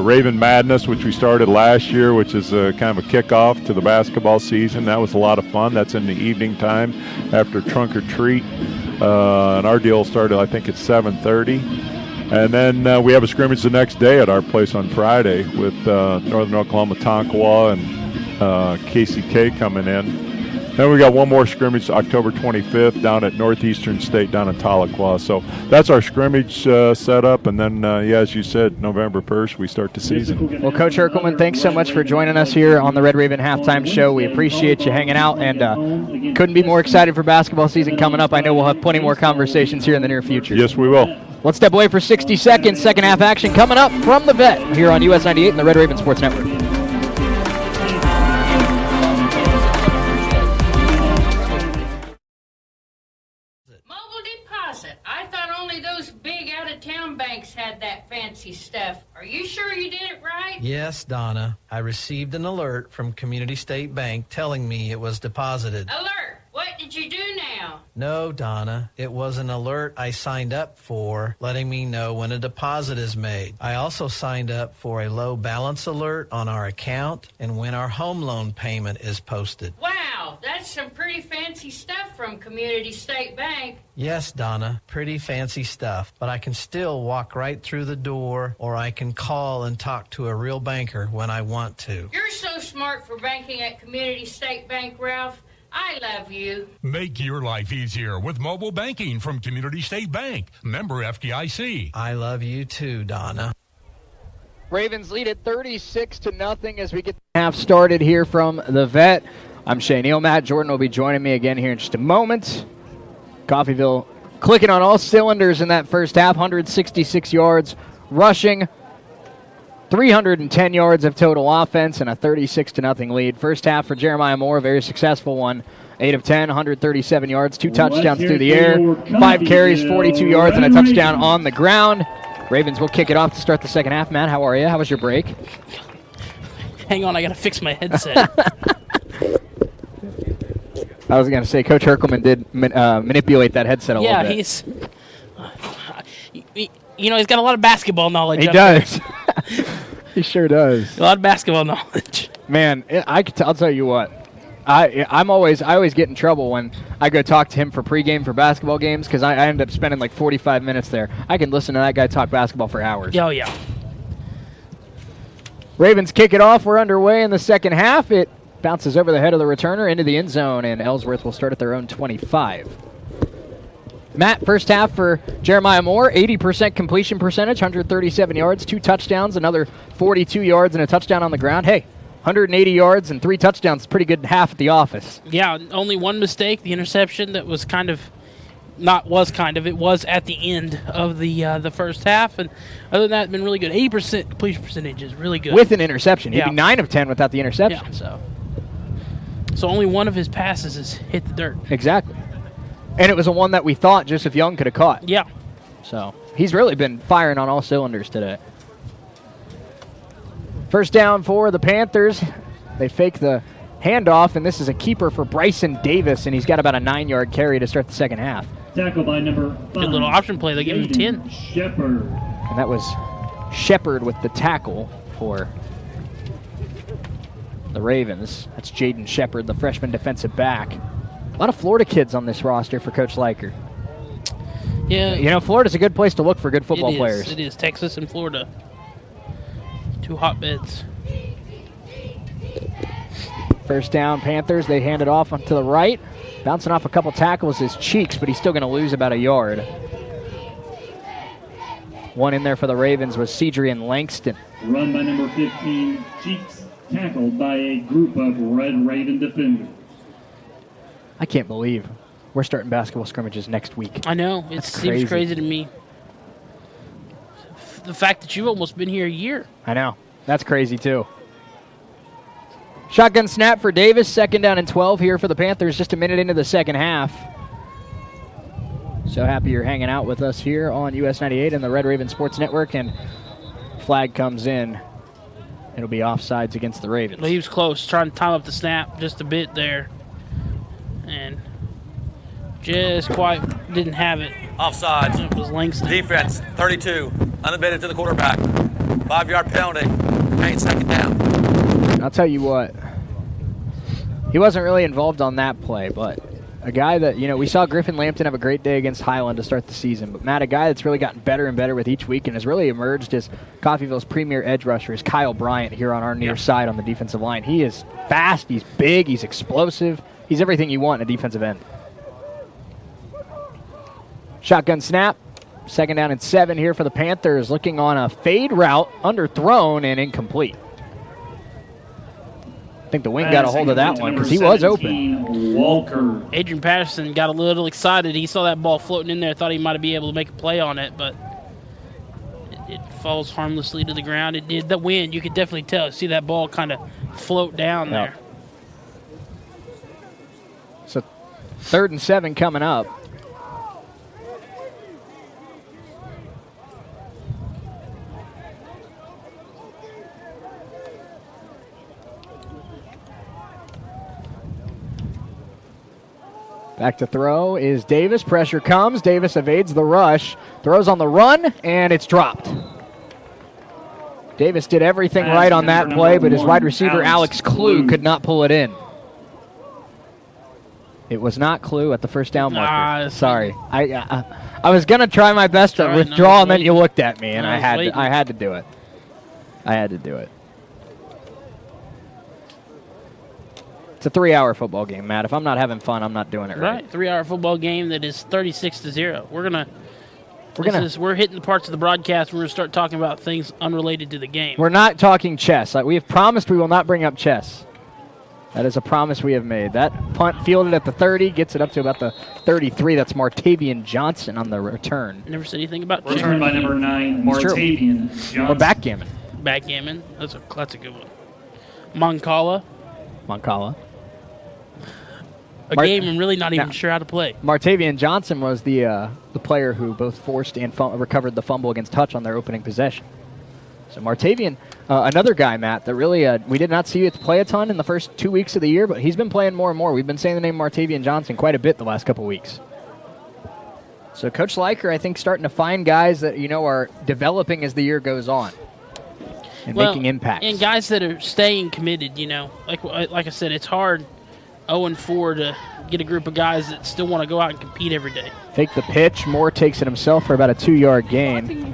Raven Madness, which we started last year, which is kind of a kickoff to the basketball season. That was a lot of fun. That's in the evening time after trunk or treat. And our deal started, I think, at 7:30. And then we have a scrimmage the next day at our place on Friday with Northern Oklahoma Tonkawa and KCK coming in. Then we got one more scrimmage October 25th down at Northeastern State down in Tahlequah. So that's our scrimmage setup. And then, as you said, November 1st, we start the season. Well, Coach Herkelman, thanks so much for joining us here on the Red Raven Halftime Show. We appreciate you hanging out, and couldn't be more excited for basketball season coming up. I know we'll have plenty more conversations here in the near future. Yes, we will. Let's step away for 60 seconds. Second half action coming up from the Vet here on US 98 and the Red Raven Sports Network. I thought only those big out-of-town banks had that fancy stuff. Are you sure you did it right? Yes, Donna. I received an alert from Community State Bank telling me it was deposited. Alert! What did you do now? No, Donna. It was an alert I signed up for, letting me know when a deposit is made. I also signed up for a low balance alert on our account and when our home loan payment is posted. Wow, that's some pretty fancy stuff from Community State Bank. Yes, Donna, pretty fancy stuff, but I can still walk right through the door, or I can call and talk to a real banker when I want to. You're so smart for banking at Community State Bank, Ralph. I love you. Make your life easier with mobile banking from Community State Bank. Member FDIC. I love you too, Donna. Ravens lead at 36-0 as we get the half started here from the Vet. I'm Shane Neal. Matt Jordan will be joining me again here in just a moment. Coffeyville clicking on all cylinders in that first half. 166 yards rushing, 310 yards of total offense, and a 36-0 lead. First half for Jeremiah Moore, a very successful one. 8 of 10, 137 yards, 2 touchdowns through the air, 5 carries, 42 yards, and a touchdown on the ground. Ravens will kick it off to start the second half. Matt, how are you? How was your break? Hang on, I got to fix my headset. I was going to say, Coach Herkelman did manipulate that headset a little bit. Yeah, he's got a lot of basketball knowledge. He does. He sure does. A lot of basketball knowledge. Man, I'll tell you what. I always get in trouble when I go talk to him for pregame for basketball games because I end up spending like 45 minutes there. I can listen to that guy talk basketball for hours. Oh, yeah. Ravens kick it off. We're underway in the second half. It bounces over the head of the returner into the end zone, and Ellsworth will start at their own 25. Matt, first half for Jeremiah Moore, 80% completion percentage, 137 yards, 2 touchdowns, another 42 yards, and a touchdown on the ground. Hey, 180 yards and 3 touchdowns, pretty good half at the office. Yeah, only one mistake, the interception that was it was at the end of the first half. And other than that, it's been really good. 80% completion percentage is really good. With an interception. He'd be 9 of 10 without the interception. Yeah. So only one of his passes has hit the dirt. Exactly. And it was a one that we thought Joseph Young could have caught. Yeah. So he's really been firing on all cylinders today. First down for the Panthers. They fake the handoff, and this is a keeper for Bryson Davis, and he's got about a 9-yard carry to start the second half. Tackle by number 5. Good little option play. They give him 10. Shepard. And that was Shepard with the tackle for the Ravens. That's Jaden Shepard, the freshman defensive back. A lot of Florida kids on this roster for Coach Liker. Yeah. Florida's a good place to look for good football players. It is. Texas and Florida. 2 hotbeds. First down, Panthers. They hand it off to the right. Bouncing off a couple tackles is Cheeks, but he's still going to lose about a yard. One in there for the Ravens was Cedrian Langston. Run by number 15, Cheeks, tackled by a group of Red Raven defenders. I can't believe we're starting basketball scrimmages next week. I know. It seems crazy to me. The fact that you've almost been here a year. I know. That's crazy, too. Shotgun snap for Davis. Second down and 12 here for the Panthers. Just a minute into the second half. So happy you're hanging out with us here on US 98 and the Red Raven Sports Network. And flag comes in. It'll be offsides against the Ravens. Well, he was close, trying to time up the snap just a bit there. And just quite didn't have it. Offsides. It was Langston. Defense, 32. Unabated to the quarterback. 5-yard penalty. 8 second down. I'll tell you what. He wasn't really involved on that play, but a guy that, we saw Griffin Lampton have a great day against Highland to start the season. But, Matt, a guy that's really gotten better and better with each week and has really emerged as Coffeyville's premier edge rusher is Kyle Bryant here on our near side on the defensive line. He is fast. He's big. He's explosive. He's everything you want in a defensive end. Shotgun snap. Second down and 7 here for the Panthers. Looking on a fade route, underthrown and incomplete. I think the wing got a hold of that one because he was open. Walker. Adrian Patterson got a little excited. He saw that ball floating in there, thought he might be able to make a play on it, but it falls harmlessly to the ground. It did. The wind, you could definitely tell. See that ball kind of float down there. So 3rd and 7 coming up. Back to throw is Davis. Pressure comes. Davis evades the rush. Throws on the run, and it's dropped. Davis did everything right on that play, but his wide receiver, Alex Clue, could not pull it in. It was not Clue at the first down marker. Sorry. I was going to try my best to withdraw, and then you looked at me, and I had to do it. I had to do it. It's a 3-hour football game, Matt. If I'm not having fun, I'm not doing it right. 3-hour football game that is 36-0. We're hitting the parts of the broadcast where we're going to start talking about things unrelated to the game. We're not talking chess. We have promised we will not bring up chess. That is a promise we have made. That punt fielded at the 30 gets it up to about the 33. That's Martavian Johnson on the return. Never said anything about return by number 9, Martavian Johnson. Or backgammon. Backgammon. That's a good one. Moncala. A game I'm really not even sure how to play. Martavian Johnson was the player who both forced and recovered the fumble against Touch on their opening possession. So Martavian, another guy, Matt, that really we did not see you play a ton in the first 2 weeks of the year, but he's been playing more and more. We've been saying the name Martavian Johnson quite a bit the last couple weeks. So Coach Leiker, I think, starting to find guys that, are developing as the year goes on and making impacts. And guys that are staying committed, Like I said, it's hard 0-4 to get a group of guys that still want to go out and compete every day. Fake the pitch. Moore takes it himself for about a 2-yard gain.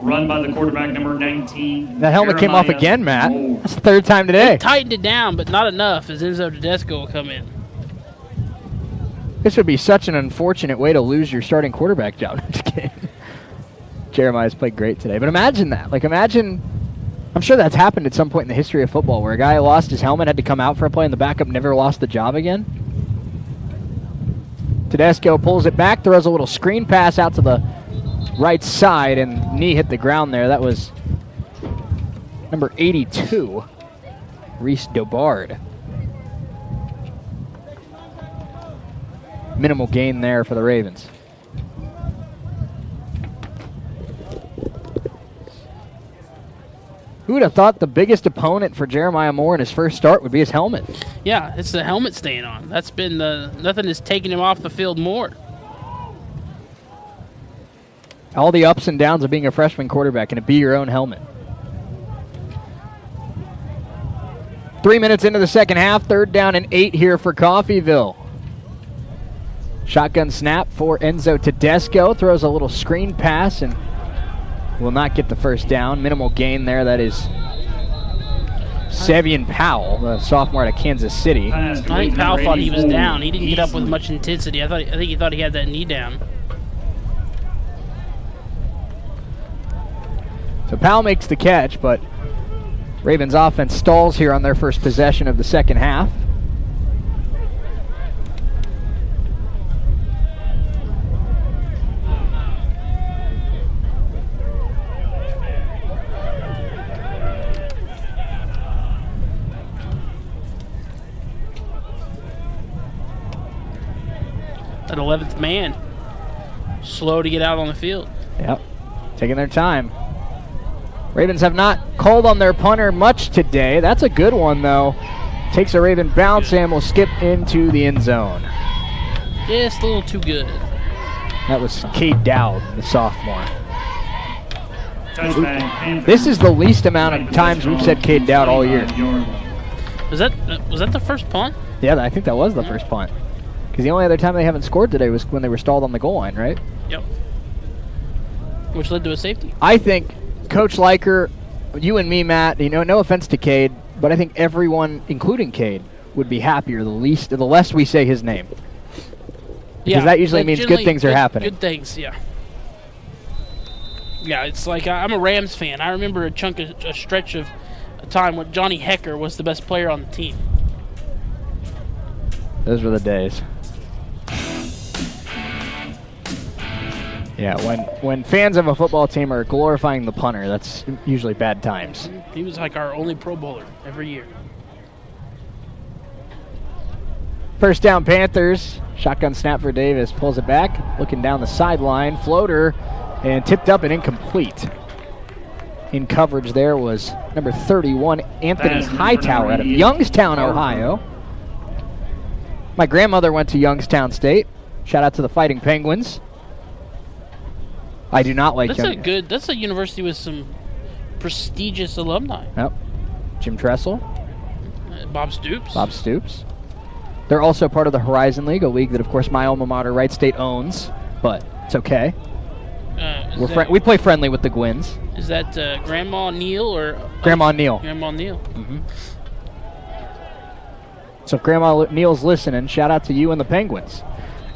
Run by the quarterback, number 19. That helmet came off again, Matt. That's the third time today. They tightened it down, but not enough as Enzo Tedesco will come in. This would be such an unfortunate way to lose your starting quarterback job. Jeremiah's played great today. But imagine that. I'm sure that's happened at some point in the history of football where a guy lost his helmet, had to come out for a play, and the backup never lost the job again. Tedesco pulls it back, throws a little screen pass out to the right side, and knee hit the ground there. That was number 82, Reese Dobard. Minimal gain there for the Ravens. Who would have thought the biggest opponent for Jeremiah Moore in his first start would be his helmet? Yeah, it's the helmet staying on. That's been nothing has taken him off the field more. All the ups and downs of being a freshman quarterback, and it be your own helmet. 3 minutes into the second half, 3rd down and 8 here for Coffeyville. Shotgun snap for Enzo Tedesco. Throws a little screen pass and will not get the first down. Minimal gain there. That is Sevian Powell, the sophomore out of Kansas City. I think Powell thought he was down. He didn't get up with much intensity. I think he thought he had that knee down. So Powell makes the catch, but Ravens offense stalls here on their first possession of the second half. That 11th man, slow to get out on the field. Yep, taking their time. Ravens have not called on their punter much today. That's a good one, though. Takes a Raven bounce and will skip into the end zone. Just a little too good. That was Cade Dowd, the sophomore. Touchback. This is the least amount of times we've said Cade Dowd all year. Was that the first punt? Yeah, I think that was the first punt. Because the only other time they haven't scored today was when they were stalled on the goal line, right? Yep. Which led to a safety. I think Coach Leiker, you and me, Matt, no offense to Cade, but I think everyone, including Cade, would be happier the less we say his name. Because that usually means good things are happening. Good things, yeah. Yeah, it's like I'm a Rams fan. I remember a stretch of a time when Johnny Hecker was the best player on the team. Those were the days. Yeah, when fans of a football team are glorifying the punter, that's usually bad times. He was like our only Pro Bowler every year. First down, Panthers. Shotgun snap for Davis. Pulls it back. Looking down the sideline. Floater. And tipped up and incomplete. In coverage there was number 31, Anthony Hightower out of Youngstown, Ohio. My grandmother went to Youngstown State. Shout out to the Fighting Penguins. I do not like Youngstown. That's a university with some prestigious alumni. Yep. Jim Tressel. Bob Stoops. Bob Stoops. They're also part of the Horizon League, a league that, of course, my alma mater, Wright State, owns, but it's okay. We play friendly with the Gwins. Is that Grandma Neal or Grandma Neal? Grandma Neal. Mm-hmm. So if Grandma Neal's listening, shout out to you and the Penguins.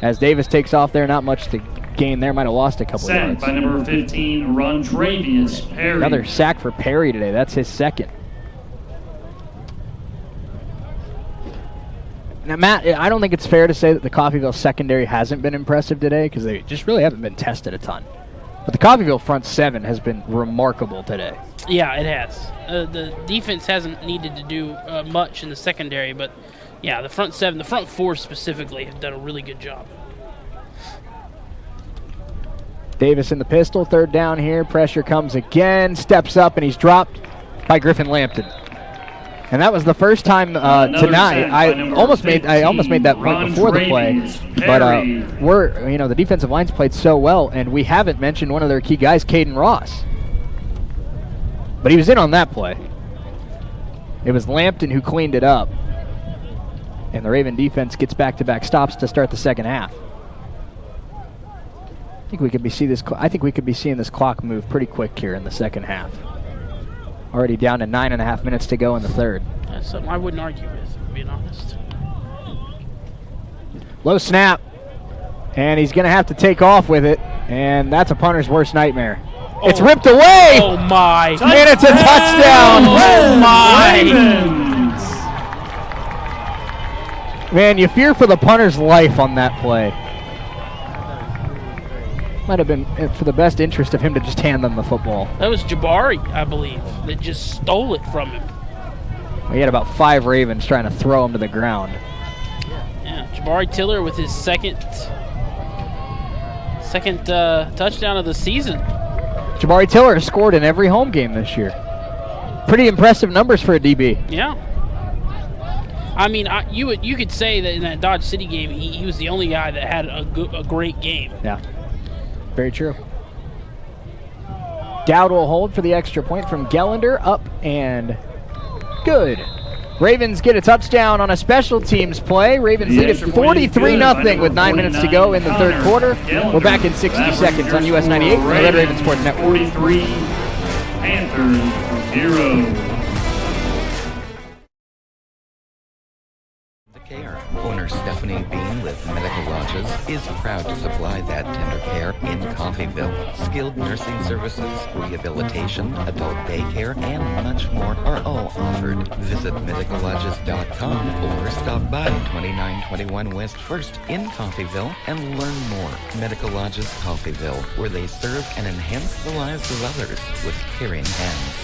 As Davis takes off there, not much to gain there. Might have lost a couple yards. Sacked by number 15, Rontravius Perry. Another sack for Perry today. That's his second. Now, Matt, I don't think it's fair to say that the Coffeyville secondary hasn't been impressive today because they just really haven't been tested a ton. But the Coffeyville front seven has been remarkable today. Yeah, it has. The defense hasn't needed to do much in the secondary, but yeah, the front seven, the front four specifically, have done a really good job. Davis in the pistol, 3rd down here. Pressure comes again, steps up, and he's dropped by Griffin Lampton. And that was the first time tonight. I almost made that point before the play, but the defensive line's played so well, and we haven't mentioned one of their key guys, Caden Ross. But he was in on that play. It was Lampton who cleaned it up, and the Raven defense gets back-to-back stops to start the second half. I think we could be seeing this clock move pretty quick here in the second half. Already down to 9.5 minutes to go in the third. That's something I wouldn't argue with, to be honest. Low snap. And he's going to have to take off with it. And that's a punter's worst nightmare. Oh. It's ripped away! Oh, my. And it's a touchdown! Oh, my. Man, you fear for the punter's life on that play. Might have been for the best interest of him to just hand them the football. That was Jabari, I believe, that just stole it from him. He had about 5 Ravens trying to throw him to the ground. Yeah, Jabari Tiller with his second touchdown of the season. Jabari Tiller has scored in every home game this year. Pretty impressive numbers for a DB. Yeah. I mean, you could say that in that Dodge City game, he was the only guy that had a great game. Yeah. Very true. Dowd will hold for the extra point from Gellender. Up and good. Ravens get a touchdown on a special teams play. Ravens lead at 43-0 with 9 minutes to go in the third quarter. We're back in 60 seconds on US 98 and the Red Raven Sports Network. 43, Panthers 0. Care. Owner Stephanie Bean with Medical Lodges is proud to supply that tender care in Coffeyville. Skilled nursing services, rehabilitation, adult daycare, and much more are all offered. Visit medicallodges.com or stop by 2921 West 1st in Coffeyville and learn more. Medical Lodges Coffeyville, where they serve and enhance the lives of others with caring hands.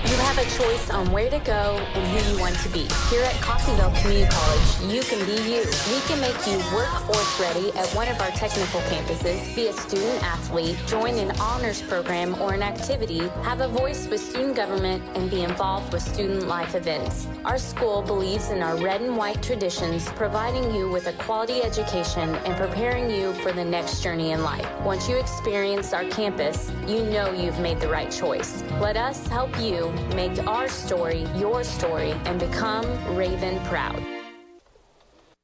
You have a choice on where to go and who you want to be. Here at Coffeyville Community College, you can be you. We can make you workforce ready at one of our technical campuses, be a student athlete, join an honors program or an activity, have a voice with student government, and be involved with student life events. Our school believes in our red and white traditions, providing you with a quality education and preparing you for the next journey in life. Once you experience our campus, you know you've made the right choice. Let us help you make our story your story and become Raven proud.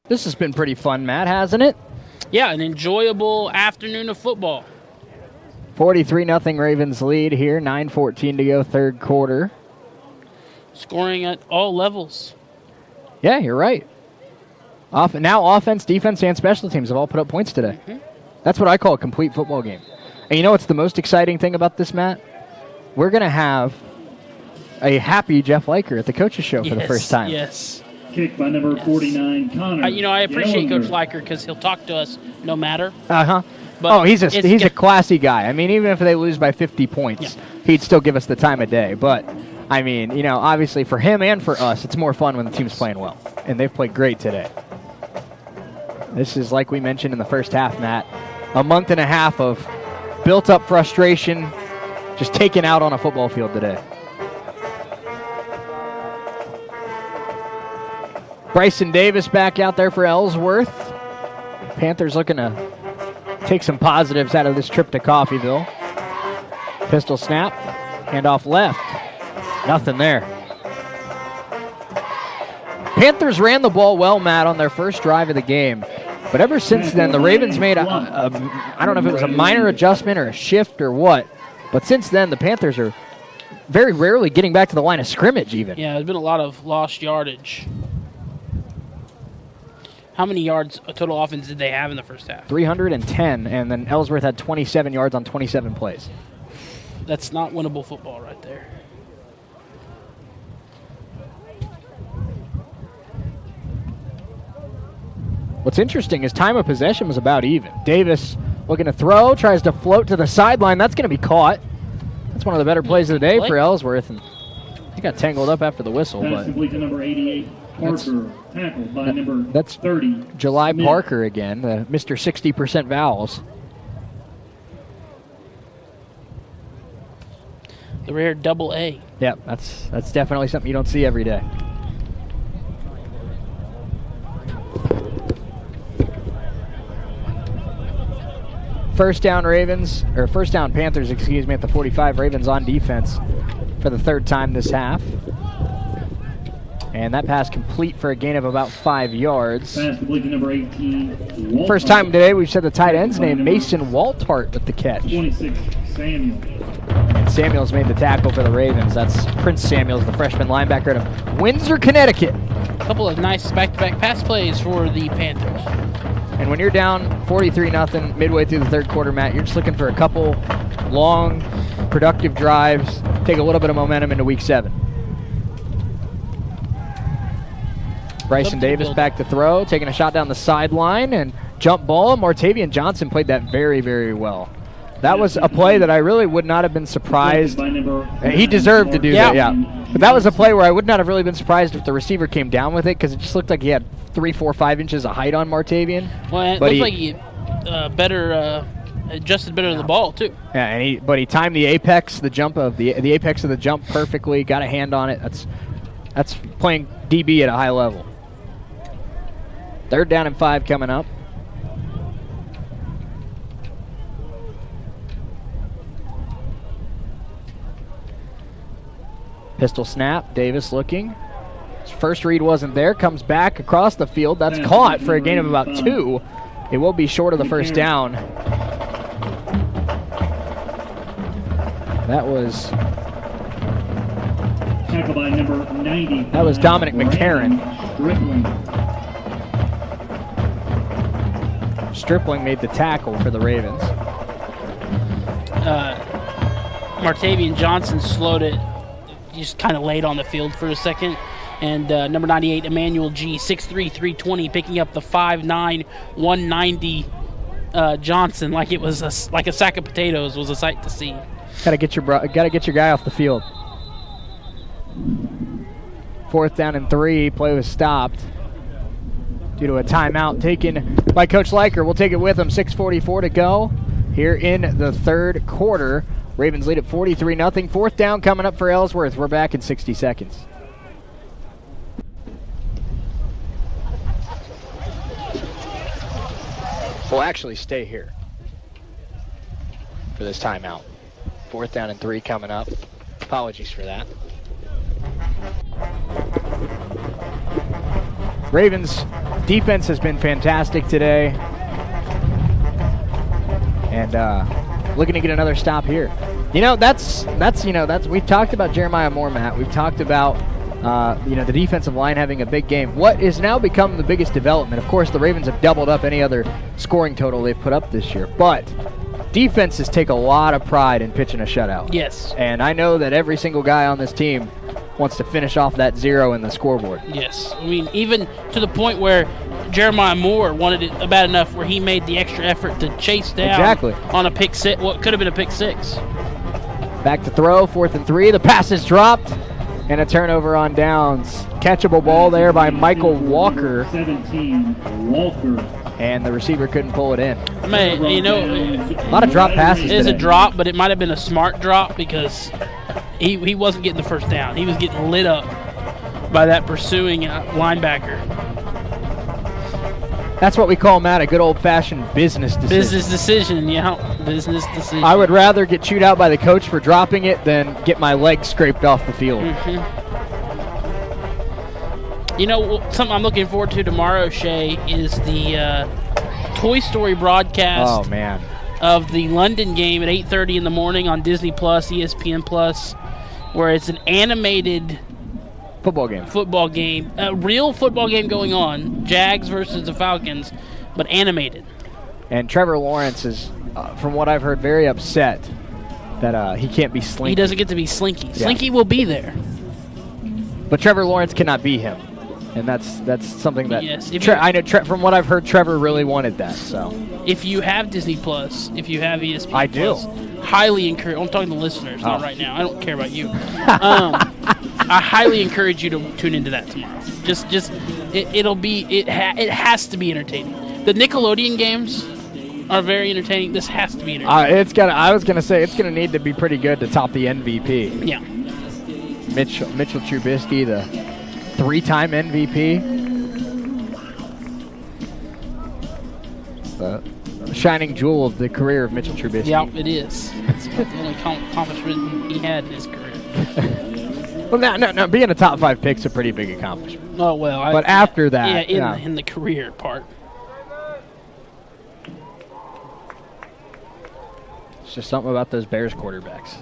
This has been pretty fun, Matt, hasn't it? Yeah, an enjoyable afternoon of football. 43-0 Ravens lead here, 9:14 to go, third quarter. Scoring at all levels. Yeah, you're right. Now offense, defense, and special teams have all put up points today. Mm-hmm. That's what I call a complete football game. And you know what's the most exciting thing about this, Matt? We're going to have a happy Jeff Liker at the coaches show for the first time. Yes. Kick by number 49, Connor. I appreciate Coach Liker because he'll talk to us no matter. Uh-huh. But he's a classy guy. I mean, even if they lose by 50 points, he'd still give us the time of day. But, I mean, obviously for him and for us, it's more fun when the team's playing well. And they've played great today. This is, like we mentioned in the first half, Matt, a month and a half of built-up frustration just taken out on a football field today. Bryson Davis back out there for Ellsworth. Panthers looking to take some positives out of this trip to Coffeyville. Pistol snap, handoff left. Nothing there. Panthers ran the ball well, Matt, on their first drive of the game. But ever since then, the Ravens made I don't know if it was a minor adjustment or a shift or what, but since then, the Panthers are very rarely getting back to the line of scrimmage even. Yeah, there's been a lot of lost yardage. How many yards total offense did they have in the first half? 310, and then Ellsworth had 27 yards on 27 plays. That's not winnable football right there. What's interesting is time of possession was about even. Davis looking to throw, tries to float to the sideline. That's going to be caught. That's one of the better plays of the day for Ellsworth, and he got tangled up after the whistle. Pass complete to number 88, Parker, tackled by number 30. July Smith. Parker again, Mr. 60% vowels. The rare double A. Yeah, that's definitely something you don't see every day. First down Panthers, excuse me, at the 45. Ravens on defense for the third time this half. And that pass complete for a gain of about 5 yards. Pass complete to number 18. First time today we've said the tight end's name, Mason Waltart, with the catch. 26, Samuel. And Samuels made the tackle for the Ravens. That's Prince Samuels, the freshman linebacker out of Windsor, Connecticut. A couple of nice back-to-back pass plays for the Panthers. And when you're down 43-0 midway through the third quarter, Matt, you're just looking for a couple long, productive drives, take a little bit of momentum into Week 7. Bryson Davis back to throw, taking a shot down the sideline, and jump ball. Martavian Johnson played that very, very well. That was a play that I really would not have been surprised. He deserved to do that, yeah. But that was a play where I would not have really been surprised if the receiver came down with it, because it just looked like he had 3, 4, 5 inches of height on Martavian. Well, it looked like he adjusted better to the ball too. Yeah, and he timed the apex, the jump of the apex of the jump perfectly. Got a hand on it. That's playing DB at a high level. 3rd down and 5 coming up. Pistol snap. Davis looking. His first read wasn't there. Comes back across the field. That's caught for a gain of about 2. It will be short of the first down. That was Tackle by number 90. That was Dominic McCarron. Stripling made the tackle for the Ravens. Martavian Johnson slowed it. He just kind of laid on the field for a second. And number 98, Emmanuel G, 6'3", 320, picking up the 5'9", 190 Johnson like it was like a sack of potatoes. Was a sight to see. Gotta get your guy off the field. 4th down and 3. Play was stopped due to a timeout taken by Coach Leiker. We'll take it with him. 6:44 to go here in the third quarter. Ravens lead at 43-0. 4th down coming up for Ellsworth. We're back in 60 seconds. We'll actually stay here for this timeout. 4th down and 3 coming up. Apologies for that. Ravens defense has been fantastic today. And looking to get another stop here. That's we've talked about Jeremiah Moore, Matt. We've talked about the defensive line having a big game. What is now become the biggest development? Of course, the Ravens have doubled up any other scoring total they've put up this year, but defenses take a lot of pride in pitching a shutout. Yes. And I know that every single guy on this team wants to finish off that 0 in the scoreboard. Yes. I mean, even to the point where Jeremiah Moore wanted it bad enough where he made the extra effort to chase down on a pick six, what could have been a pick 6. Back to throw, 4th and 3. The pass is dropped, and a turnover on downs. Catchable ball there by Michael Walker. 17, Walker. And the receiver couldn't pull it in. I mean, a lot of drop passes. It is a drop, but it might have been a smart drop because he wasn't getting the first down. He was getting lit up by that pursuing linebacker. That's what we call, Matt, a good old-fashioned business decision. Business decision, yeah. Business decision. I would rather get chewed out by the coach for dropping it than get my leg scraped off the field. Mm-hmm. Something I'm looking forward to tomorrow, Shay, is the Toy Story broadcast of the London game at 8:30 in the morning on Disney+, ESPN+, where it's an animated football game. A real football game going on, Jags versus the Falcons, but animated. And Trevor Lawrence is, from what I've heard, very upset that he can't be Slinky. He doesn't get to be Slinky. Yeah. Slinky will be there. But Trevor Lawrence cannot be him. And that's something that I know. From what I've heard, Trevor really wanted that. So if you have Disney Plus, if you have ESPN, I do. Highly encourage. I'm talking to listeners, not right now. I don't care about you. I highly encourage you to tune into that tomorrow. It has to be entertaining. The Nickelodeon games are very entertaining. This has to be entertaining. I was gonna say it's gonna need to be pretty good to top the MVP. Yeah. Mitchell Trubisky, the 3-time MVP. The shining jewel of the career of Mitchell Trubisky. Yeah, it is. It's about the only accomplishment he had in his career. Well, now, being a top 5 pick's a pretty big accomplishment. Oh, well. But after that. In the career part. It's just something about those Bears quarterbacks.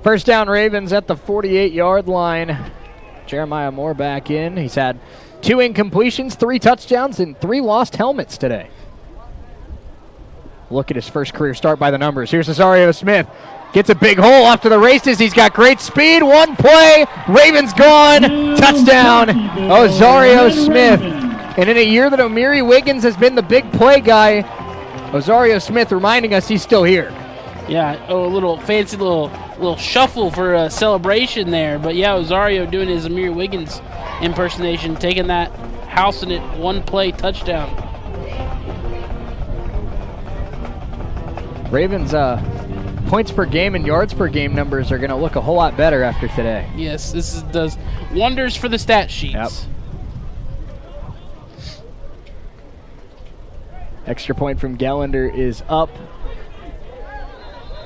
First down, Ravens at the 48-yard line. Jeremiah Moore back in. He's had 2 incompletions, 3 touchdowns, and 3 lost helmets today. Look at his first career start by the numbers. Here's Azario Smith. Gets a big hole off to the races. He's got great speed. 1 play. Ravens gone. Touchdown. Azario Smith. And in a year that O'Meary Wiggins has been the big play guy, Azario Smith reminding us he's still here. Yeah, a little fancy little shuffle for a celebration there. But yeah, Azario doing his Amir Wiggins impersonation, taking that, housing it, 1 play touchdown. Ravens points per game and yards per game numbers are going to look a whole lot better after today. Yes, does wonders for the stat sheets. Yep. Extra point from Gallender is up.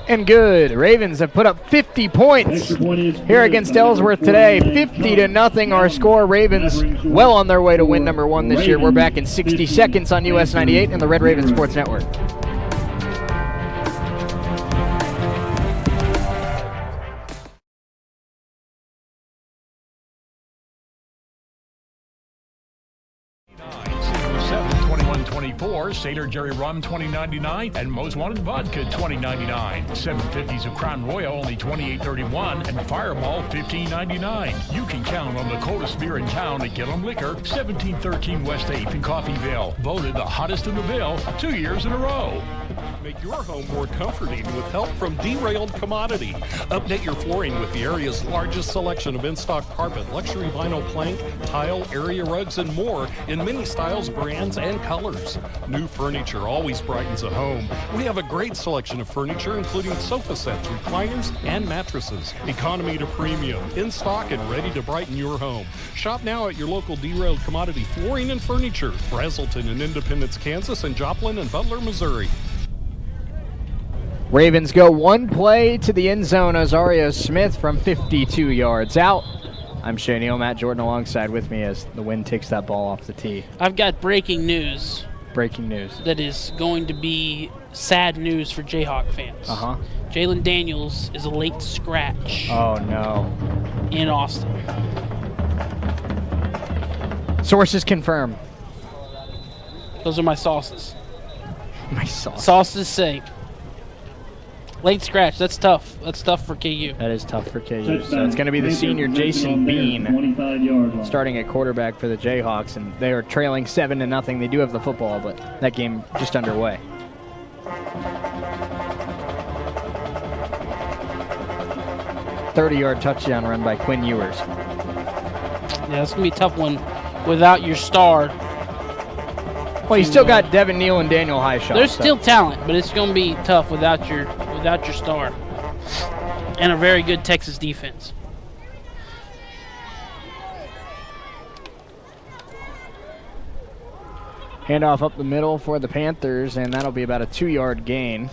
And good. Ravens have put up 50 points here against Ellsworth today. 50-0 our score. Ravens well on their way to win number 1 this year. We're back in 60 seconds on US 98 and the Red Raven Sports Network. Sailor Jerry Rum $20.99 and Most Wanted Vodka $20.99. 750s of Crown Royal only $28.31 and Fireball $15.99. You can count on the coldest beer in town at Gillum Liquor, 1713 West 8th in Coffeyville. Voted the hottest in the Ville 2 years in a row. Make your home more comforting with help from Derailed Commodity. Update your flooring with the area's largest selection of in-stock carpet, luxury vinyl plank, tile, area rugs, and more in many styles, brands, and colors. New furniture always brightens a home. We have a great selection of furniture, including sofa sets, recliners, and mattresses. Economy to premium, in stock and ready to brighten your home. Shop now at your local Derailed Commodity Flooring and Furniture, Brazelton in Independence, Kansas, and Joplin and Butler, Missouri. Ravens go 1 play to the end zone. Azario Smith from 52 yards out. I'm Shane Neal, Matt Jordan alongside with me as the wind takes that ball off the tee. I've got breaking news. Breaking news. That is going to be sad news for Jayhawk fans. Jalen Daniels is a late scratch. Oh, no. In Austin. Sources confirm. Those are my sauces. My sauces. Sauces say. Late scratch. That's tough. That's tough for KU. That is tough for KU. So it's going to be the senior Jason Bean starting at quarterback for the Jayhawks, and they are trailing 7-0. They do have the football, but that game just underway. .30-yard touchdown run by Quinn Ewers. Yeah, it's going to be a tough one without your star. Well, you still got Devin Neal and Daniel Highshaw. There's still talent, but it's going to be tough without your star. And a very good Texas defense. Handoff up the middle for the Panthers, and that'll be about a 2-yard gain.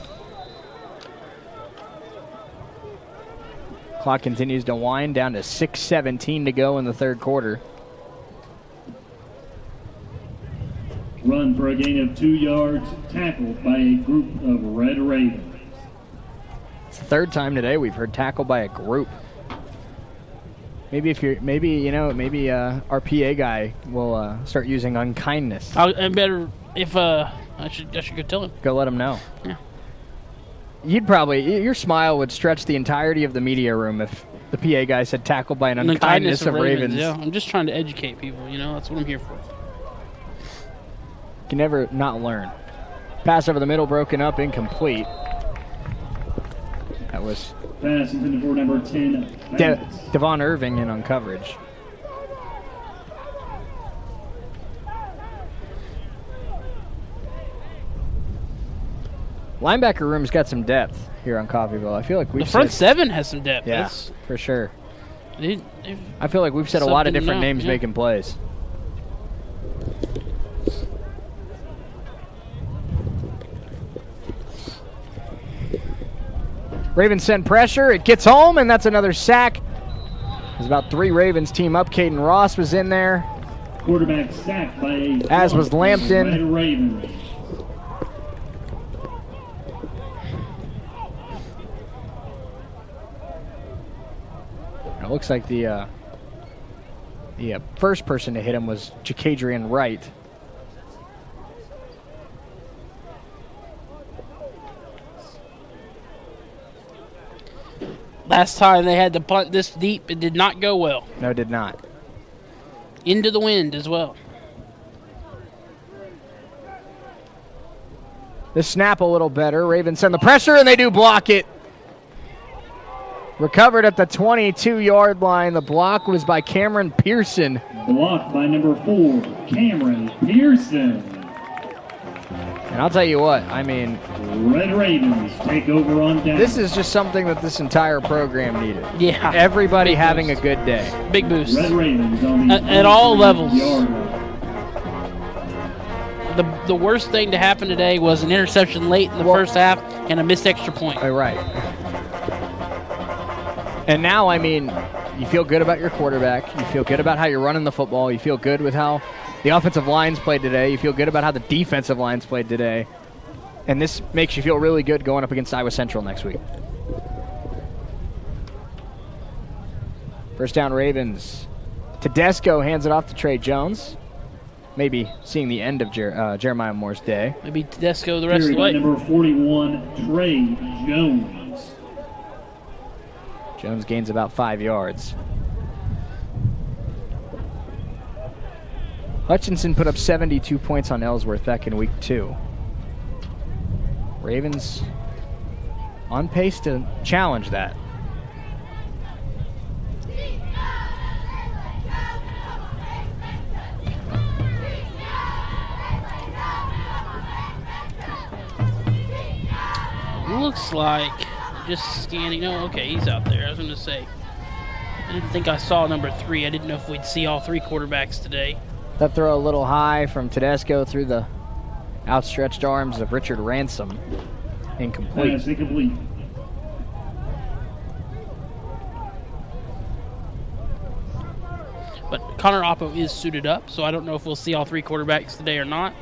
Clock continues to wind down to 6:17 to go in the third quarter. Run for a gain of 2 yards, tackled by a group of Red Ravens. It's the third time today we've heard tackled by a group. Maybe our PA guy will start using unkindness. I better if I should go tell him. Go let him know. Yeah. Your smile would stretch the entirety of the media room if the PA guy said tackled by an unkindness of Ravens. Yeah, I'm just trying to educate people. That's what I'm here for. Can never not learn. Pass over the middle, broken up, incomplete. That was pass intended for number 10. Devon Irving in on coverage. linebacker room's got some depth here on Coffeyville. I feel like the front seven has some depth. Yeah, for sure. I feel like we've said a lot of different names making plays. Ravens send pressure. It gets home, and that's another sack. There's about 3 Ravens team up. Caden Ross was in there. Quarterback sacked by as was Lampton. Red Ravens. It looks like the first person to hit him was Jacadrian Wright. Last time they had to punt this deep, it did not go well. No, it did not. Into the wind as well. The snap a little better. Ravens send the pressure, and they do block it. Recovered at the 22-yard line. The block was by Cameron Pearson. Blocked by number 4, Cameron Pearson. And I'll tell you what, I mean, Red Ravens take over on down. This is just something that this entire program needed. Yeah. Everybody having a good day. Big boost. Red Ravens on the at all levels. yard. The worst thing to happen today was an interception late in the first half and a missed extra point. Right. And now, I mean, you feel good about your quarterback. You feel good about how you're running the football. You feel good with how the offensive lines played today. You feel good about how the defensive lines played today. And this makes you feel really good going up against Iowa Central next week. First down, Ravens. Tedesco hands it off to Trey Jones. Maybe seeing the end of Jeremiah Moore's day. Maybe Tedesco the rest of the way. Number 41, Trey Jones. Jones gains about 5 yards. Hutchinson put up 72 points on Ellsworth back in week 2. Ravens on pace to challenge that. Looks like, just scanning, oh, okay, he's out there. I was going to say, I didn't think I saw number 3. I didn't know if we'd see all 3 quarterbacks today. That throw a little high from Tedesco through the outstretched arms of Richard Ransom. Incomplete. Pass incomplete. But Connor Oppo is suited up, so I don't know if we'll see all 3 quarterbacks today or not.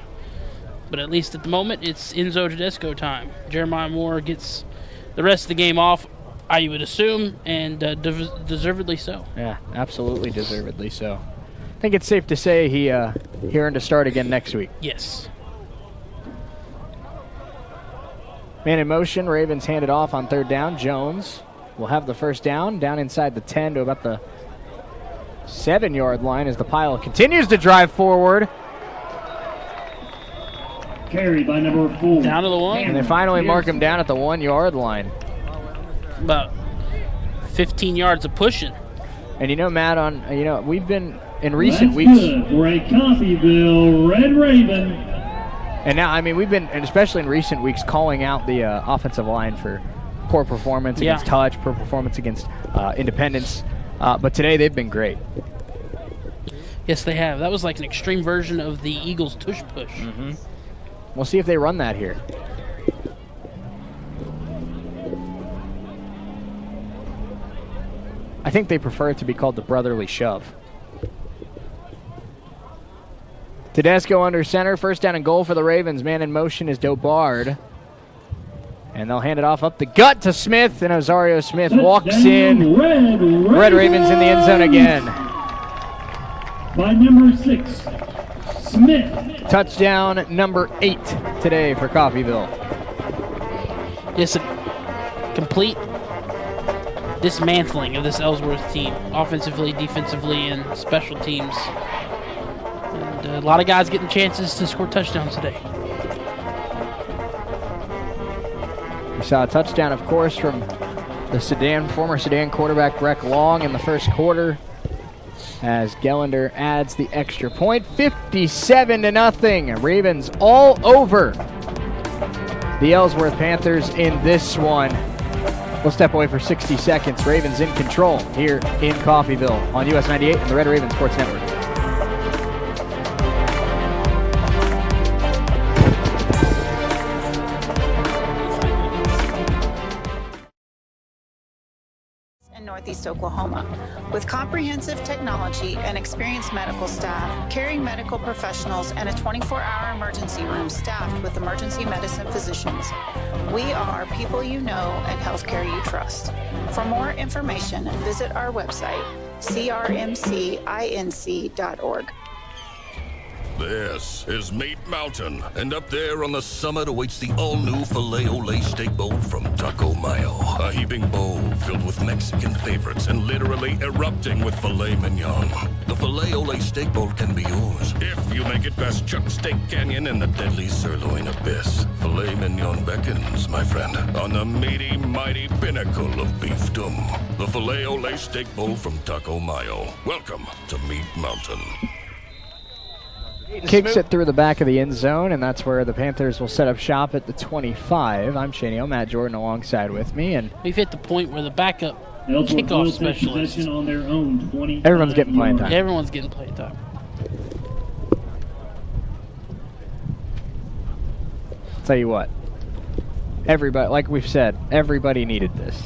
But at least at the moment, it's Enzo Tedesco time. Jeremiah Moore gets the rest of the game off, I would assume, and deservedly so. Yeah, absolutely deservedly so. I think it's safe to say he earned a start again next week. Yes. Man in motion, Ravens hand it off on 3rd down. Jones will have the first down inside the 10 to about the 7-yard line as the pile continues to drive forward. Carried by number 4. Down to the 1. And they finally mark him down at the 1-yard line. About 15 yards of pushing. And you know, Matt, we've been in recent weeks. For a Coffeyville Red Raven. And now, I mean, we've been, and especially in recent weeks, calling out the offensive line for poor performance against touch, poor performance against independence. But today they've been great. Yes, they have. That was like an extreme version of the Eagles' tush push. Mm-hmm. We'll see if they run that here. I think they prefer it to be called the brotherly shove. Tedesco under center. First down and goal for the Ravens. Man in motion is Dobard. And they'll hand it off up the gut to Smith. And Ozario Smith walks in. Red Ravens in the end zone again. By number 6, Smith. Touchdown number 8 today for Coffeyville. Yes, a complete dismantling of this Ellsworth team, offensively, defensively, and special teams. And a lot of guys getting chances to score touchdowns today. We saw a touchdown, of course, from the former Sedan quarterback Breck Long in the first quarter, as Gellender adds the extra point. 57-0. Ravens all over the Ellsworth Panthers in this one. We'll step away for 60 seconds. Ravens in control here in Coffeyville on US 98 and the Red Raven Sports Network. Northeast Oklahoma. With comprehensive technology and experienced medical staff, caring medical professionals, and a 24-hour emergency room staffed with emergency medicine physicians, we are people you know and healthcare you trust. For more information, visit our website, crmcinc.org. This is Meat Mountain, and up there on the summit awaits the all-new Filet-O-Lay Steak Bowl from Taco Mayo. A heaping bowl filled with Mexican favorites and literally erupting with filet mignon. The Filet-O-Lay Steak Bowl can be yours if you make it past Chuck Steak Canyon and the deadly sirloin abyss. Filet mignon beckons, my friend, on the meaty, mighty pinnacle of beefdom. The Filet-O-Lay Steak Bowl from Taco Mayo. Welcome to Meat Mountain. Kicks it through the back of the end zone, and that's where the Panthers will set up shop at the 25. I'm Shane O'O, Matt Jordan alongside with me, and we've hit the point where the backup Ellsworth kickoff will specialist. take possession on their own 20. Everyone's getting playing time. Everyone's getting playing time. Tell you what, everybody, like we've said, everybody needed this.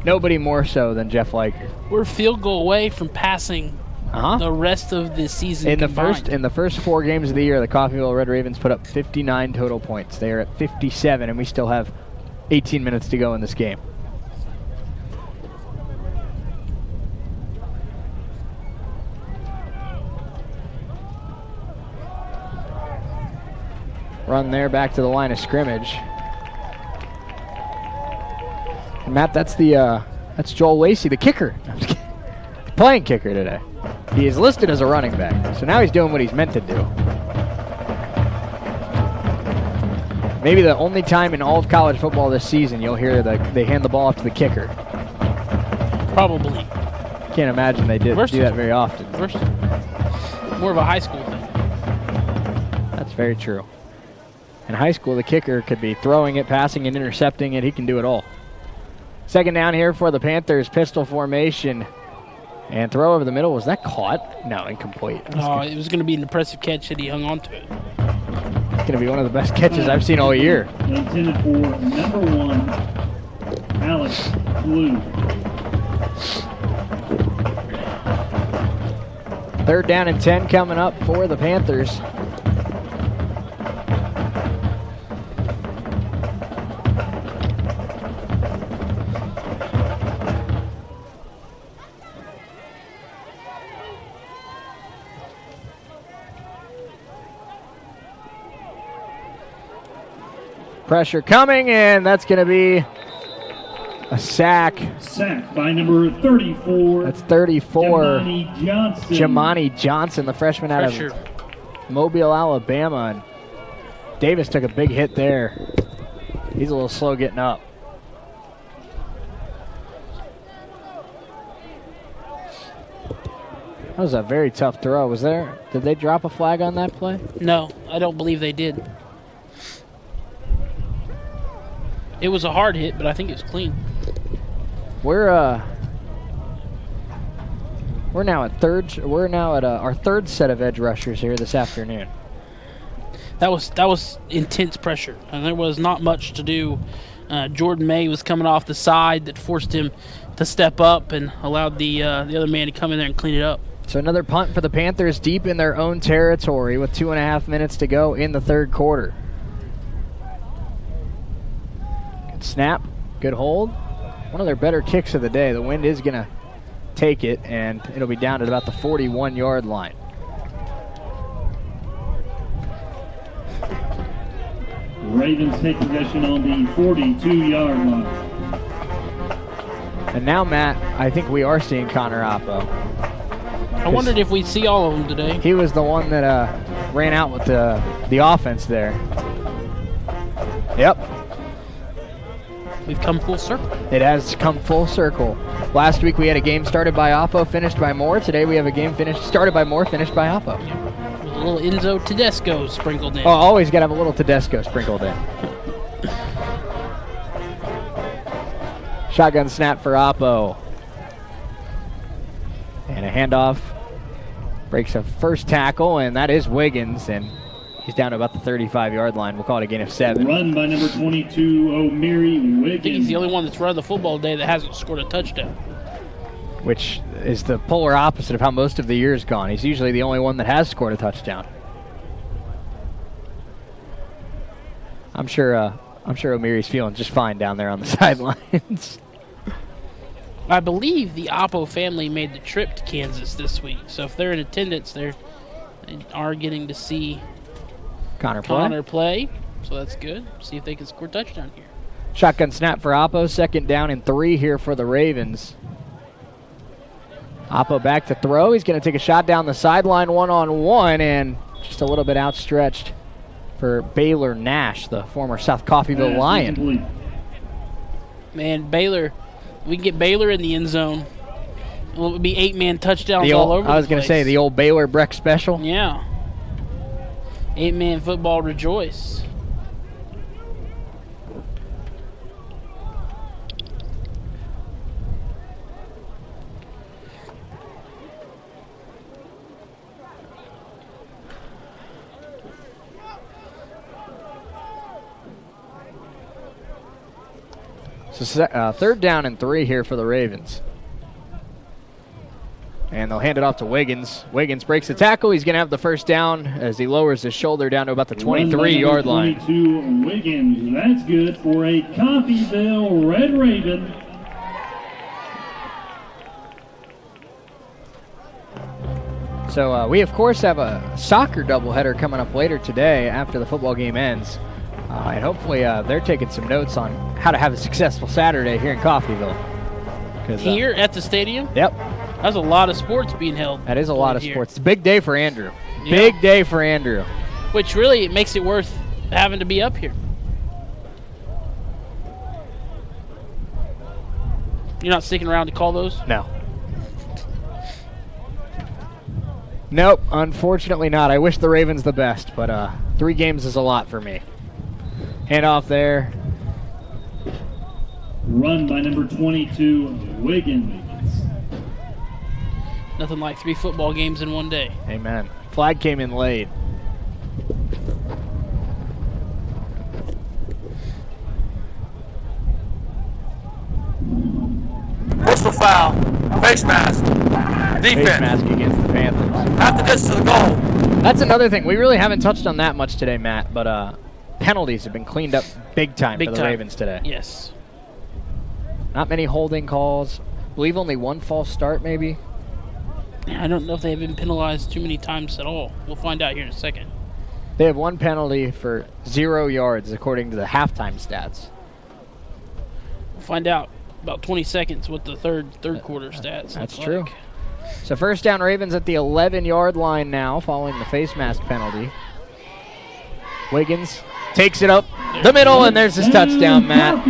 Nobody more so than Jeff Liker. We're a field goal away from passing the rest of the season in combined. the first 4 games of the year, the Coffeyville Red Ravens put up 59 total points. They are at 57, and we still have 18 minutes to go in this game. Run there back to the line of scrimmage. And Matt, that's Joel Lacey, the kicker. Playing kicker today. He is listed as a running back, so now he's doing what he's meant to do. Maybe the only time in all of college football this season you'll hear they hand the ball off to the kicker. Probably. Can't imagine they do that very often. More of a high school thing. That's very true. In high school, the kicker could be throwing it, passing it, intercepting it. He can do it all. Second down here for the Panthers, pistol formation. And throw over the middle. Was that caught? No, incomplete. It was going to be an impressive catch that he hung on to it. It's going to be one of the best catches I've seen all year. Intended for number 1, Alex Blue. Third down and 10 coming up for the Panthers. Pressure coming, and that's going to be a sack. Sack by number 34. That's 34. Jamani Johnson. Jamani Johnson, the freshman out of Mobile, Alabama. And Davis took a big hit there. He's a little slow getting up. That was a very tough throw. Did they drop a flag on that play? No, I don't believe they did. It was a hard hit, but I think it was clean. We're now at our third set of edge rushers here this afternoon. That was intense pressure, and there was not much to do. Jordan May was coming off the side that forced him to step up and allowed the other man to come in there and clean it up. So another punt for the Panthers deep in their own territory with 2.5 minutes to go in the third quarter. Snap, good hold. One of their better kicks of the day. The wind is going to take it, and it'll be down at about the 41-yard line. Ravens take possession on the 42-yard line. And now, Matt, I think we are seeing Connor Oppo. I wondered if we'd see all of them today. He was the one that ran out with the offense there. Yep. We've come full circle. It has come full circle. Last week we had a game started by Oppo, finished by Moore. Today we have a game started by Moore, finished by Oppo. With a little Enzo Tedesco sprinkled in. Oh, always got to have a little Tedesco sprinkled in. Shotgun snap for Oppo. And a handoff. Breaks a first tackle, and that is Wiggins, and he's down to about the 35-yard line. We'll call it a gain of 7. Run by number 22, O'Meary Wiggins. I think he's the only one that's run the football today that hasn't scored a touchdown. Which is the polar opposite of how most of the year's gone. He's usually the only one that has scored a touchdown. I'm sure O'Meary's feeling just fine down there on the sidelines. I believe the Oppo family made the trip to Kansas this week, so if they're in attendance, they are getting to see Connor play. So that's good. See if they can score a touchdown here. Shotgun snap for Oppo. 2nd down and 3 here for the Ravens. Oppo back to throw. He's going to take a shot down the sideline one-on-one, and just a little bit outstretched for Baylor Nash, the former South Coffeyville Lion. Man, Baylor, we can get Baylor in the end zone. It will be 8-man touchdowns all over the place. I was going to say, the old Baylor Breck special. Yeah. 8-man football rejoice. So 3rd down and 3 here for the Ravens. And they'll hand it off to Wiggins. Wiggins breaks the tackle. He's going to have the 1st down as he lowers his shoulder down to about the 23-yard line. 22 Wiggins. That's good for a Coffeyville Red Raven. So we, of course, have a soccer doubleheader coming up later today after the football game ends. And hopefully they're taking some notes on how to have a successful Saturday here in Coffeyville. Here at the stadium? Yep. That's a lot of sports being held. That is a lot of sports. It's a big day for Andrew. Yeah. Big day for Andrew. Which really makes it worth having to be up here. You're not sticking around to call those? No. Nope, unfortunately not. I wish the Ravens the best, but 3 games is a lot for me. Hand off there. Run by number 22, Wiggins. Nothing like 3 football games in one day. Amen. Flag came in late. Personal foul. Face mask. Defense. Face mask against the Panthers. Half the distance to the goal. That's another thing. We really haven't touched on that much today, Matt, but penalties have been cleaned up big time for the Ravens today. Yes. Not many holding calls. I believe only 1 false start, maybe. I don't know if they have been penalized too many times at all. We'll find out here in a second. They have 1 penalty for 0 yards, according to the halftime stats. We'll find out about 20 seconds what the third quarter stats. That's true. So 1st down Ravens at the 11-yard line now, following the face mask penalty. Wiggins takes it up the middle, and there's his touchdown, Matt.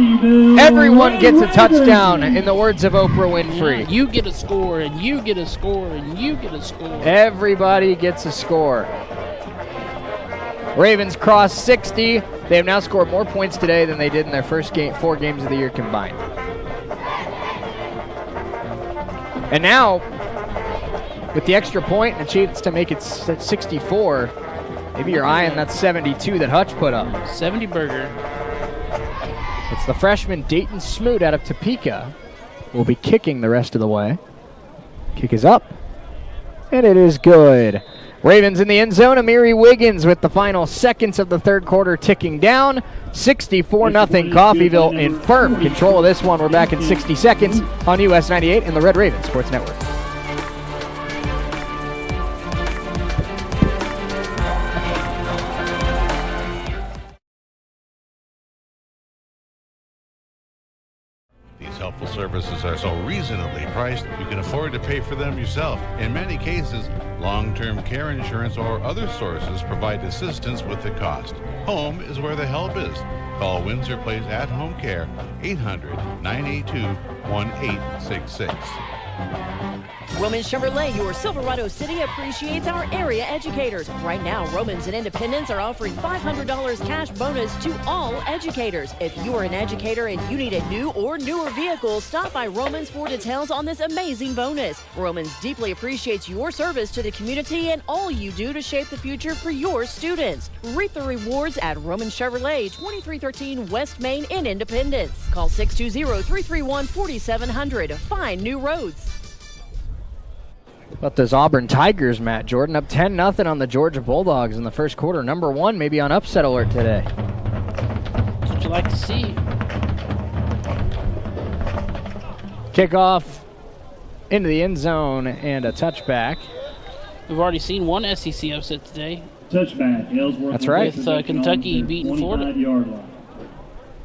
Everyone gets a touchdown, in the words of Oprah Winfrey. You get a score, and you get a score, and you get a score. Everybody gets a score. Ravens cross 60. They have now scored more points today than they did in their first 4 games of the year combined. And now, with the extra point and a chance to make it 64, maybe you're eyeing that 72 that Hutch put up. 70 burger. It's the freshman Dayton Smoot out of Topeka. Will be kicking the rest of the way. Kick is up. And it is good. Ravens in the end zone. Amiri Wiggins with the final seconds of the 3rd quarter ticking down. 64-0 Coffeyville in firm control of this one. We're back in 60 seconds on US 98 and the Red Raven Sports Network. These helpful services are so reasonably priced, you can afford to pay for them yourself. In many cases, long-term care insurance or other sources provide assistance with the cost. Home is where the help is. Call Windsor Place At Home Care, 800-982-1866. Roman Chevrolet, your Silverado City, appreciates our area educators. Right now, Romans and Independence are offering $500 cash bonus to all educators. If you are an educator and you need a new or newer vehicle, stop by Romans for details on this amazing bonus. Romans deeply appreciates your service to the community and all you do to shape the future for your students. Reap the rewards at Roman Chevrolet, 2313 West Main in Independence. Call 620-331-4700. Find new roads. About those Auburn Tigers, Matt Jordan, up 10-0 on the Georgia Bulldogs in the first quarter. Number 1 maybe on upset alert today. That's what you like to see. Kickoff into the end zone and a touchback. We've already seen one SEC upset today. Touchback, Ellsworth. That's right. With Kentucky beating Florida. I don't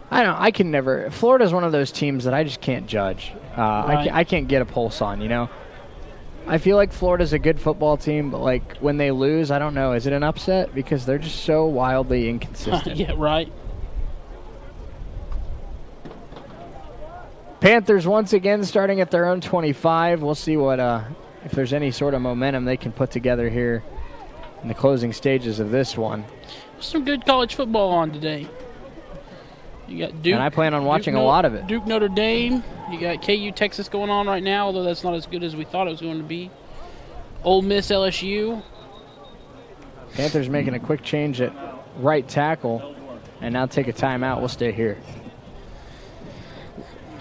know. I can never. Florida's one of those teams that I just can't judge. Right. I can't get a pulse on, you know? I feel like Florida's a good football team, but like when they lose, I don't know. Is it an upset? Because they're just so wildly inconsistent. Yeah, right. Panthers once again starting at their own 25. We'll see what if there's any sort of momentum they can put together here in the closing stages of this one. Some good college football on today. You got Duke. And I plan on watching a lot of it. Duke, Notre Dame. You got KU, Texas going on right now, although that's not as good as we thought it was going to be. Ole Miss, LSU. Panthers making a quick change at right tackle and now take a timeout. We'll stay here.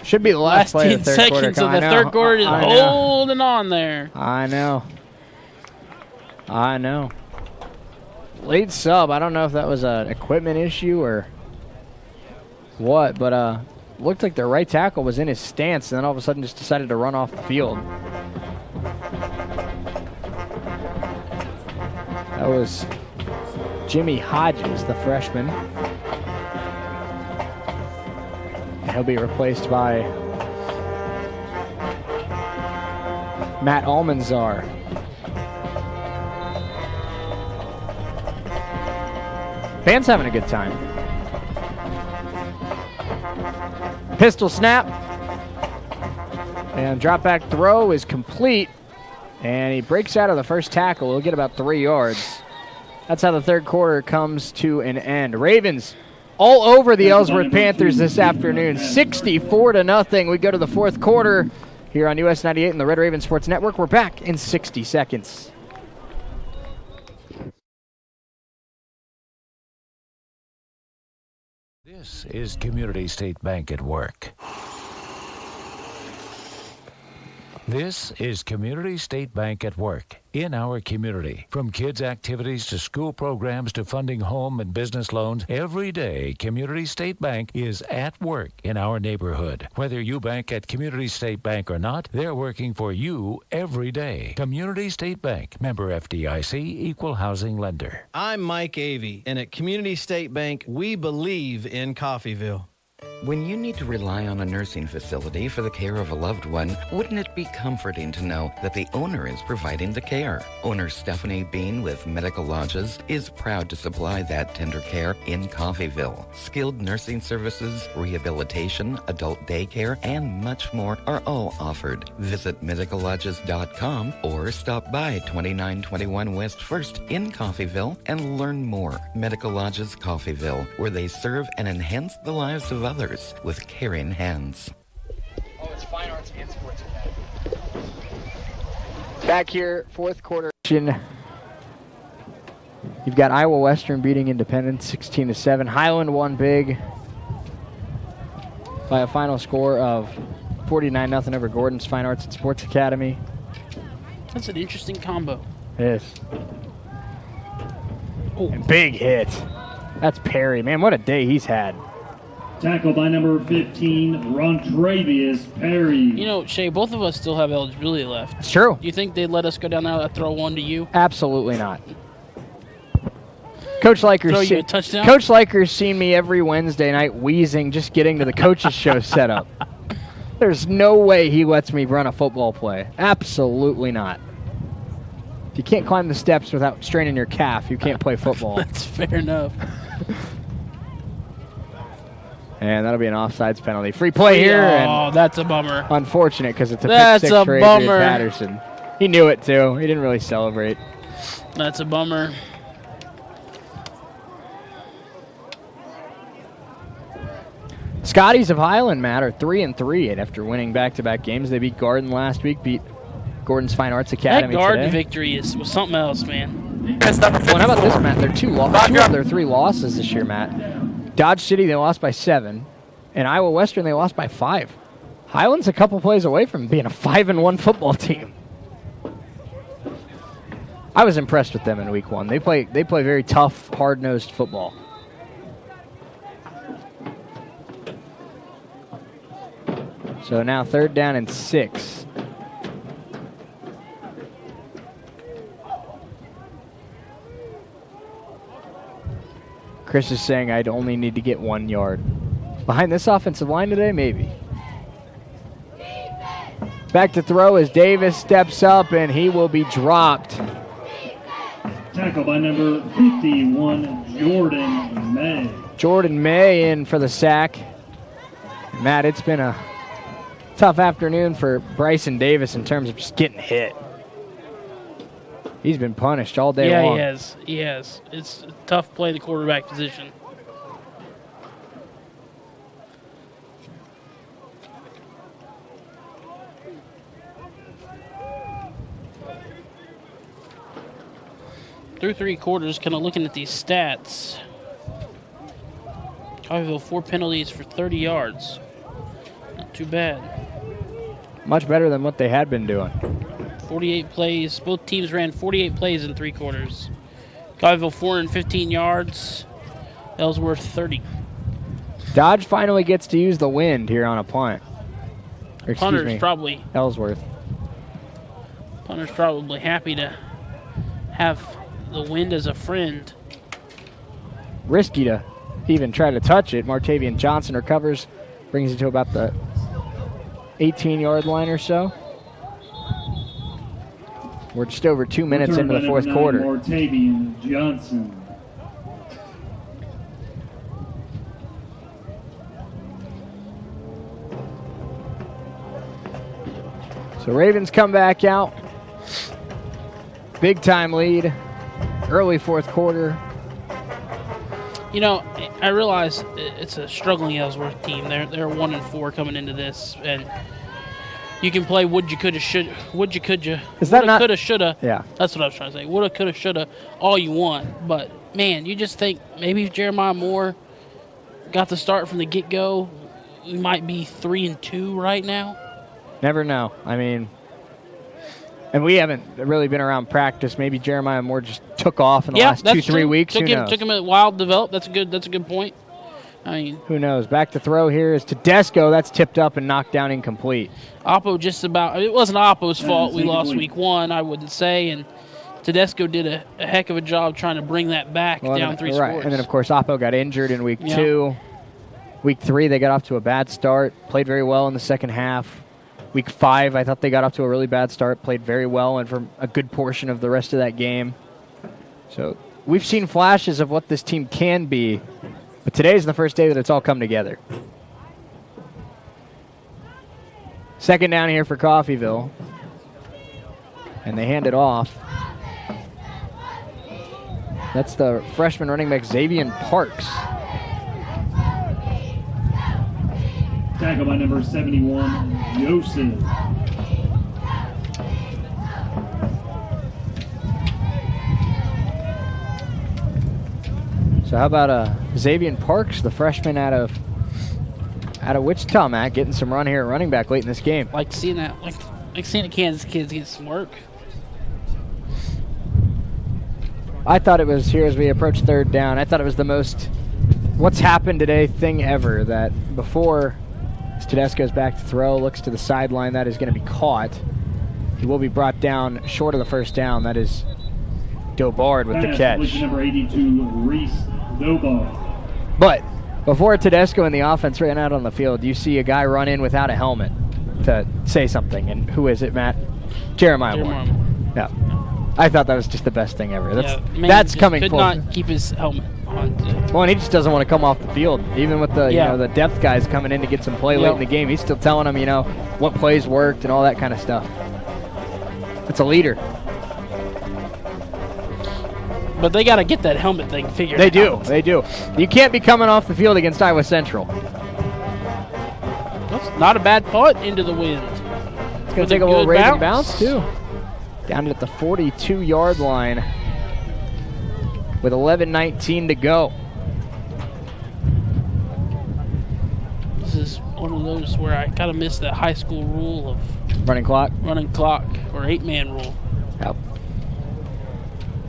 Should be the last play of the third quarter. So the third quarter is holding on there. I know. Late sub. I don't know if that was an equipment issue or what, but looked like their right tackle was in his stance and then all of a sudden just decided to run off the field. That was Jimmy Hodges, the freshman. He'll be replaced by Matt Almanzar. Van's having a good time. Pistol snap. And drop back throw is complete. And he breaks out of the first tackle. He'll get about 3 yards. That's how the third quarter comes to an end. Ravens all over the Ellsworth Panthers this afternoon. 64-0. We go to the fourth quarter here on US 98 and the Red Raven Sports Network. We're back in 60 seconds. This is Community State Bank at Work. This is Community State Bank at Work, in our community. From kids' activities to school programs to funding home and business loans, every day Community State Bank is at work in our neighborhood. Whether you bank at Community State Bank or not, they're working for you every day. Community State Bank, member FDIC, equal housing lender. I'm Mike Avey, and at Community State Bank, we believe in Coffeyville. When you need to rely on a nursing facility for the care of a loved one, wouldn't it be comforting to know that the owner is providing the care? Owner Stephanie Bean with Medical Lodges is proud to supply that tender care in Coffeyville. Skilled nursing services, rehabilitation, adult daycare, and much more are all offered. Visit medicallodges.com or stop by 2921 West 1st in Coffeyville and learn more. Medical Lodges Coffeyville, where they serve and enhance the lives of others with caring hands. Oh, it's fine arts and sports. Back here, fourth quarter. You've got Iowa Western beating Independence 16-7. Highland won big by a final score of 49-0 over Gordon's Fine Arts and Sports Academy. That's an interesting combo. It is. And big hit. That's Perry. Man, what a day he's had. Tackle by number 15, Rontravius Perry. You know, Shay, both of us still have eligibility left. It's true. Do you think they'd let us go down there and throw one to you? Absolutely not. Coach Liker's seen me every Wednesday night wheezing just getting to the coaches show set up. There's no way he lets me run a football play. Absolutely not. If you can't climb the steps without straining your calf, you can't play football. That's fair enough. And that'll be an offsides penalty. Free play here. Oh, that's a bummer. Unfortunate because it's a That's pick 6 a for Adrian bummer. Patterson. He knew it too. He didn't really celebrate. That's a bummer. Scotties of Highland, Matt, are 3-3, and after winning back-to-back games, they beat Garden last week, beat Gordon's Fine Arts Academy That Garden today. victory was something else, man. Well, how about this, Matt? They're two of their 3 losses this year, Matt. Dodge City, they lost by 7, and Iowa Western, they lost by 5. Highland's a couple plays away from being a 5-1 football team. I was impressed with them in week 1. They play very tough, hard-nosed football. So now 3rd down and 6. Chris is saying I'd only need to get 1 yard. Behind this offensive line today, maybe. Back to throw as Davis steps up, and he will be dropped. Tackle by number 51, Jordan May. Jordan May in for the sack. Matt, it's been a tough afternoon for Bryson Davis in terms of just getting hit. He's been punished all day long. Yeah, he has. It's a tough play the quarterback position. Through 3 quarters, kind of looking at these stats. Coffeyville 4 penalties for 30 yards. Not too bad. Much better than what they had been doing. 48 plays. Both teams ran 48 plays in 3 quarters. Coffeyville 415 yards. Ellsworth 30. Dodge finally gets to use the wind here on a punt. Or, excuse Punter's me, probably Ellsworth. Punter's probably happy to have the wind as a friend. Risky to even try to touch it. Martavian Johnson recovers, brings it to about the 18-yard line or so. We're just over 2 minutes Return into the by fourth number quarter. 9, Martavian Johnson. So Ravens come back out. Big time lead. Early fourth quarter. You know, I realize it's a struggling Ellsworth team. They're 1-4 coming into this, and you can play would you, coulda, shoulda. Would you, coulda. Is that not? Coulda, shoulda. Yeah. That's what I was trying to say. Woulda, coulda, shoulda. All you want, but man, you just think maybe if Jeremiah Moore got the start from the get-go, we might be 3-2 right now. Never know. I mean, and we haven't really been around practice. Maybe Jeremiah Moore just took off in the last 2-3 weeks. Took him a while to develop. That's a good point. I mean, who knows? Back to throw here is Tedesco. That's tipped up and knocked down incomplete. Oppo just about. It wasn't Oppo's fault. We lost week 1, I wouldn't say, and Tedesco did a heck of a job trying to bring that back down 3 scores. Right, and then of course Oppo got injured in week 2. Week 3 they got off to a bad start. Played very well in the second half. Week 5, I thought they got off to a really bad start, played very well, and for a good portion of the rest of that game. So we've seen flashes of what this team can be, but today's the first day that it's all come together. 2nd down here for Coffeyville, and they hand it off. That's the freshman running back, Xavier Parks. Tackle by number 71, Joseph. So how about Xavier Parks, the freshman out of Wichita, Matt, getting some run here at running back late in this game. Like seeing that, like seeing the Kansas kids get some work. I thought it was, here as we approach 3rd down, I thought it was the most what's happened today thing ever, that before Tedesco's back to throw, looks to the sideline, that is going to be caught. He will be brought down short of the 1st down. That is Dobard with the catch. Number 82, Reese Dobard. But before Tedesco and the offense ran out on the field, you see a guy run in without a helmet to say something. And who is it, Matt? Jeremiah Moore. Yeah. I thought that was just the best thing ever. Man That's just coming could full. not keep his helmet on. Well, and he just doesn't want to come off the field. Even with the the depth guys coming in to get some play late in the game, he's still telling them, what plays worked and all that kind of stuff. It's a leader. But they got to get that helmet thing figured They out. do. They do. You can't be coming off the field against Iowa Central. That's not a bad punt into the wind. It's going to take a little Raven bounce, too. Down at the 42-yard line with 11:19 to go. This is one of those where I kind of miss the high school rule of running clock or 8-man rule. Yep.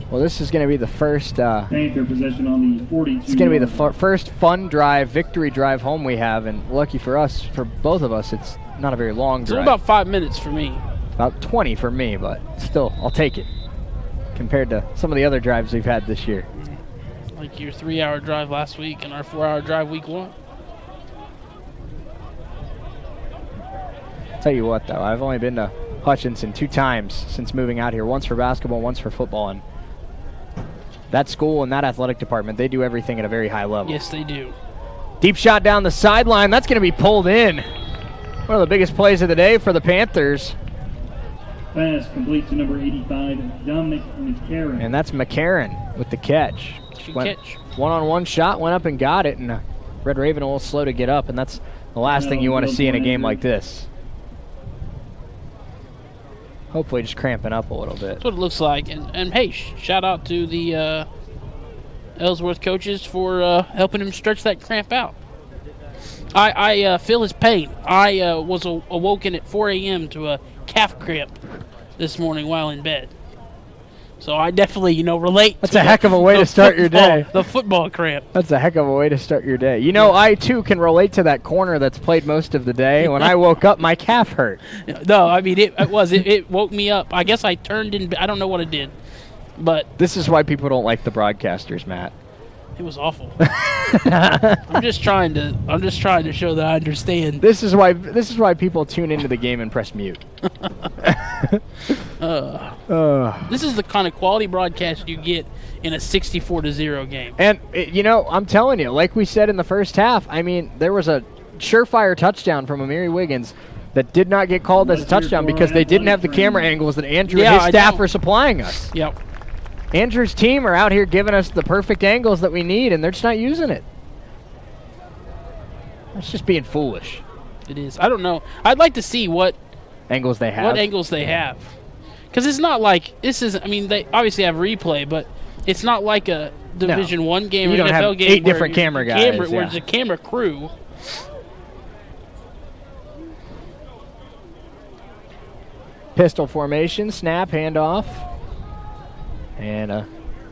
Well, this is going to be the first. Panther possession on the 42. It's going to be the first fun drive, victory drive home we have, and lucky for us, for both of us, it's not a very long drive. It's about 5 minutes for me. About 20 for me, but still, I'll take it compared to some of the other drives we've had this year. Like your 3-hour drive last week and our 4-hour drive week 1. Tell you what, though, I've only been to Hutchinson 2 times since moving out here. Once for basketball, once for football, and that school and that athletic department, they do everything at a very high level. Yes, they do. Deep shot down the sideline. That's going to be pulled in. One of the biggest plays of the day for the Panthers. Pass complete to number 85, Dominic McCarron. And that's McCarron with the catch. Catch. One-on-one shot, went up and got it, and Red Raven a little slow to get up, and that's the last thing you want to see in a game like this. Hopefully just cramping up a little bit. That's what it looks like. And hey, shout out to the Ellsworth coaches for helping him stretch that cramp out. I feel his pain. I was awoken at 4 a.m. to a calf cramp this morning while in bed. So I definitely, relate. That's a heck of a way to start your day. The football cramp. That's a heck of a way to start your day. I, too, can relate to that corner that's played most of the day. When I woke up, my calf hurt. No, I mean, it woke me up. I guess I turned in. I don't know what it did. But this is why people don't like the broadcasters, Matt. It was awful. I'm just trying to show that I understand. This is why people tune into the game and press mute. This is the kind of quality broadcast you get in a 64-0 game. And I'm telling you, like we said in the first half, I mean, there was a surefire touchdown from Amiri Wiggins that did not get called as a touchdown because they didn't have the camera angles that Andrew and his staff were supplying us. Yep. Andrew's team are out here giving us the perfect angles that we need, and they're just not using it. That's just being foolish. It is. I don't know. I'd like to see what angles they have. Because it's not like this is. I mean, they obviously have replay, but it's not like a Division I game or you don't NFL have game 8 different camera guys. Where it's a camera crew. Pistol formation, snap, handoff. And a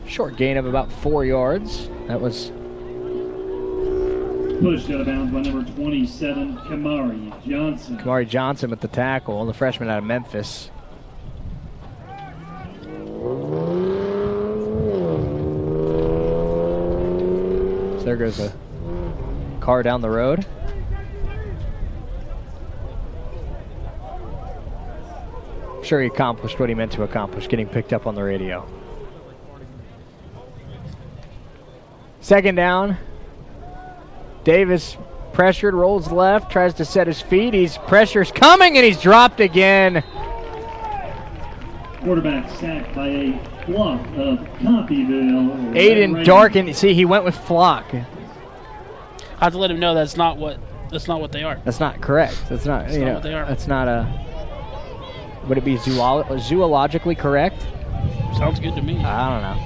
short gain of about 4 yards. That was pushed out of bounds by number 27, Kamari Johnson. Kamari Johnson with the tackle, the freshman out of Memphis. So there goes a car down the road. I'm sure he accomplished what he meant to accomplish, getting picked up on the radio. Second down. Davis pressured, rolls left, tries to set his feet. Pressure's coming, and he's dropped again. Quarterback sacked by a flock of Coffeyville. Aiden Darkin. See, he went with flock. I have to let him know that's not what they are. That's not correct. That's not. That's not what they are. That's not a. Would it be zoologically correct? Sounds good to me. I don't know.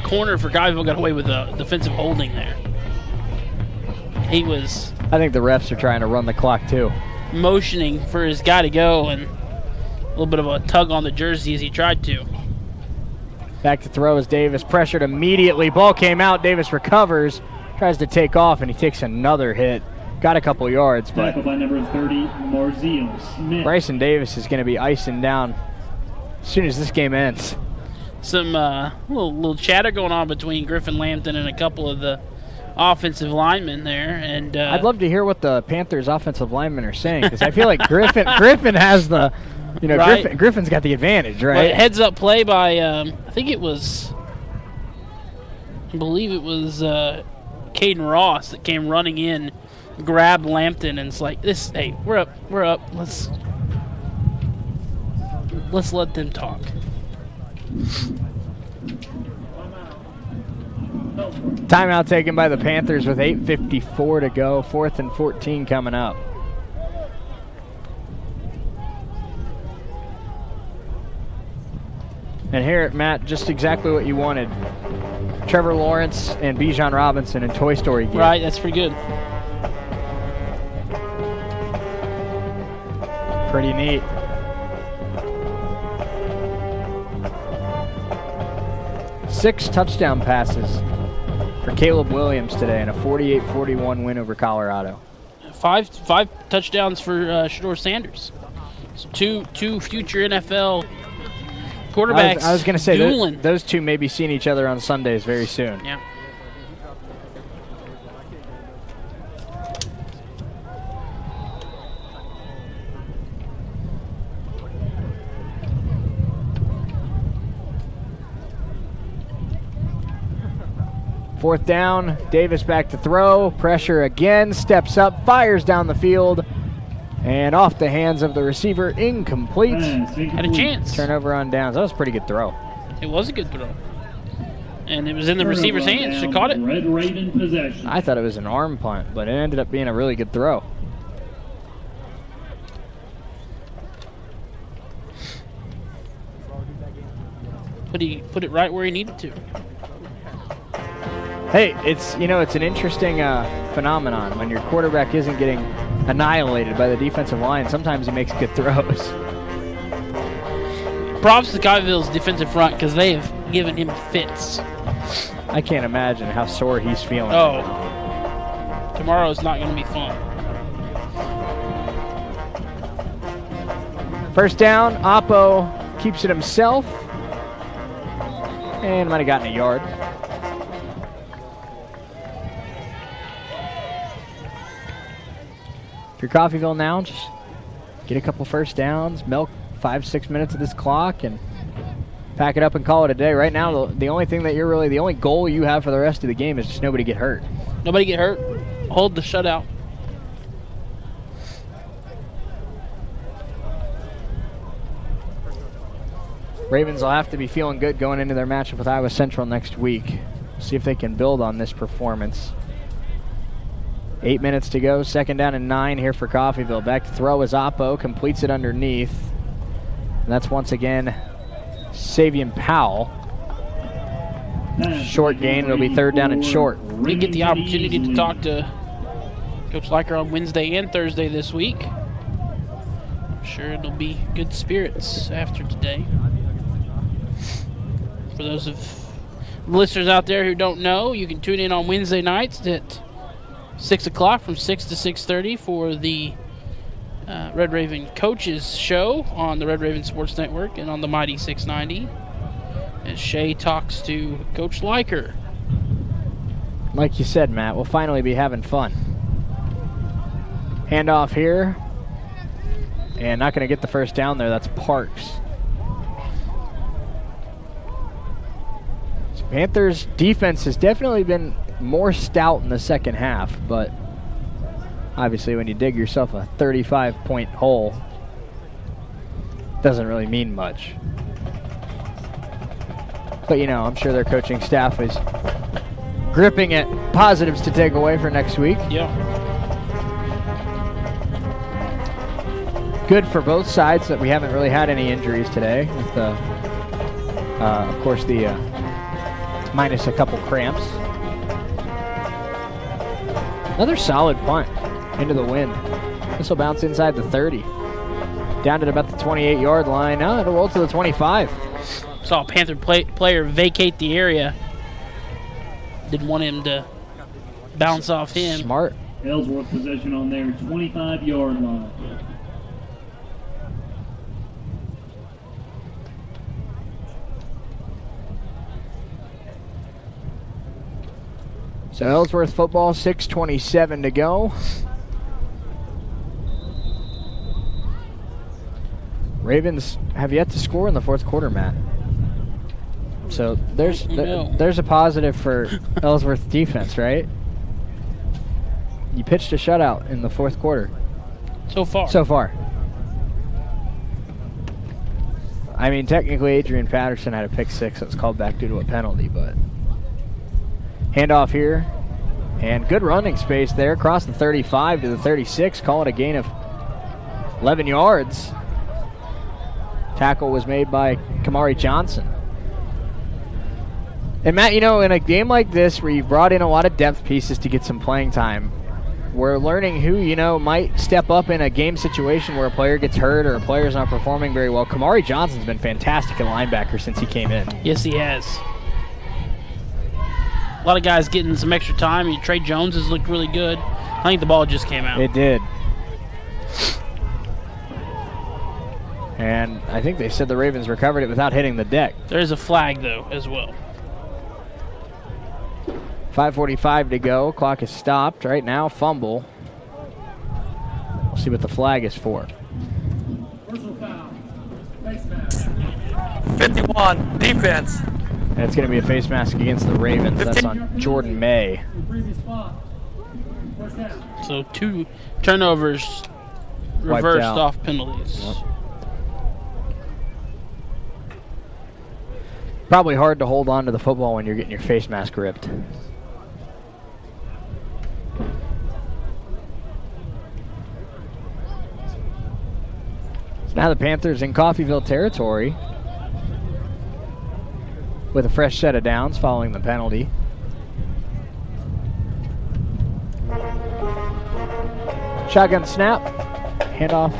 Corner for Guyville got away with a defensive holding there. He was. I think the refs are trying to run the clock too. Motioning for his guy to go, and a little bit of a tug on the jersey as he tried to. Back to throw as Davis pressured immediately. Ball came out. Davis recovers, tries to take off, and he takes another hit. Got a couple yards, but tackle by number 30, Marzio Smith. Bryson Davis is going to be icing down as soon as this game ends. Some little chatter going on between Griffin Lambton and a couple of the offensive linemen there. And I'd love to hear what the Panthers offensive linemen are saying, because I feel like Griffin has the, right. Griffin's got the advantage, right? Well, heads up play by I believe it was Caden Ross that came running in, grabbed Lampton, and it's like, hey, we're up. Let's let them talk. Timeout taken by the Panthers with 8:54 to go. 4th and 14 coming up. And here, Matt, just exactly what you wanted. Trevor Lawrence and Bijan Robinson in Toy Story gear. Right, that's pretty good. Pretty neat. Six touchdown passes for Caleb Williams today in a 48-41 win over Colorado. Five touchdowns for Shedeur Sanders. So two future NFL quarterbacks. I was going to say dueling. those two may be seeing each other on Sundays very soon. Yeah. Fourth down, Davis back to throw, pressure again, steps up, fires down the field, and off the hands of the receiver, incomplete. Had a chance. Turnover on downs. That was a pretty good throw. It was a good throw. And it was in the receiver's hands. She caught it. Red Raven possession. I thought it was an arm punt, but it ended up being a really good throw. Put it right where he needed to. Hey, it's an interesting phenomenon when your quarterback isn't getting annihilated by the defensive line. Sometimes he makes good throws. Props to Coffeyville's defensive front because they have given him fits. I can't imagine how sore he's feeling. Oh, tomorrow's not going to be fun. First down, Oppo keeps it himself and might have gotten a yard. If you're Coffeyville now, just get a couple first downs, milk 5-6 minutes of this clock, and pack it up and call it a day. Right now, the only thing that the only goal you have for the rest of the game is just nobody get hurt. Nobody get hurt. Hold the shutout. Ravens will have to be feeling good going into their matchup with Iowa Central next week. See if they can build on this performance. 8 minutes to go, 2nd down and 9 here for Coffeyville. Back to throw is Oppo, completes it underneath. And that's once again Savion Powell. Short gain, it'll be 3rd down and short. We get the opportunity to talk to Coach Liker on Wednesday and Thursday this week. I'm sure it'll be good spirits after today. For those of listeners out there who don't know, you can tune in on Wednesday nights at 6 o'clock from 6 to 6:30 for the Red Raven Coaches Show on the Red Raven Sports Network and on the Mighty 690. As Shay talks to Coach Liker. Like you said, Matt, we'll finally be having fun. Handoff here. And not going to get the first down there. That's Parks. So Panthers' defense has definitely been more stout in the second half, but obviously when you dig yourself a 35-point hole, doesn't really mean much. But, I'm sure their coaching staff is gripping at positives to take away for next week. Yeah. Good for both sides that we haven't really had any injuries today, with of course, the minus a couple cramps. Another solid punt into the wind. This will bounce inside the 30. Down at about the 28-yard line. Now it'll roll to the 25. Saw a Panther player vacate the area. Didn't want him to bounce off him. Smart. Ellsworth possession on their 25-yard line. So Ellsworth football, 6:27 to go. Ravens have yet to score in the fourth quarter, Matt. So there's a positive for Ellsworth defense, right? You pitched a shutout in the fourth quarter. So far. So far. I mean, technically, Adrian Patterson had a pick six that was called back due to a penalty, but handoff here. And good running space there, across the 35 to the 36, call it a gain of 11 yards. Tackle was made by Kamari Johnson. And Matt, you know, in a game like this where you've brought in a lot of depth pieces to get some playing time, we're learning who, you know, might step up in a game situation where a player gets hurt or a player's not performing very well. Kamari Johnson's been fantastic at linebacker since he came in. Yes, he has. A lot of guys getting some extra time. Trey Jones has looked really good. I think the ball just came out. It did. And I think they said the Ravens recovered it without hitting the deck. There's a flag, though, as well. 5:45 to go. Clock is stopped. Right now, fumble. We'll see what the flag is for. 51, defense. And it's going to be a face mask against the Ravens. That's on Jordan May. So 2 turnovers reversed off penalties. Yep. Probably hard to hold on to the football when you're getting your face mask ripped. So now the Panthers in Coffeyville territory with a fresh set of downs following the penalty. Shotgun snap. Handoff.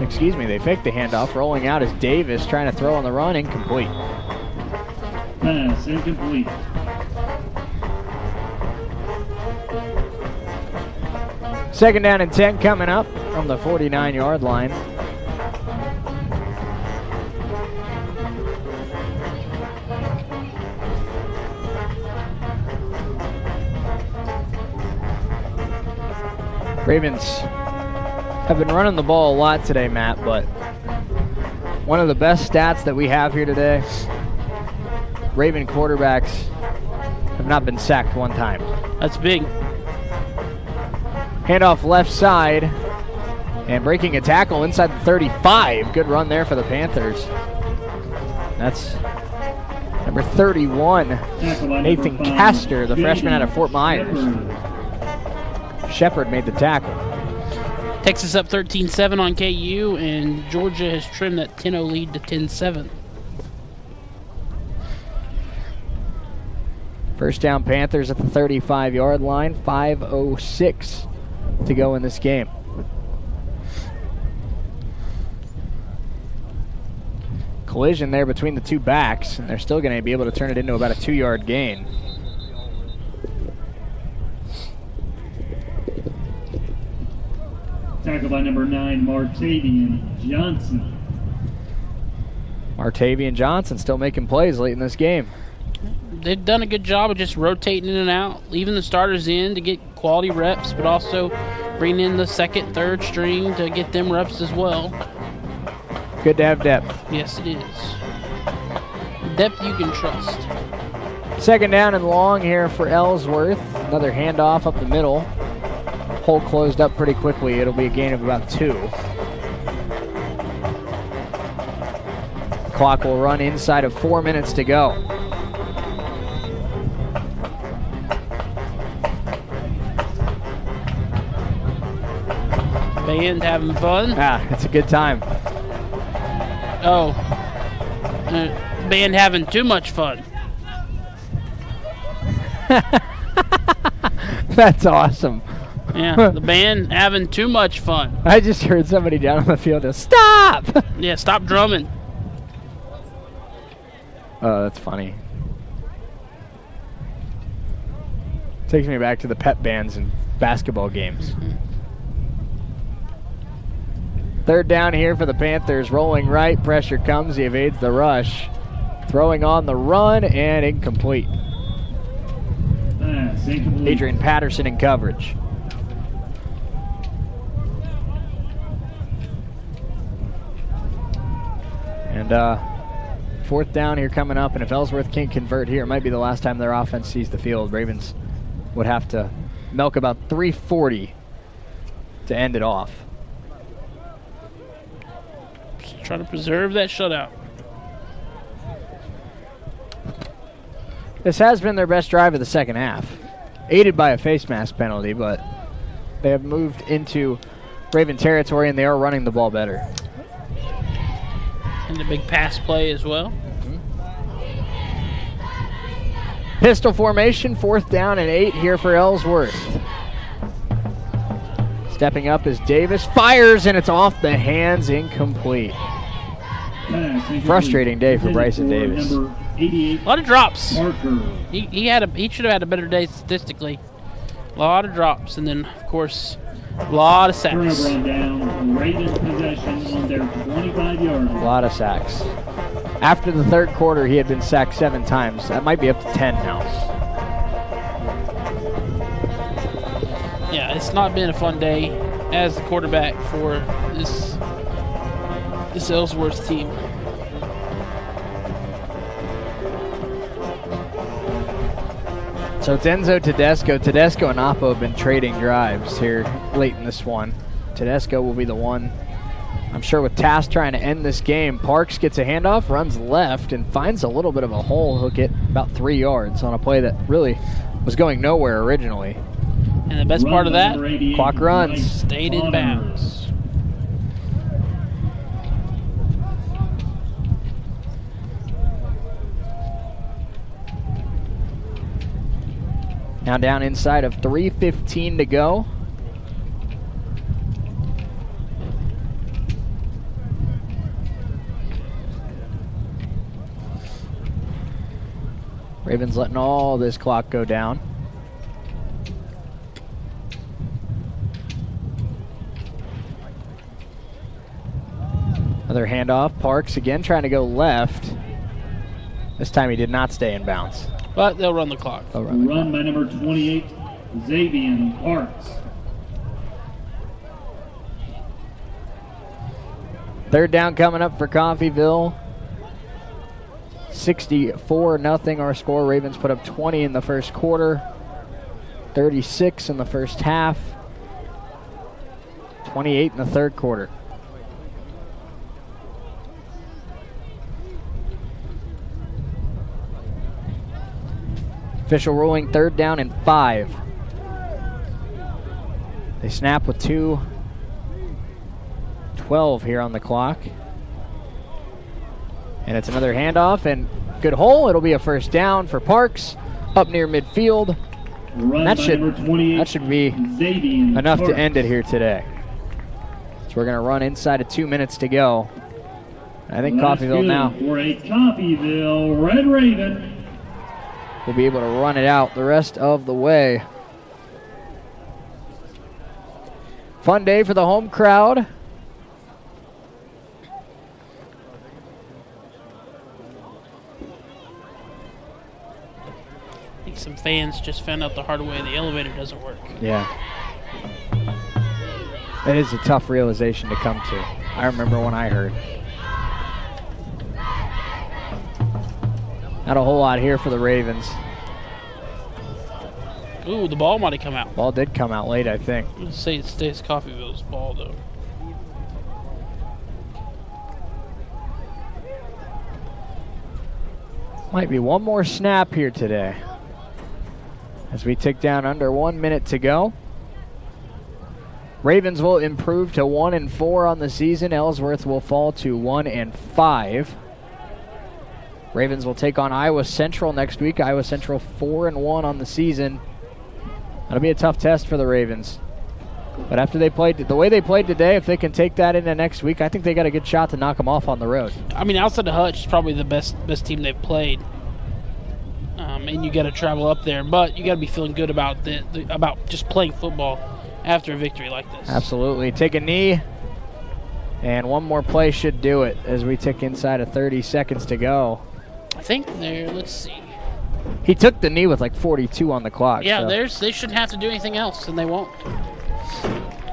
Excuse me, they faked the handoff. Rolling out is Davis trying to throw on the run. Incomplete. Pass incomplete. Second down and 10 coming up from the 49-yard line. Ravens have been running the ball a lot today, Matt, but one of the best stats that we have here today, Raven quarterbacks have not been sacked one time. That's big. Handoff left side, and breaking a tackle inside the 35. Good run there for the Panthers. That's number 31, Nathan Castor, the freshman out of Fort Myers. Shepard made the tackle. Texas up 13-7 on KU, and Georgia has trimmed that 10-0 lead to 10-7. First down Panthers at the 35-yard line. 5:06 to go in this game. Collision there between the two backs, and they're still going to be able to turn it into about a 2-yard gain. Tackle by number 9, Martavian Johnson. Martavian Johnson still making plays late in this game. They've done a good job of just rotating in and out, leaving the starters in to get quality reps, but also bringing in the second, third string to get them reps as well. Good to have depth. Yes, it is. Depth you can trust. Second down and long here for Ellsworth. Another handoff up the middle. Hole closed up pretty quickly. It'll be a gain of about 2. Clock will run inside of 4 minutes to go. Band having fun. It's a good time. Oh. Band having too much fun. That's awesome. Yeah, the band having too much fun. I just heard somebody down on the field go, "Stop!" Yeah, stop drumming. Oh, that's funny. Takes me back to the pep bands in basketball games. Third down here for the Panthers. Rolling right. Pressure comes. He evades the rush. Throwing on the run and incomplete. Pass Pass incomplete. Adrian Patterson in coverage. And fourth down here coming up, and if Ellsworth can't convert here, it might be the last time their offense sees the field. Ravens would have to milk about 340 to end it off. Just trying to preserve that shutout. This has been their best drive of the second half, aided by a face mask penalty, but they have moved into Raven territory and they are running the ball better. And the big pass play as well. Pistol formation, 4th down and 8 here for Ellsworth. Stepping up is Davis, fires, and it's off the hands, incomplete. Frustrating day for Bryson Davis. A lot of drops. He should have had a better day statistically. A lot of drops, and then of course a lot of sacks. Turnover on down. Ravens possession on their 25-yard line. A lot of sacks. After the third quarter, he had been sacked 7 times. That might be up to 10 now. Yeah, it's not been a fun day as the quarterback for this Ellsworth team. So it's Enzo Tedesco. Tedesco and Oppo have been trading drives here late in this one. Tedesco will be the one, I'm sure, with Tass trying to end this game. Parks gets a handoff, runs left, and finds a little bit of a hole. He'll get about 3 yards on a play that really was going nowhere originally. And the best part of that, clock runs. Stayed in bounds. Now down inside of 3:15 to go. Ravens letting all this clock go down. Another handoff. Parks again trying to go left. This time he did not stay in bounds. But they'll run the clock. Run by number 28, Xavier Parks. Third down coming up for Coffeyville. 64-0 our score. Ravens put up 20 in the first quarter. 36 in the first half. 28 in the third quarter. Official ruling 3rd down and 5. They snap with 2:12 here on the clock. And it's another handoff and good hole. It'll be a first down for Parks up near midfield. That should be enough to end it here today. So we're going to run inside of 2 minutes to go. I think Coffeyville now for a Coffeyville Red Raven. We'll be able to run it out the rest of the way. Fun day for the home crowd. I think some fans just found out the hard way the elevator doesn't work. Yeah. It is a tough realization to come to. I remember when I heard. Not a whole lot here for the Ravens. Ooh, the ball might have come out. Ball did come out late, I think. Let's say it stays Coffeyville's ball, though. Might be one more snap here today. As we tick down under 1 minute to go. Ravens will improve to 1-4 on the season. Ellsworth will fall to 1-5. Ravens will take on Iowa Central next week. Iowa Central 4-1 on the season. That'll be a tough test for the Ravens. But after they played the way they played today, if they can take that into next week, I think they got a good shot to knock them off on the road. I mean, outside of Hutch, it's probably the best team they've played. And you got to travel up there, but you got to be feeling good about about just playing football after a victory like this. Absolutely. Take a knee, and one more play should do it as we tick inside of 30 seconds to go. I think there, let's see. He took the knee with like 42 on the clock. Yeah, so. they shouldn't have to do anything else, and they won't.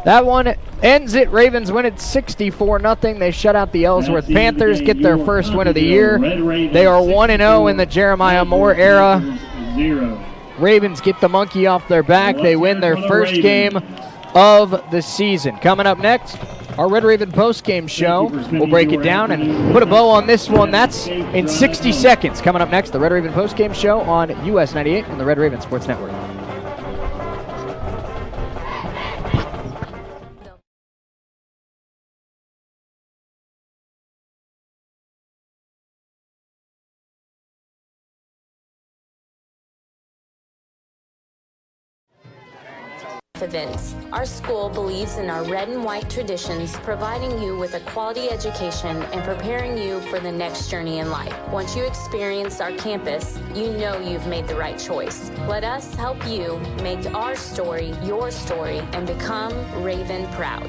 That one ends it. Ravens win it 64-0. They shut out the Ellsworth Panthers, get their first win of the year. They are 1-0 in the Jeremiah Moore era. Ravens get the monkey off their back. They win their first game of the season. Coming up next, our Red Raven postgame show. We'll break it down and put a bow on this one. That's in 60 seconds. Coming up next, the Red Raven postgame show on US 98 and the Red Raven Sports Network. Events. Our school believes in our red and white traditions, providing you with a quality education and preparing you for the next journey in life. Once you experience our campus, you know you've made the right choice. Let us help you make our story your story and become Raven proud.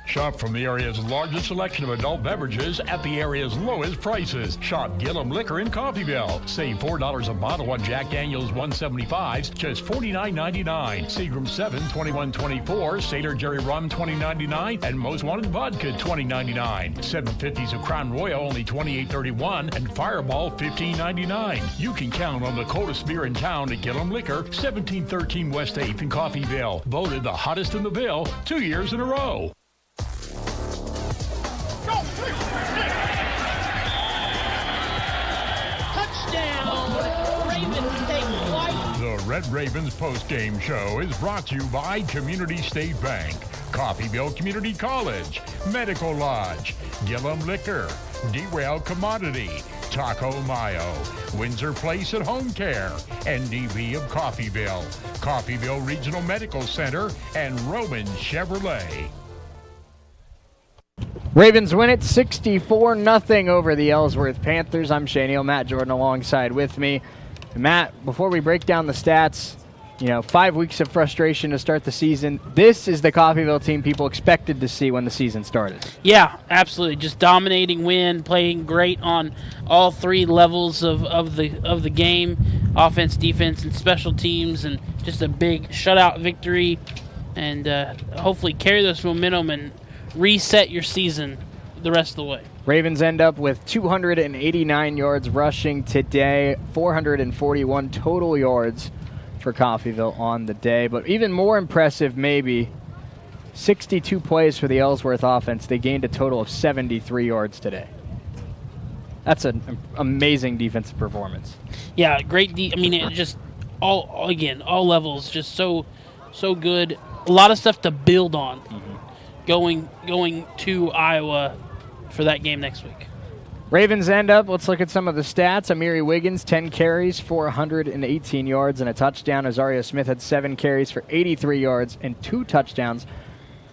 Shop from the area's largest selection of adult beverages at the area's lowest prices. Shop Gillum Liquor in Coffeyville. Save $4 a bottle on Jack Daniels 175s, just $49.99. Seagram 7, $21.24. Sailor Jerry Rum, $20.99. And Most Wanted Vodka, $20.99. 750s of Crown Royal, only $28.31. And Fireball, $15.99. You can count on the coldest beer in town at Gillum Liquor, 1713 West 8th in Coffeyville. Voted the hottest in the Ville 2 years in a row. The Red Ravens postgame show is brought to you by Community State Bank, Coffeyville Community College, Medical Lodge, Gillum Liquor, Derail Commodity, Taco Mayo, Windsor Place at Home Care, NDV of Coffeyville, Coffeyville Regional Medical Center, and Roman Chevrolet. Ravens win it 64-0 over the Ellsworth Panthers. I'm Shane Neal, Matt Jordan alongside with me. Matt, before we break down the stats, 5 weeks of frustration to start the season. This is the Coffeyville team people expected to see when the season started. Yeah, absolutely. Just dominating win, playing great on all three levels of the game, offense, defense, and special teams, and just a big shutout victory, and hopefully carry this momentum and reset your season the rest of the way. Ravens end up with 289 yards rushing today, 441 total yards for Coffeyville on the day. But even more impressive, maybe, 62 plays for the Ellsworth offense. They gained a total of 73 yards today. That's an amazing defensive performance. Yeah, great. It just all levels, just so good. A lot of stuff to build on. Going to Iowa for that game next week. Ravens end up, let's look at some of the stats. Amiri Wiggins, 10 carries, 418 yards, and a touchdown. Azario Smith had 7 carries for 83 yards and 2 touchdowns.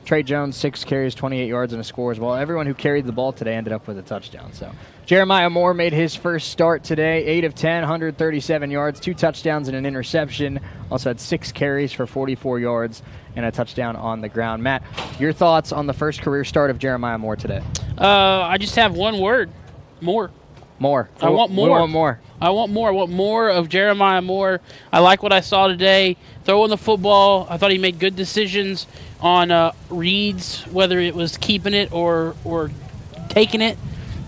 Trey Jones, 6 carries, 28 yards, and a score as well. Everyone who carried the ball today ended up with a touchdown. So Jeremiah Moore made his first start today, 8 of 10, 137 yards, 2 touchdowns and an interception. Also had 6 carries for 44 yards and a touchdown on the ground. Matt, your thoughts on the first career start of Jeremiah Moore today? I just have one word: more. More. I want more. We want more. I want more. I want more of Jeremiah Moore. I like what I saw today. Throwing the football, I thought he made good decisions on reads, whether it was keeping it or taking it.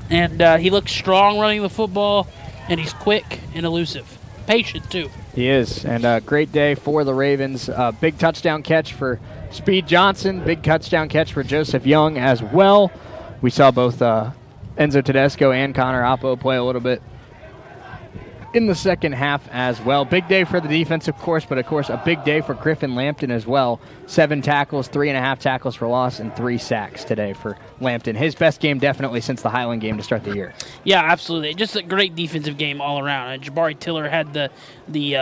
And he looks strong running the football, and he's quick and elusive. Patient, too. He is, and a great day for the Ravens. Big touchdown catch for Speed Johnson, big touchdown catch for Joseph Young as well. We saw both Enzo Tedesco and Connor Oppo play a little bit in the second half as well. Big day for the defense, of course, but of course a big day for Griffin Lampton as well. 7 tackles, 3.5 tackles for loss, and 3 sacks today for Lampton. His best game definitely since the Highland game to start the year. Yeah, absolutely. Just a great defensive game all around. And Jabari Tiller had the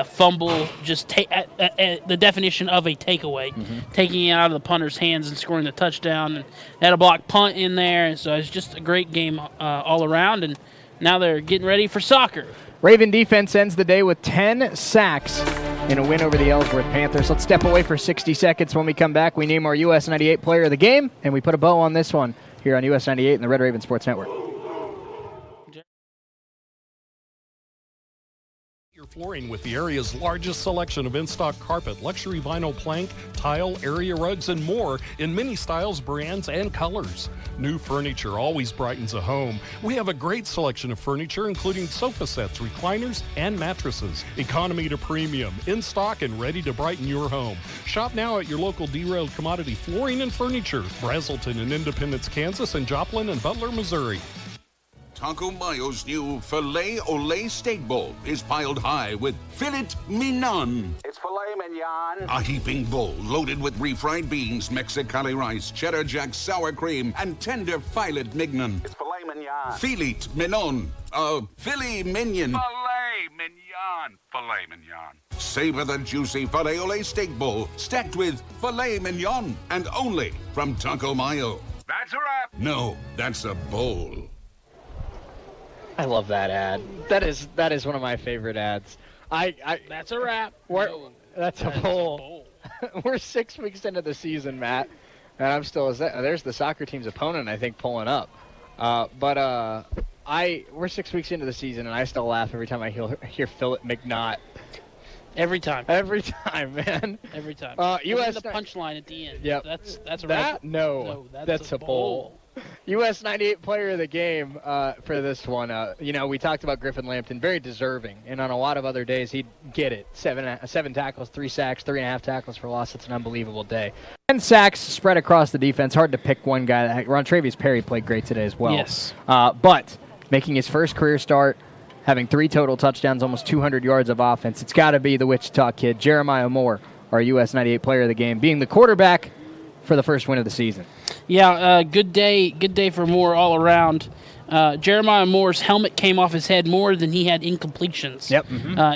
fumble, just the definition of a takeaway, taking it out of the punter's hands and scoring the touchdown. And had a block punt in there, and so it's just a great game all around. And now they're getting ready for soccer. Raven defense ends the day with 10 sacks in a win over the Ellsworth Panthers. Let's step away for 60 seconds. When we come back, we name our US 98 player of the game, and we put a bow on this one here on US 98 and the Red Raven Sports Network. Flooring with the area's largest selection of in-stock carpet, luxury vinyl plank, tile, area rugs, and more in many styles, brands, and colors. New furniture always brightens a home. We have a great selection of furniture, including sofa sets, recliners, and mattresses. Economy to premium, in stock and ready to brighten your home. Shop now at your local Derailed Commodity Flooring and Furniture, Brazelton in Independence, Kansas, and Joplin and Butler, Missouri. Taco Mayo's new Filet Olé Steak Bowl is piled high with filet mignon. It's filet mignon. A heaping bowl loaded with refried beans, Mexicali rice, cheddar jack sour cream, and tender filet mignon. It's filet mignon. Filet mignon. Filet mignon. Filet mignon. Filet mignon. Savor the juicy Filet Olé Steak Bowl stacked with filet mignon and only from Taco Mayo. That's a wrap. No, that's a bowl. I love that ad. That is one of my favorite ads. That's a wrap. That's a bowl. We're 6 weeks into the season, Matt, and I'm still. There's the soccer team's opponent, I think, pulling up. We're 6 weeks into the season, and I still laugh every time I hear Philip McNaught. Every time. Every time, man. Every time. U.S. the punchline at the end. Yep. That's a that. wrap. No, that's a bowl. U.S. 98 player of the game for this one. We talked about Griffin Lampton, very deserving. And on a lot of other days, he'd get it. Seven tackles, 3 sacks, 3.5 tackles for loss. It's an unbelievable day. 10 sacks spread across the defense. Hard to pick one guy. Rontravius Perry played great today as well. Yes. But making his first career start, having 3 total touchdowns, almost 200 yards of offense, it's got to be the Wichita kid, Jeremiah Moore, our U.S. 98 player of the game, being the quarterback for the first win of the season. Yeah, good day for Moore all around. Jeremiah Moore's helmet came off his head more than he had incompletions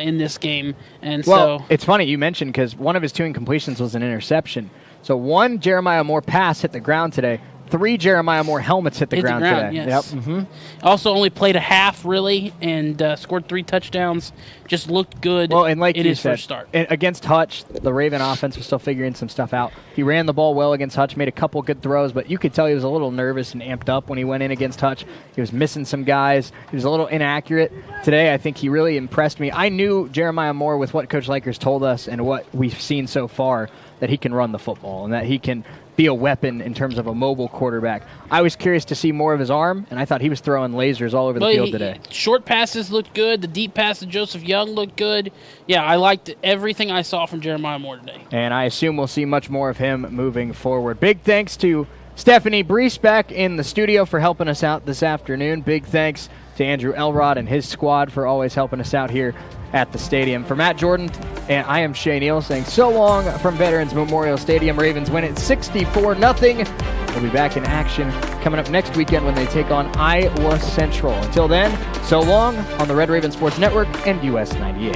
in this game. And so it's funny you mentioned, because one of his 2 incompletions was an interception. So 1 Jeremiah Moore pass hit the ground today. 3 Jeremiah Moore helmets hit the ground today. Yes. Yep. Mm-hmm. Also only played a half, really, and scored 3 touchdowns. Just looked good in his first start. Against Hutch, the Raven offense was still figuring some stuff out. He ran the ball well against Hutch, made a couple good throws, but you could tell he was a little nervous and amped up when he went in against Hutch. He was missing some guys. He was a little inaccurate. Today, I think he really impressed me. I knew Jeremiah Moore, with what Coach Likers told us and what we've seen so far, that he can run the football and that he can be a weapon in terms of a mobile quarterback. I was curious to see more of his arm, and I thought he was throwing lasers all over the field today. Short passes looked good. The deep pass to Joseph Young looked good. Yeah, I liked everything I saw from Jeremiah Moore today. And I assume we'll see much more of him moving forward. Big thanks to Stephanie Brees back in the studio for helping us out this afternoon. Big thanks to Andrew Elrod and his squad for always helping us out here at the stadium. For Matt Jordan, and I am Shay Neal saying so long from Veterans Memorial Stadium. Ravens win it 64-0. We'll be back in action coming up next weekend when they take on Iowa Central. Until then, so long on the Red Raven Sports Network and US 98.